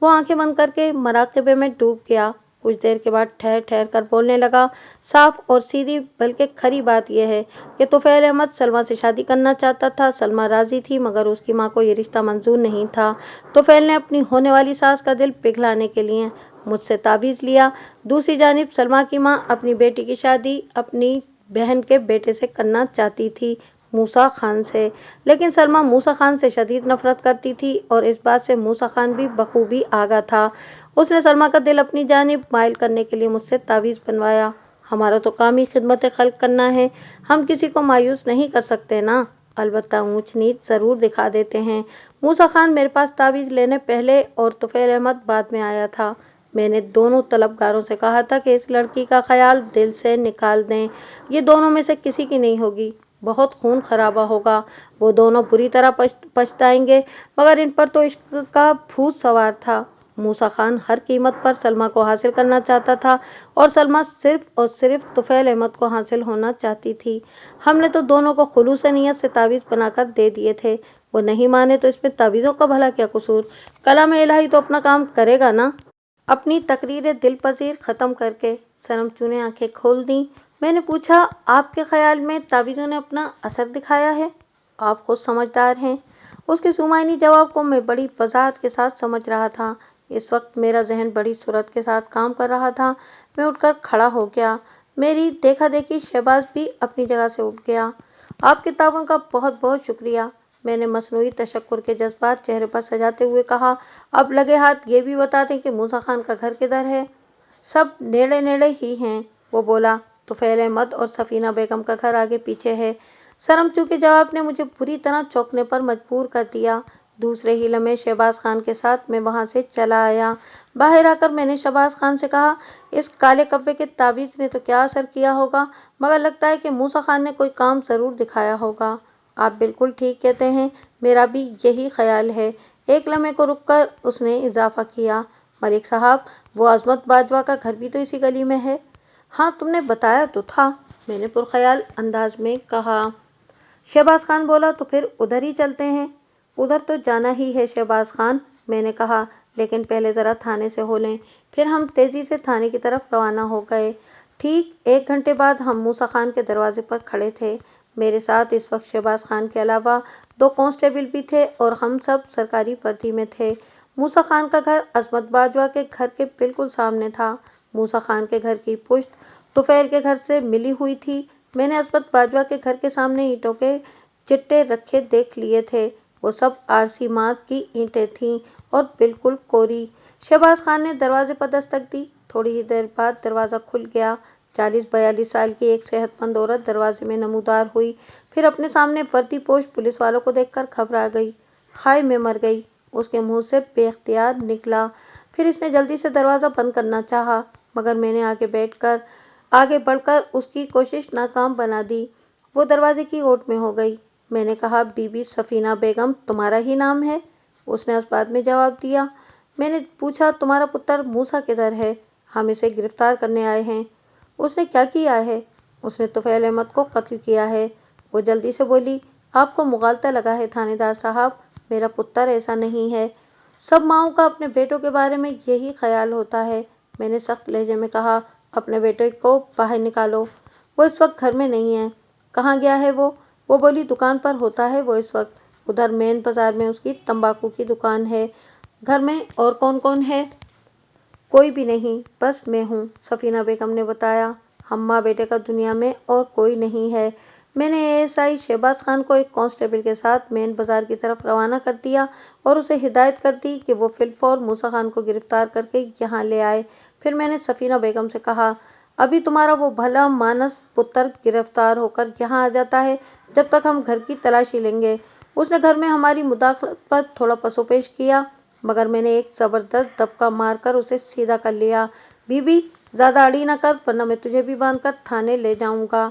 वो आंखें बंद करके मराक़िबे में डूब गया। कुछ देर के बाद ठहर ठहर कर बोलने लगा, साफ और सीधी बल्कि खरी बात यह है कि तुफैल अहमद सलमा से शादी करना चाहता था। सलमा राजी थी, मगर उसकी माँ को ये रिश्ता मंजूर नहीं था। तुफैल ने अपनी होने वाली सास का दिल पिघलाने के लिए मुझसे तावीज़ लिया। दूसरी जानिब सलमा की माँ अपनी बेटी की शादी अपनी बहन के बेटे से करना चाहती थी, मूसा खान से। लेकिन सलमा मूसा खान से शदीद नफरत करती थी और इस बात से मूसा खान भी बखूबी आगा था। उसने सलमा का दिल अपनी जानिब माइल करने के लिए मुझसे तावीज़ बनवाया। हमारा तो काम ही खिदमत खल्क करना है, हम किसी को मायूस नहीं कर सकते ना। अलबत्ता ऊंच नीच ज़रूर दिखा देते हैं। मूसा खान मेरे पास तावीज़ लेने पहले और तुफैल अहमद बाद में आया था। मैंने दोनों तलबगारों से कहा था कि इस लड़की का ख्याल दिल से निकाल दें। ये दोनों में से किसी की नहीं होगी, बहुत खून खराबा होगा। वो दोनों बुरी तरह पछताएंगे, मगर इन पर तो इश्क का भूत सवार था। मूसा खान हर कीमत पर सलमा को हासिल करना चाहता था और सलमा सिर्फ और सिर्फ तुफैल अहमद को हासिल होना चाहती थी। हमने तो दोनों को खुलूस नियत से तावीज़ बनाकर दे दिए थे। वो नहीं माने तो इसमें तावीज़ों का भला क्या कसूर? कलाम इलाही तो अपना काम करेगा ना। अपनी तकरीर दिल पजीर ख़त्म करके सरमचू ने आंखें खोल दी। मैंने पूछा, आपके ख्याल में तावीज़ों ने अपना असर दिखाया है? आप खुद समझदार हैं। उसके सुमाइनी जवाब को मैं बड़ी वजाहत के साथ समझ रहा था। इस वक्त मेरा जहन बड़ी सुरत के साथ काम कर रहा था। मैं उठकर खड़ा हो गया। मेरी देखा देखी शहबाज भी अपनी जगह से उठ गया। आपके ताउन का बहुत बहुत शुक्रिया, मैंने मसनूई तशक्कुर के जज्बात चेहरे पर सजाते हुए कहा। अब लगे हाथ ये भी बता दें कि मूसा खान का घर किधर है? सब नेड़े नेड़े ही हैं, वो बोला। तुफैल अहमद और सफीना बेगम का घर आगे पीछे है। सरमचू के जवाब ने मुझे बुरी तरह चौंकने पर मजबूर कर दिया। दूसरे ही लम्हे शहबाज खान के साथ मैं वहां से चला आया। बाहर आकर मैंने शहबाज खान से कहा, इस काले कब्बे के तावीज़ ने तो क्या असर किया होगा, मगर लगता है कि मूसा खान ने कोई काम जरूर दिखाया होगा। आप बिल्कुल ठीक कहते हैं, मेरा भी यही ख्याल है। ایک لمحے کو رک کر اس نے اضافہ کیا، ملک صاحب، وہ عظمت باجوہ کا گھر بھی تو اسی گلی میں ہے۔ ہاں، تم نے بتایا تو تھا، میں نے پرخیال انداز میں کہا۔ شہباز خان بولا، تو پھر ادھر ہی چلتے ہیں۔ ادھر تو جانا ہی ہے شہباز خان، میں نے کہا، لیکن پہلے ذرا تھانے سے ہو لیں۔ پھر ہم تیزی سے تھانے کی طرف روانہ ہو گئے۔ ٹھیک 1 گھنٹے بعد ہم موسیٰ خان کے دروازے پر کھڑے تھے۔ میرے ساتھ اس وقت شہباز خان کے علاوہ 2 کانسٹیبل بھی تھے اور ہم سب سرکاری وردی میں تھے۔ موسیٰ خان کا گھر عصمت باجوہ کے گھر کے بالکل سامنے تھا۔ موسیٰ خان کے گھر کی پشت طفیل کے گھر سے ملی ہوئی تھی۔ میں نے عصمت باجوہ کے گھر کے سامنے اینٹوں کے چٹے رکھے دیکھ لیے تھے۔ وہ سب آرسی مارک کی اینٹیں تھیں اور بالکل کوری۔ شہباز خان نے دروازے پر دستک دی۔ تھوڑی ہی دیر بعد دروازہ کھل گیا۔ 40-42 سال کی ایک صحت مند عورت دروازے میں نمودار ہوئی، پھر اپنے سامنے وردی پوش پولیس والوں کو دیکھ کر گھبرا گئی۔ ہائے، میں مر گئی، اس کے منہ سے بے اختیار نکلا۔ پھر اس نے جلدی سے دروازہ بند کرنا چاہا، مگر میں نے آگے بڑھ کر اس کی کوشش ناکام بنا دی۔ وہ دروازے کی اوٹ میں ہو گئی۔ میں نے کہا، بی بی سفینہ بیگم تمہارا ہی نام ہے؟ اس نے اس بات میں جواب دیا۔ میں نے پوچھا، تمہارا پتر موسیٰ کدھر ہے؟ ہم اسے گرفتار کرنے آئے ہیں۔ اس نے کیا کیا ہے؟ اس نے طفیل احمد کو قتل کیا ہے۔ وہ جلدی سے بولی، آپ کو مغالطہ لگا ہے تھانے دار صاحب، میرا پتر ایسا نہیں ہے۔ سب ماؤں کا اپنے بیٹوں کے بارے میں یہی خیال ہوتا ہے، میں نے سخت لہجے میں کہا۔ اپنے بیٹے کو باہر نکالو، وہ اس وقت گھر میں نہیں ہے۔ کہاں گیا ہے وہ؟ وہ بولی، دکان پر ہوتا ہے وہ اس وقت، ادھر مین بازار میں اس کی تمباکو کی دکان ہے۔ گھر میں اور کون کون ہے؟ کوئی بھی نہیں، بس میں ہوں، سفینہ بیگم نے بتایا۔ ہم ماں بیٹے کا دنیا میں اور کوئی نہیں ہے۔ میں نے ASI شہباز خان کو ایک کانسٹیبل کے ساتھ مین بازار کی طرف روانہ کر دیا اور اسے ہدایت کر دی کہ وہ فی الفور موسیٰ خان کو گرفتار کر کے یہاں لے آئے۔ پھر میں نے سفینہ بیگم سے کہا، ابھی تمہارا وہ بھلا مانس پتر گرفتار ہو کر یہاں آ جاتا ہے، جب تک ہم گھر کی تلاشی لیں گے۔ اس نے گھر میں ہماری مداخلت پر تھوڑا پس و پیش کیا، مگر میں نے ایک زبردست دبکا مار کر اسے سیدھا کر لیا۔ بی بی، زیادہ اڑی نہ کر ورنہ میں تجھے بھی باندھ کر تھانے لے جاؤں گا،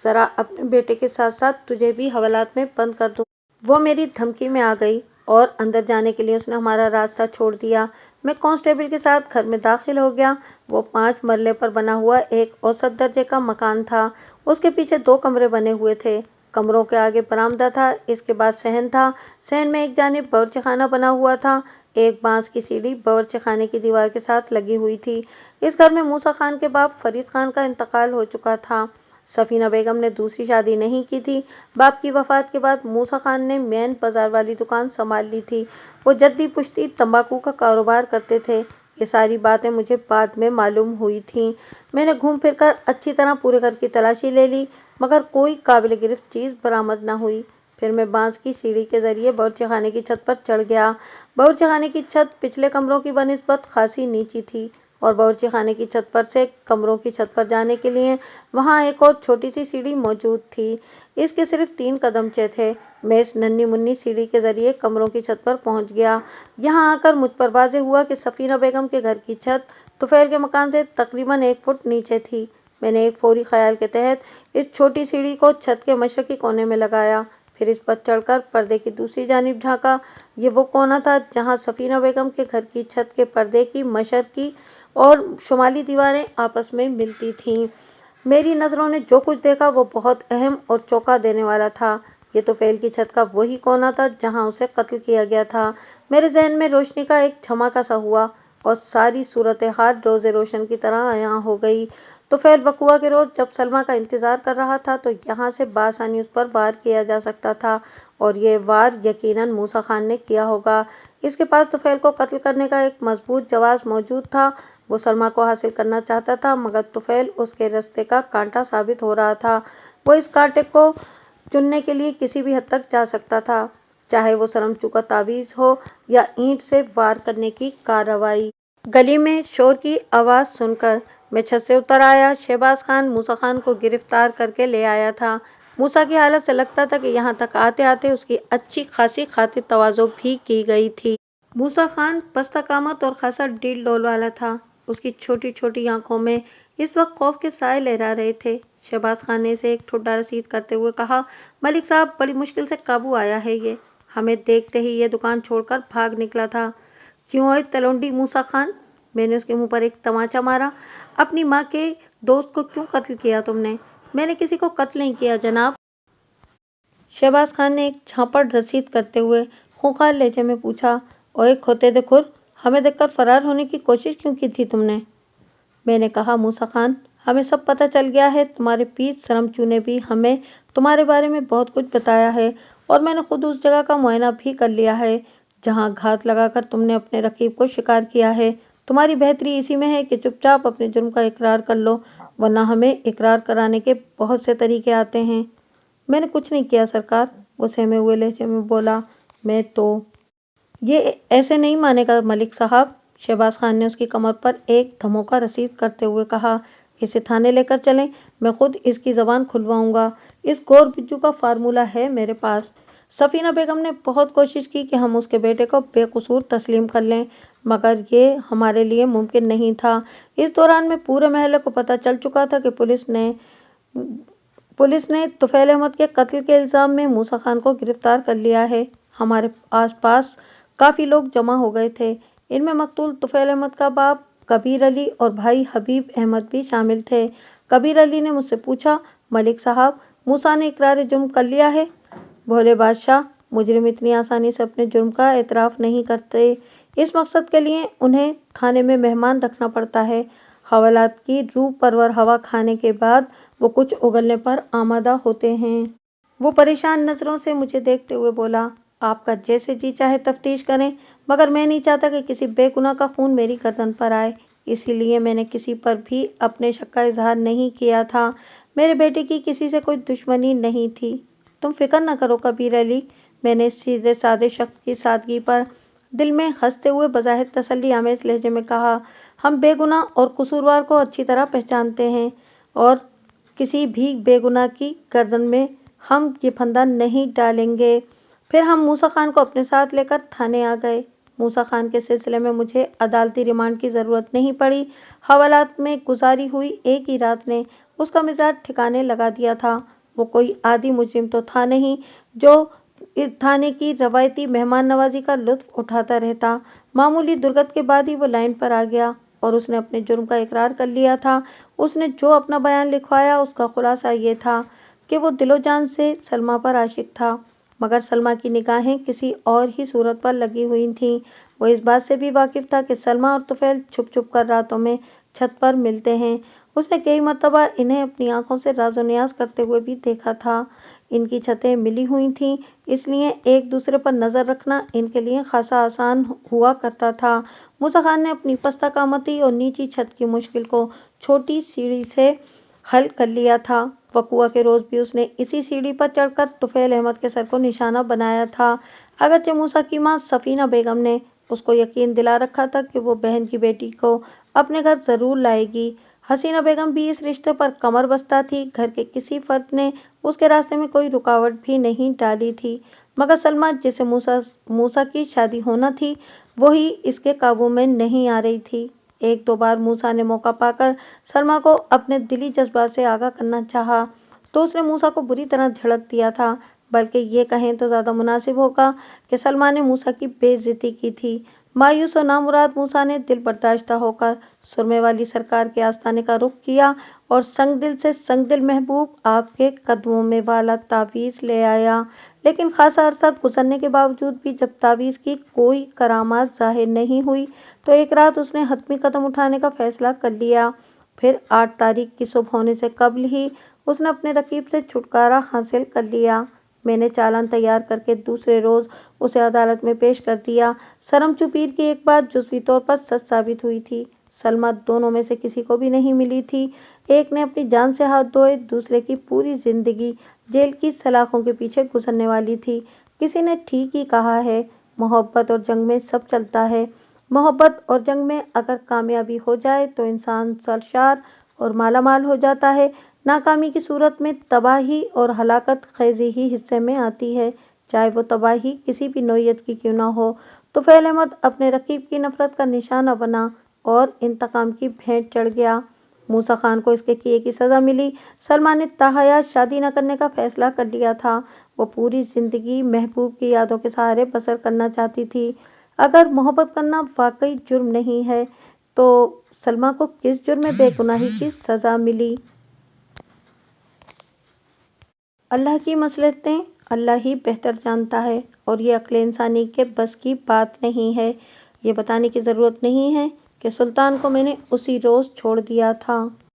ذرا اپنے بیٹے کے ساتھ ساتھ تجھے بھی حوالات میں بند کر دوں گا۔ وہ میری دھمکی میں آ گئی اور اندر جانے کے لیے اس نے ہمارا راستہ چھوڑ دیا۔ میں کانسٹیبل کے ساتھ گھر میں داخل ہو گیا۔ وہ 5 مرلے پر بنا ہوا ایک اوسط درجے کا مکان تھا۔ اس کے پیچھے 2 کمرے بنے ہوئے تھے۔ کمروں کے آگے برآمدہ تھا، اس کے بعد صحن تھا۔ صحن میں ایک جانب باورچی خانہ بنا ہوا تھا۔ ایک بانس کی سیڑھی باورچی خانے کی دیوار کے ساتھ لگی ہوئی تھی۔ اس گھر میں موسیٰ خان کے باپ فرید خان کا انتقال ہو چکا تھا۔ سفینہ بیگم نے دوسری شادی نہیں کی تھی۔ باپ کی وفات کے بعد موسیٰ خان نے مین بازار والی دکان سنبھال لی تھی۔ وہ جدی پشتی تمباکو کا کاروبار کرتے تھے۔ یہ ساری باتیں مجھے بعد میں معلوم ہوئی تھیں۔ میں نے گھوم پھر کر اچھی طرح پورے گھر کی تلاشی لے لی، مگر کوئی قابل گرفت چیز برآمد نہ ہوئی۔ پھر میں بانس کی سیڑھی کے ذریعے باورچی خانے کی چھت پر چڑھ گیا۔ باورچی خانے کی چھت پچھلے کمروں کی بنسبت خاصی نیچی تھی اور باورچی خانے کی چھت پر سے کمروں کی چھت پر جانے کے لیے وہاں ایک اور چھوٹی سی سیڑھی موجود تھی۔ اس کے صرف 3 قدمچے تھے۔ میں اس ننھی منھی سیڑھی کے ذریعے کمروں کی چھت پر پہنچ گیا۔ یہاں آ کر مجھ پر واضح ہوا کہ سفینہ بیگم کے گھر کی چھت طفیل کے مکان سے تقریباً 1 فٹ نیچے تھی۔ میں نے ایک فوری خیال کے تحت اس چھوٹی سیڑھی کو چھت کے مشرقی کونے میں لگایا، پھر اس پر چڑھ کر پردے کی دوسری جانب جھانکا۔ یہ وہ کونا تھا جہاں سفینہ بیگم کے گھر کی چھت کے پردے کی مشرقی اور شمالی دیواریں آپس میں ملتی تھیں۔ میری نظروں نے جو کچھ دیکھا وہ بہت اہم اور چونکا دینے والا تھا۔ یہ طفیل کی چھت کا وہی کونا تھا جہاں اسے قتل کیا گیا تھا۔ میرے ذہن میں روشنی کا ایک جھماکا سا ہوا اور ساری صورتحال روز روشن کی طرح عیاں ہو گئی۔ طفیل وقوعہ کے روز جب سلمیٰ کا انتظار کر رہا تھا تو یہاں سے بآسانی اس پر وار کیا جا سکتا تھا، اور یہ وار یقیناً موسیٰ خان نے کیا ہوگا۔ اس کے پاس طفیل کو قتل کرنے کا ایک مضبوط جواز موجود تھا۔ وہ سلمیٰ کو حاصل کرنا چاہتا تھا، مگر طفیل اس کے رستے کا کانٹا ثابت ہو رہا تھا۔ وہ اس کانٹے کو چننے کے لیے کسی بھی حد تک جا سکتا تھا، چاہے وہ سرم چوکا تعویذ ہو یا اینٹ سے وار کرنے کی کارروائی۔ گلی میں شور کی آواز سن کر میں چھت سے اتر آیا۔ شہباز خان موسیٰ خان کو گرفتار کر کے لے آیا تھا۔ موسیٰ کی حالت سے لگتا تھا کہ یہاں تک آتے آتے اس کی اچھی خاصی خاطر تواضع بھی کی گئی تھی۔ موسیٰ خان پستہ قامت اور خاصا ڈیل ڈول والا تھا۔ اس کی چھوٹی چھوٹی آنکھوں میں اس وقت خوف کے سائے لہرا رہے تھے۔ شہباز خان نے اسے ایک ٹھڈا رسید کرتے ہوئے کہا، ملک صاحب، بڑی مشکل سے قابو آیا ہے یہ۔ हमें देखते ही ये दुकान छोड़कर भाग निकला था। क्यों ओए तलौंडी मूसा खान, मैंने उसके मुंह पर एक तमाचा मारा। अपनी माँ के दोस्त को क्यों कत्ल किया तुमने? मैंने किसी को कत्ल नहीं किया जनाब। शहबाज खान ने एक झापड़ रसीद करते हुए खूंखार लहजे में पूछा। ओए खोते दे खुर, हमें देखकर फरार होने की कोशिश क्यों की थी तुमने? मैंने कहा, मूसा खान, हमें सब पता चल गया है। तुम्हारे पीर शरमचू ने भी हमें तुम्हारे बारे में बहुत कुछ बताया है और मैंने खुद उस जगह का मुआयना भी कर लिया है जहां घात लगाकर तुमने अपने रकीब को शिकार किया है। तुम्हारी बेहतरी इसी में है कि चुपचाप अपने जुर्म का इकरार कर लो, वरना हमें इकरार कराने के बहुत से तरीके आते हैं। मैंने कुछ नहीं किया सरकार, वो सहमे हुए लहजे में बोला। मैं तो ये ऐसे नहीं मानेगा मलिक साहब, शहबाज खान ने उसकी कमर पर एक धमोका रसीद करते हुए कहा। इसे थाने लेकर चलें, मैं खुद इसकी जबान खुलवाऊंगा। इस गोर बिज्जू का फार्मूला है मेरे पास। सफीना बेगम ने बहुत कोशिश की कि हम उसके बेटे को बेकसूर तस्लीम कर लें, मगर ये हमारे लिए मुमकिन नहीं था। इस दौरान में पूरे महल्ले को पता चल चुका था कि पुलिस ने तुफैल अहमद के कत्ल के इल्जाम में मूसा खान को गिरफ्तार कर लिया है। हमारे आसपास काफी लोग जमा हो गए थे। इनमें मकतूल तुफैल अहमद का बाप कबीर अली और भाई हबीब अहमद भी शामिल थे। कबीर अली ने मुझसे पूछा, मलिक साहब, मूसा ने इकरार जुर्म कर लिया है? भोले बादशाह, मुजरिम इतनी आसानी से अपने जुर्म का एतराफ नहीं करते। इस मकसद के लिए उन्हें थाने में मेहमान रखना पड़ता है। हवालात की रूह परवर हवा खाने के बाद वो कुछ उगलने पर आमादा होते हैं। वो परेशान नजरों से मुझे देखते हुए बोला, आपका जैसे जी चाहे तफ्तीश करें, मगर मैं नहीं चाहता कि किसी बेगुनाह का खून मेरी गर्दन पर आए। इसीलिए मैंने किसी पर भी अपने शक का इजहार नहीं किया था। मेरे बेटे की किसी से कोई दुश्मनी नहीं थी। तुम फिक्र न करो कबीर अली, मैंने सीधे सादे शख्स की सादगी पर दिल में हंसते हुए बज़ाहिर तसल्ली आमेज लहजे में कहा। हम बेगुनाह और कसूरवार को अच्छी तरह पहचानते हैं और किसी भी बेगुनाह की गर्दन में हम ये फंदा नहीं डालेंगे। फिर हम मूसा खान को अपने साथ लेकर थाने आ गए। मूसा खान के सिलसिले में मुझे अदालती रिमांड की ज़रूरत नहीं पड़ी। हवालात में गुजारी हुई एक ही रात ने उसका मिजाज ठिकाने लगा दिया था। वो कोई आदी मुजरिम तो था नहीं जो इस थाने की रवायती मेहमान नवाजी का लुत्फ उठाता रहता। मामूली दुर्गत के बाद ही वो लाइन पर आ गया और उसने अपने जुर्म का इकरार कर लिया था। उसने जो अपना बयान लिखवाया उसका खुलासा ये था कि वो दिलो जान से सलमा पर आशिक था, मगर सलमा की निगाहें किसी और ही सूरत पर लगी हुई थीं। वो इस बात से भी वाकिफ था कि सलमा और तुफैल छुप छुप कर रातों में छत पर मिलते हैं। उसने कई मर्तबा इन्हें अपनी आंखों से राजो नियाज करते हुए भी देखा था। इनकी छतें मिली हुई थीं, इसलिए एक दूसरे पर नजर रखना इनके लिए खासा आसान हुआ करता था। मूसा खान ने अपनी पस्ता कामती और नीची छत की मुश्किल को छोटी सीढ़ी से हल कर लिया था। वकुआ के रोज भी उसने इसी सीढ़ी पर चढ़कर तुफैल अहमद के सर को निशाना बनाया था। अगरचे मूसा की मां सफीना बेगम ने उसको यकीन दिला रखा था कि वो बहन की बेटी को अपने घर जरूर लाएगी। हसीना बेगम भी इस रिश्ते पर कमर बस्ता थी। घर के किसी फर्द ने उसके रास्ते में कोई रुकावट भी नहीं डाली थी, मगर सलमा जिसे मूसा की शादी होना थी वही इसके काबू में नहीं आ रही थी। एक दो बार मूसा ने मौका पाकर सलमा को अपने दिली जज्बात से आगाह करना चाहा तो उसने मूसा को बुरी तरह झड़क दिया था, बल्कि ये कहें तो ज़्यादा मुनासिब होगा कि सलमा ने मूसा की बेइज्जती की थी। मायूस और नामुराद मूसा ने दिल बर्दाश्ता होकर सुरमे वाली सरकार के आस्थाने का रुख किया और संगदिल से संगदिल महबूब आपके कदमों में वाला तावीज़ ले आया। लेकिन खासा अरसा गुजरने के बावजूद भी जब तावीज़ की कोई करामात जाहिर नहीं हुई तो एक रात उसने हतमी कदम उठाने का फैसला कर लिया। फिर 8 तारीख की सुबह होने से कबल ही उसने अपने रकीब से छुटकारा हासिल कर लिया। मैंने चालान तैयार करके दूसरे रोज उसे अदालत में पेश कर दिया। शरमचू पीर की एक बात जुज़वी तौर पर सच साबित हुई थी। सलमा दोनों में से किसी को भी नहीं मिली थी। एक ने अपनी जान से हाथ धोए, दूसरे की पूरी जिंदगी जेल की सलाखों के पीछे गुजरने वाली थी। किसी ने ठीक ही कहा है, मोहब्बत और जंग में सब चलता है। मोहब्बत और जंग में अगर कामयाबी हो जाए तो इंसान सरशार और मालामाल हो जाता है। नाकामी की सूरत में तबाही और हलाकत खेजी ही हिस्से में आती है, चाहे वो तबाही किसी भी नौयत की क्यों ना हो। तुफैल अहमद अपने रकीब की नफरत का निशाना बना और इंतकाम की भेंट चढ़ गया। موسیٰ خان کو اس کے کیے کی سزا ملی۔ سلمیٰ نے تاحیات شادی نہ کرنے کا فیصلہ کر لیا تھا۔ وہ پوری زندگی محبوب کی یادوں کے سہارے بسر کرنا چاہتی تھی۔ اگر محبت کرنا واقعی جرم نہیں ہے تو سلمیٰ کو کس جرم بے گناہی کی سزا ملی؟ اللہ کی مصلحتیں اللہ ہی بہتر جانتا ہے اور یہ عقل انسانی کے بس کی بات نہیں ہے۔ یہ بتانے کی ضرورت نہیں ہے کہ سلطان کو میں نے اسی روز چھوڑ دیا تھا۔